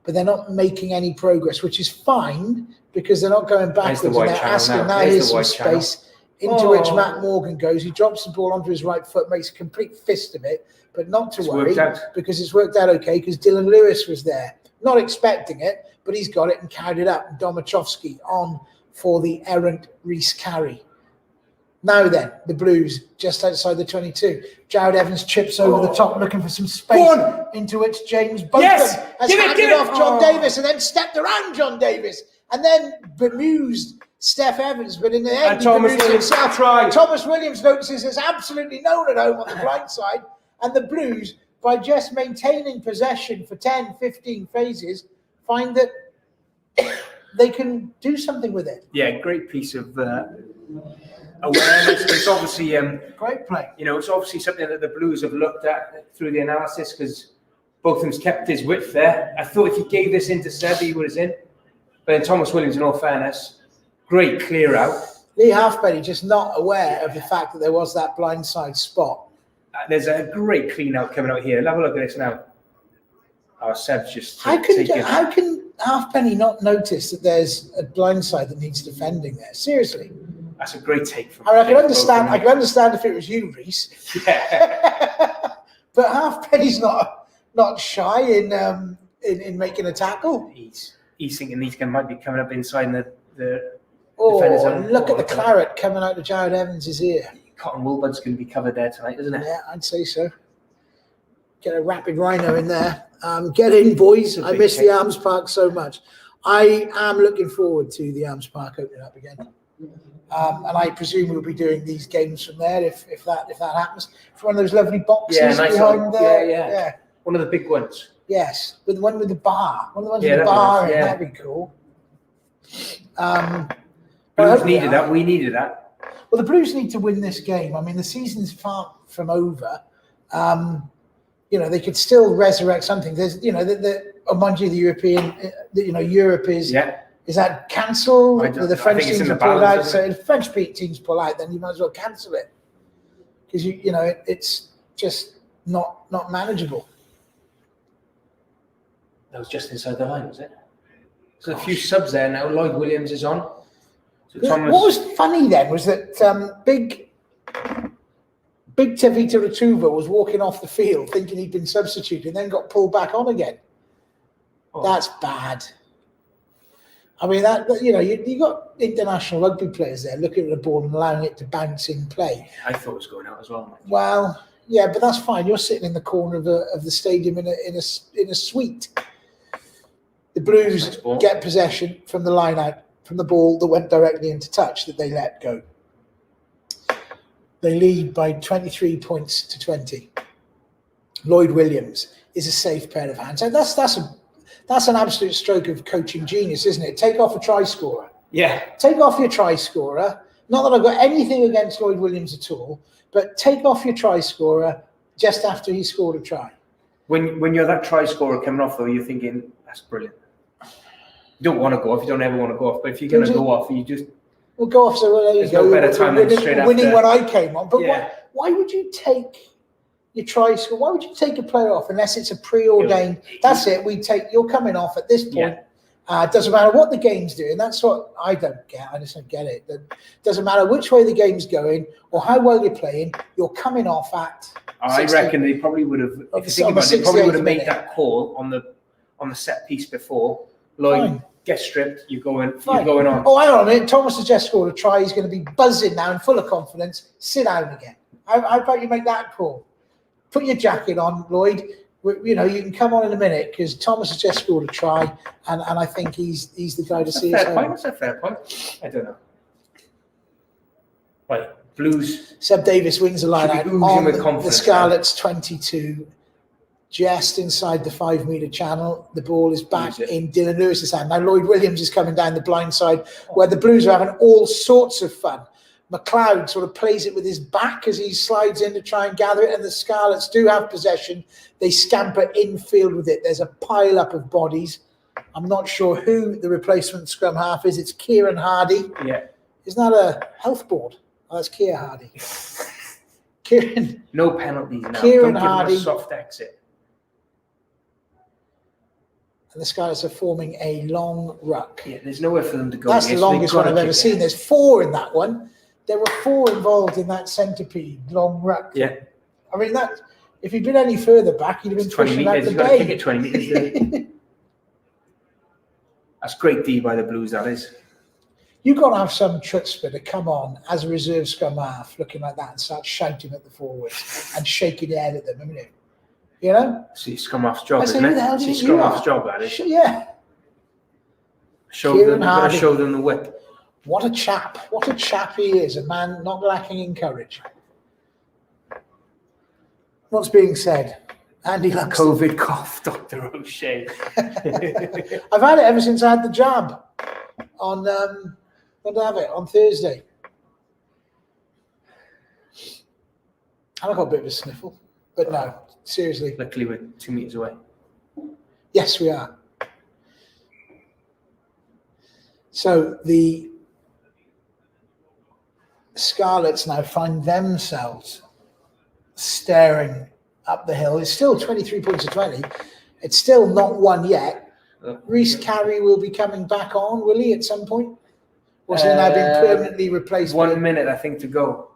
But they're not making any progress, which is fine because they're not going backwards. And they're asking, now here's some space. Into which Matt Morgan goes. He drops the ball onto his right foot, makes a complete fist of it, but not to worry because it's worked out okay because Dylan Lewis was there. Not expecting it, but he's got it and carried it up. Domachowski on for the errant Rhys carry. Now then, the Blues just outside the 22. Jared Evans chips over the top looking for some space into which James Botham has handed off John Davis and then stepped around John Davis and then bemused Steph Evans, but in the end, Thomas Williams notices there's absolutely no one at home on the blind side, and the Blues, by just maintaining possession for 10, 15 phases, find that they can do something with it. Yeah, great piece of awareness. It's obviously great play. It's obviously something that the Blues have looked at through the analysis because Botham's kept his width there. I thought if he gave this into Seb, he was in, but then Thomas Williams, in all fairness. Great clear out. Lee Halfpenny just not aware of the fact that there was that blindside spot. There's a great clean out coming out here. Have a look at this now. Seb's just how can Halfpenny not noticed that there's a blindside that needs defending there? Seriously. That's a great take from. I mean, I can understand if it was you, Rhys. Yeah. But Halfpenny's not shy in making a tackle. He's thinking these guys might be coming up inside the defender's Oh, zone. look at the claret coming out of Jared Evans' ear. Cotton Woolbud's going to be covered there tonight, isn't it? Yeah, I'd say so. Get a rapid rhino in there. Get in, boys. I miss the Arms Park so much. I am looking forward to the Arms Park opening up again. And I presume we'll be doing these games from there if that happens. From one of those lovely boxes behind there. Yeah. One of the big ones. Yes, with the one with the bar. One of the ones with the bar in. That'd be cool. Blues needed that. We needed that. Well, the Blues need to win this game. I mean, the season's far from over. They could still resurrect something. There's, mind you, the European, Europe is. Yeah. Is that cancelled? The French teams have pulled out. So if French teams pull out, then you might as well cancel it because it's just not manageable. That was just inside the line, was it? So a few subs there now. Lloyd Williams is on. So what was funny then was that big Tevita Retuva was walking off the field thinking he'd been substituted and then got pulled back on again. Oh. That's bad. I mean, you got international rugby players there looking at the ball and allowing it to bounce in play. I thought it was going out as well. Well, yeah, but that's fine. You're sitting in the corner of the stadium in a suite. The Blues get possession from the line out, from the ball that went directly into touch that they let go. They lead by 23 points to 20. Lloyd Williams is a safe pair of hands. And that's an absolute stroke of coaching genius, isn't it? Take off a try scorer. Yeah. Take off your try scorer. Not that I've got anything against Lloyd Williams at all, but take off your try scorer just after he scored a try. When you're that try scorer coming off, though, you're thinking, that's brilliant. You don't want to go off. You don't ever want to go off. But if you're going to go off, you just... Well, go off. So there you go. No better time than straight after. Winning when I came on. But why would you take your try score? Why would you take a player off unless it's a preordained? That's it. You're coming off at this point. Yeah. Doesn't matter what the game's doing. That's what I don't get. I just don't get it. It doesn't matter which way the game's going or how well you're playing. You're coming off at. I reckon they probably would have. If you think about it, they probably would have made that call on the set piece before. Lloyd, get stripped. You're going on. Oh, hang on a minute. Thomas has just scored a try. He's going to be buzzing now and full of confidence. Sit down again. How about you make that call? Put your jacket on, Lloyd. You can come on in a minute because Thomas has just scored a try, and I think he's the guy to see us home. That's a fair point. I don't know. Right, Blues. Seb Davis wins the line out on the Scarlets 22. Just inside the 5 metre channel, the ball is back in Dylan Lewis's hand. Now Lloyd Williams is coming down the blind side where the Blues are having all sorts of fun. McLeod sort of plays it with his back as he slides in to try and gather it, and the Scarlets do have possession. They scamper infield with it. There's a pile up of bodies. I'm not sure who the replacement scrum half is. It's Kieran Hardy. Yeah. Isn't that a health board? Oh, that's Kieran Hardy. Kieran. No penalties now. Kieran Don't Hardy. give him a soft exit. And the Scarlets are forming a long ruck. Yeah, there's nowhere for them to go. That's the longest one I've ever seen. There's 4 in that one. There were 4 involved in that centipede long ruck. Yeah. I mean, that if he'd been any further back, he'd have been 20 pushing meters. out the You've got to kick bay. it 20 meters. That's great D by the Blues, that is. You've got to have some chutzpah to come on as a reserve scrum half looking like that and start shouting at the forwards and shaking your head at them, haven't you? You know? See, scrum half's job, I say, isn't who the hell it? do you See, think scrum you half's are? job, that is. Yeah. You've got to show them the whip. What a chap. What a chap he is. A man not lacking in courage. What's being said? Andy Luxton. COVID cough, Dr. O'Shea. I've had it ever since I had the jab on, when did I have it? On Thursday. And I got a bit of a sniffle. But no, seriously. Luckily, we're 2 meters away. Yes, we are. So the Scarlets now find themselves staring up the hill. It's still 23 points to 20. It's still not won yet. Rhys Carey will be coming back on, will he, at some point? Or has he now been permanently replaced? 1 minute, I think, to go.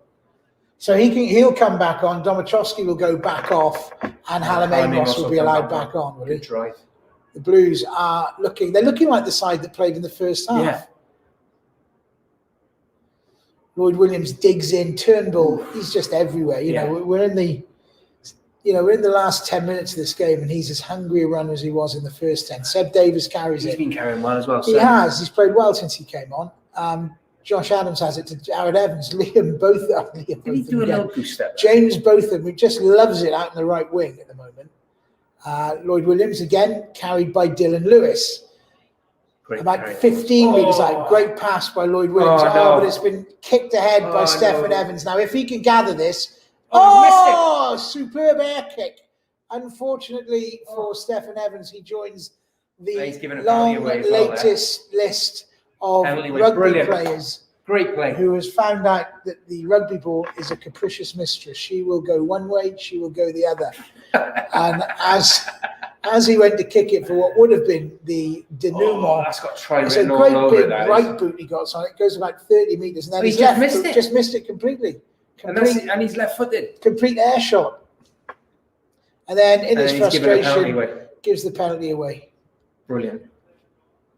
So he'll come back on. Domachowski will go back off, and Hallam Amos will be allowed back on. Will he? Good drive. The Blues are looking like the side that played in the first half. Yeah. Lloyd Williams digs in. Turnbull, he's just everywhere. You know, we're in the last 10 minutes of this game, and he's as hungry a runner as he was in the first 10. Seb Davis carries it. He's been carrying well as well. He has. He's played well since he came on. Josh Adams has it to Jared Evans. Liam Botham. Did he do a little goose step? James Botham, who just loves it out in the right wing at the moment. Lloyd Williams, again, carried by Dylan Lewis. About 15 metres out. Great pass by Lloyd Williams. But it's been kicked ahead by Stephen Evans. Now, if he can gather this... superb air kick. Unfortunately for Stephen Evans, he joins the latest list of rugby players. Great play. Who has found out that the rugby ball is a capricious mistress. She will go one way, she will go the other. And as he went to kick it for what would have been the denouement, that's got try it's a written all great over big it, right boot he got, so it goes about 30 metres, and then he his just left boot just missed it completely. And he's left-footed. Complete air shot. And then in his frustration, gives the penalty away. Brilliant.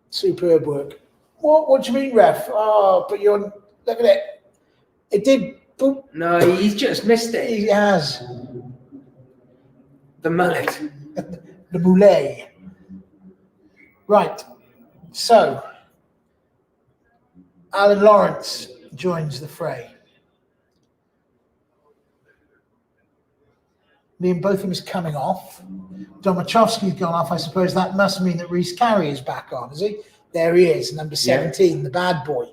Superb work. What do you mean, ref? But look at it. It did. Boop. No, he's just missed it. He has. The mullet. The boulet. Right. So, Alan Lawrence joins the fray. Liam Botham is coming off. Domachowski's gone off. I suppose that must mean that Rhys Carey is back on, is he? There he is, number 17, the bad boy.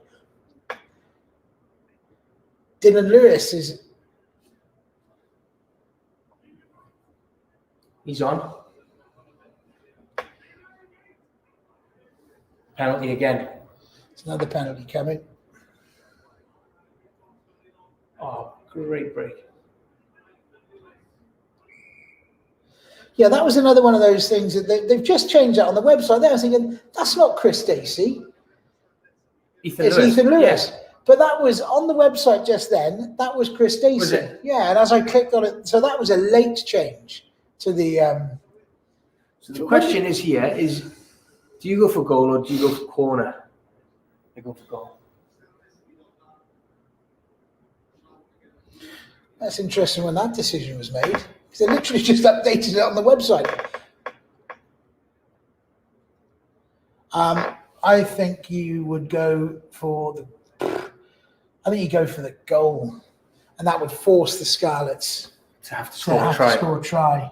Dylan Lewis is... He's on. Penalty again. It's another penalty coming. Oh, great break. Yeah, that was another one of those things that they've just changed that on the website. There, I was thinking, that's not Chris Dacey. It's Ethan Lewis. Yeah. But that was on the website just then. That was Chris Dacey. Was it? Yeah, and as I clicked on it, so that was a late change to the... So the question is here is, do you go for goal or do you go for corner? I go for goal. That's interesting when that decision was made. Because they literally just updated it on the website. I think you would go for the... I think you go for the goal. And that would force the Scarlets to have to score a try.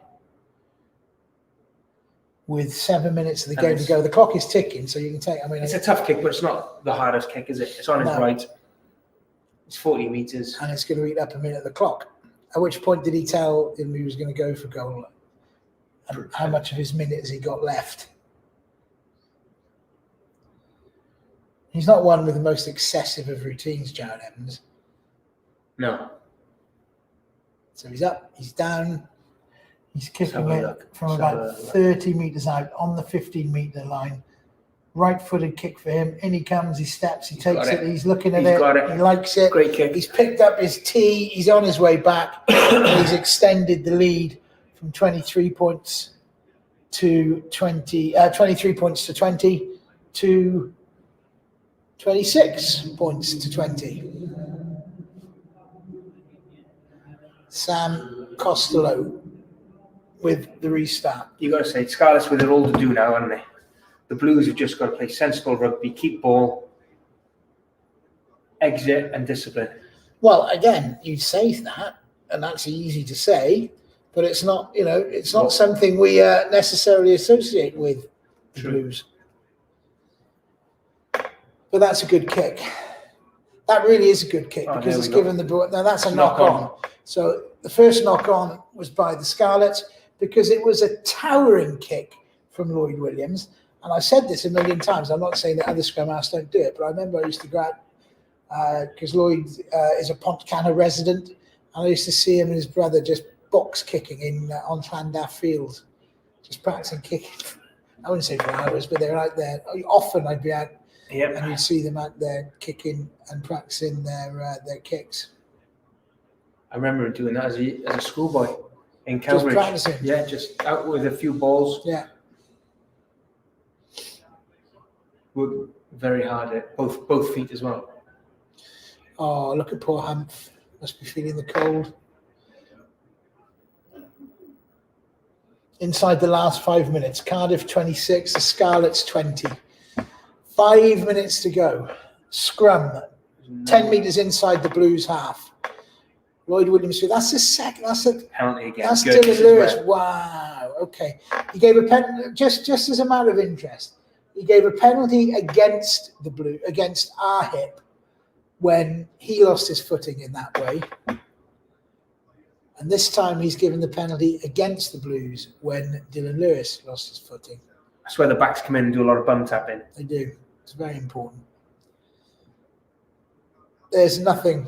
With 7 minutes of the game to go. The clock is ticking, so you can take... it's a tough kick, but it's not the hardest kick, is it? It's on his right. It's 40 metres. And it's going to eat up a minute of the clock. At which point did he tell him he was going to go for goal? And how much of his minute has he got left? He's not one with the most excessive of routines, Jared Evans. No. So he's up, he's down. He's kicking it from about 30 metres out on the 15-metre line. Right-footed kick for him. In he comes, he steps, he takes it. He's looking at it. He likes it. Great kick. He's picked up his tee. He's on his way back. He's extended the lead from 23 points to 20 to 26 points to 20. Sam Costello with the restart. You got to say, Scarlets with it all to do now, haven't they? The Blues have just got to play sensible rugby, keep ball, exit, and discipline. Well, again, you say that, and that's easy to say, but it's not. It's not something we necessarily associate with the Blues. But that's a good kick. That really is a good kick because it's given the ball. Now that's a knock on. So the first knock on was by the Scarlets because it was a towering kick from Lloyd Williams. And I said this a million times. I'm not saying that other scrum halves don't do it, but I remember I used to go out because Lloyd is a Pontcanna resident, and I used to see him and his brother just box kicking on Llandaff Field, just practicing kicking. I wouldn't say for hours, but they're out there. Often I'd be out Yep. and you'd see them out there kicking and practicing their kicks. I remember doing that as a schoolboy in Just Cambridge. practicing. Yeah, just out with a few balls. Yeah. Worked very hard at both feet as well. Oh, look at poor Humph. Must be feeling the cold. Inside the last 5 minutes, Cardiff 26, the Scarlets 20. 5 minutes to go. Scrum, 10 metres inside the Blues half. Lloyd Williams, that's the second. That's a Penalty again. That's Good. Dylan Lewis. Wow. Okay. He gave a penalty just as a matter of interest. He gave a penalty against the Blue, against our hip, when he lost his footing in that way. And this time he's given the penalty against the Blues when Dylan Lewis lost his footing. That's where the backs come in and do a lot of bum tapping. They do. It's very important. There's nothing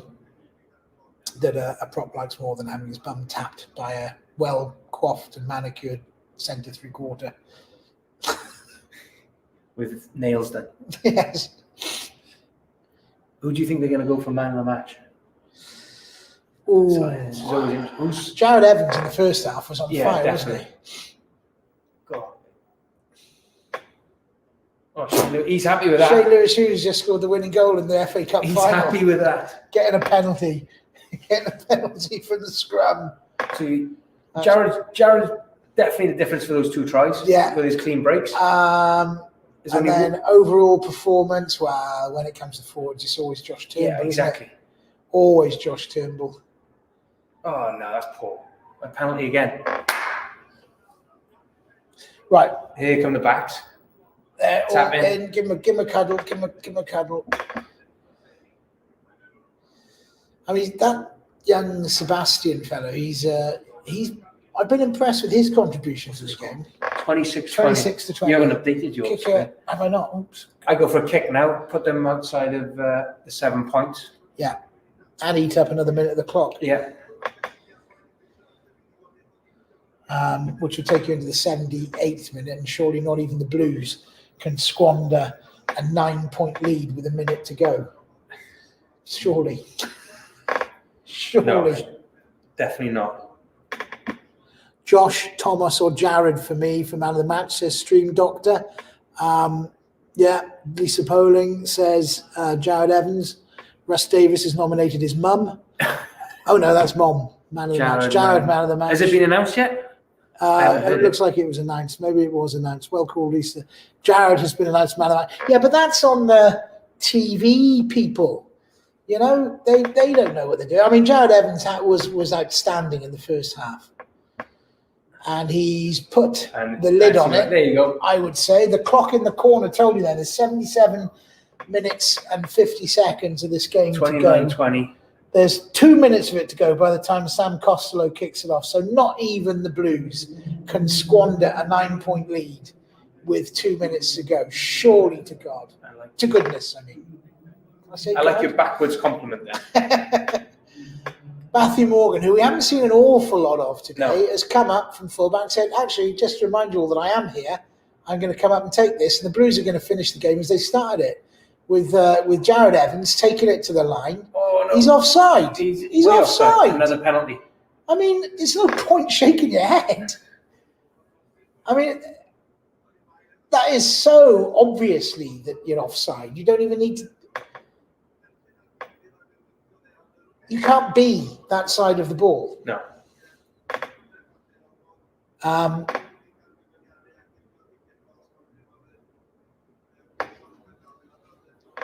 that a prop likes more than having his bum tapped by a well-coiffed and manicured centre three-quarter. With nails done. Yes. Who do you think they're going to go for man of the match? Ooh. Who's Jared Evans in the first half was on fire, definitely. wasn't he? Go on. Oh, he's happy with that. Shane Lewis Hughes just scored the winning goal in the FA Cup He's final. happy with that. Getting a penalty. Getting a penalty from the scrum. So Jared definitely the difference for those two tries. Yeah. With his clean breaks. And then overall performance, well, when it comes to forwards, it's always Josh Turnbull. Yeah, exactly. Isn't it? Always Josh Turnbull. Oh no, that's poor. A penalty again. Right. Here come the backs. Tap in. Give him a cuddle. Give him a cuddle. I mean, that young Sebastian fellow, I've been impressed with his contribution to the game. 26 to 20. You haven't updated yours. Kicker, have I not? Oops. I go for a kick now, put them outside of the 7 points. Yeah. And eat up another minute of the clock. Yeah. Which would take you into the 78th minute, and surely not even the Blues can squander a 9-point lead with a minute to go. Surely. No, definitely not. Josh, Thomas, or Jared for me for man of the match, says Stream Doctor. Lisa Poling says Jared Evans. Russ Davis has nominated his mum. Oh no, that's Mom. Man of the match. Jared, man of the match. Has it been announced yet? It looks like it was announced. Maybe it was announced. Well called, Lisa. Jared has been announced man of the match. Yeah, but that's on the TV people. You know, they don't know what they do. I mean, Jared Evans was outstanding in the first half. And he's put the lid on it. There you go. I would say the clock in the corner told you that there's 77 minutes and 50 seconds of this game to go. 29-20. There's 2 minutes of it to go by the time Sam Costello kicks it off. So not even the Blues can squander a 9-point lead with 2 minutes to go. Surely to God. To goodness, I mean. I like your backwards compliment there. Matthew Morgan, who we haven't seen an awful lot of today, has come up from fullback and said, actually, just to remind you all that I am here, I'm going to come up and take this. And the Blues are going to finish the game as they started it, with Jared Evans taking it to the line. Oh, no. He's offside. He's offside. Another penalty. I mean, there's no point shaking your head. I mean, that is so obviously that you're offside. You don't even need to. You can't be that side of the ball. No.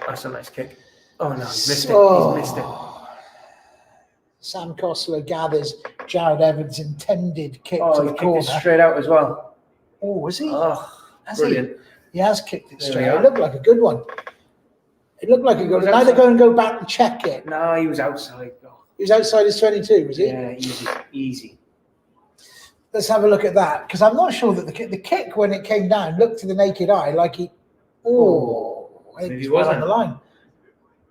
That's a nice kick. Oh no, he's missed it. He's missed it. Sam Costello gathers Jared Evans' intended kick to the he corner. kicked it straight out as well. Oh, was he? Oh, has brilliant. He has kicked it straight out. It looked like a good one. It looked like a good one. Either go and go back and check it. No, he was outside. He was outside his 22, was he? Yeah, easy. Let's have a look at that, because I'm not sure that the kick when it came down looked to the naked eye like he. I think he was on the line.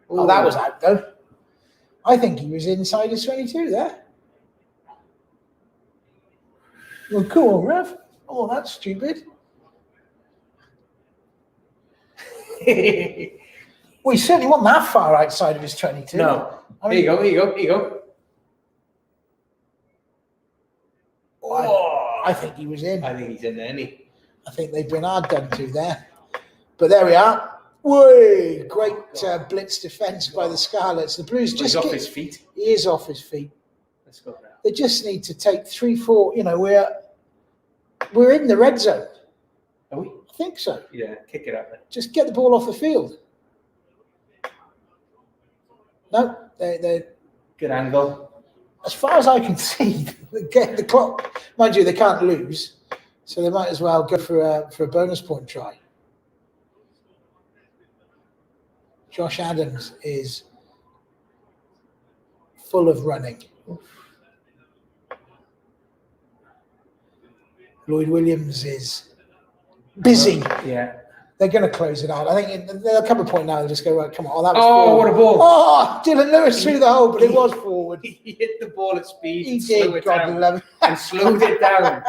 Oh, that was out though. I think he was inside his 22 there. Well, cool, Rev. Oh, that's stupid. Well, he certainly wasn't that far outside of his 22. No. I mean, Here you go. Oh, I think he was in. I think he's in there, isn't he? I think they've been hard done to there. But there we are. Whey! Great blitz defence by the Scarlets. The Blues just He's off his feet. He is off his feet. Let's go now. They just need to take 3-4. You know, we're in the red zone. Are we? I think so. Yeah, kick it out then. Just get the ball off the field. No, they Good angle. as far as I can see, the clock. Mind you, they can't lose, so they might as well go for a bonus point try. Josh Adams is full of running. Lloyd Williams is busy. Yeah. They're going to close it out. I think they'll come a point now. They'll just go, right, come on. Oh, that was Oh, forward. what a ball. Oh, Dylan Lewis through the hole, but it was forward. He hit the ball at speed. He slowed did, it God down, love it. and slowed it down.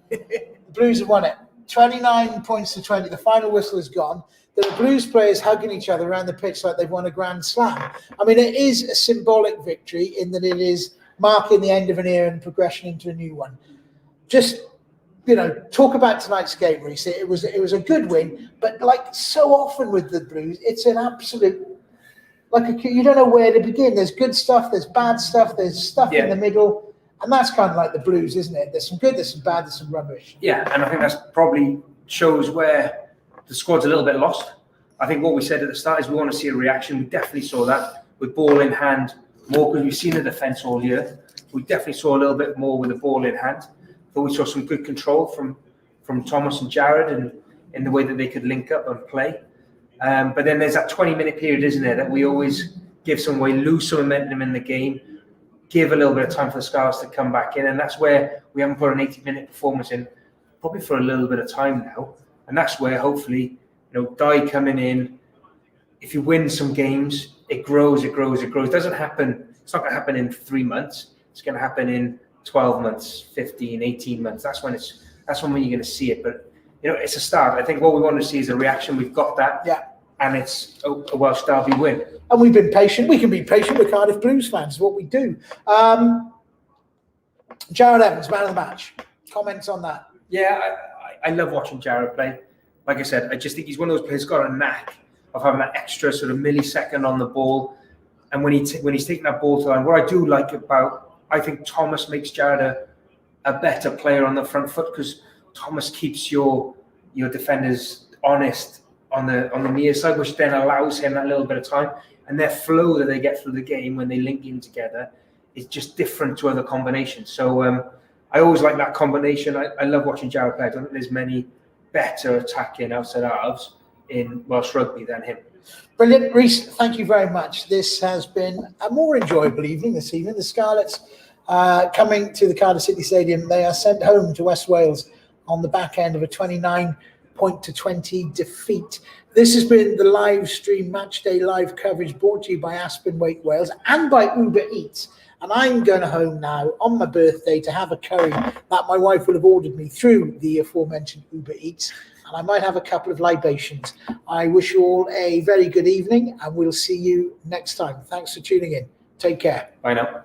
The Blues have won it. 29 points to 20. The final whistle is gone. The Blues players hugging each other around the pitch like they've won a Grand Slam. I mean, it is a symbolic victory in that it is marking the end of an era and progression into a new one. Just, you know, talk about tonight's game, Rhys. It was a good win, but like so often with the Blues, it's an absolute, you don't know where to begin. There's good stuff, there's bad stuff, there's stuff in the middle, and that's kind of like the Blues, isn't it? There's some good, there's some bad, there's some rubbish. Yeah, and I think that's probably shows where the squad's a little bit lost. I think what we said at the start is we want to see a reaction. We definitely saw that with ball in hand more because we've seen the defence all year. We definitely saw a little bit more with the ball in hand. But we saw some good control from Thomas and Jared and in the way that they could link up and play. But then there's that 20-minute period, isn't there, that we always give some way, lose some momentum in the game, give a little bit of time for the Scarlets to come back in. And that's where we haven't put an 80-minute performance in, probably for a little bit of time now. And that's where hopefully, you know, Dye coming in, if you win some games, it grows. It doesn't happen. It's not going to happen in 3 months. It's going to happen in 12 months, 15, 18 months. That's when you're going to see it. But, you know, it's a start. I think what we want to see is a reaction. We've got that. Yeah. And it's a Welsh Derby win. And we've been patient. We can be patient with Cardiff Blues fans, is what we do. Jared Evans, man of the match. Comments on that? Yeah, I love watching Jared play. Like I said, I just think he's one of those players who's got a knack of having that extra sort of millisecond on the ball. And when he's taking that ball to the line, what I do like about, I think Thomas makes Jared a better player on the front foot because Thomas keeps your defenders honest on the near side, which then allows him that little bit of time. And their flow that they get through the game when they link in together is just different to other combinations. So I always like that combination. I love watching Jared play. I don't think there's many better attacking outside halves in Welsh rugby than him. Brilliant. Rhys, thank you very much. This has been a more enjoyable evening this evening. The Scarlets coming to the Cardiff City Stadium. They are sent home to West Wales on the back end of a 29-20 defeat. This has been the live stream Matchday live coverage brought to you by Aspen, Waite, Wales and by Uber Eats. And I'm going home now on my birthday to have a curry that my wife will have ordered me through the aforementioned Uber Eats. And I might have a couple of libations. I wish you all a very good evening and we'll see you next time. Thanks for tuning in. Take care. Bye now.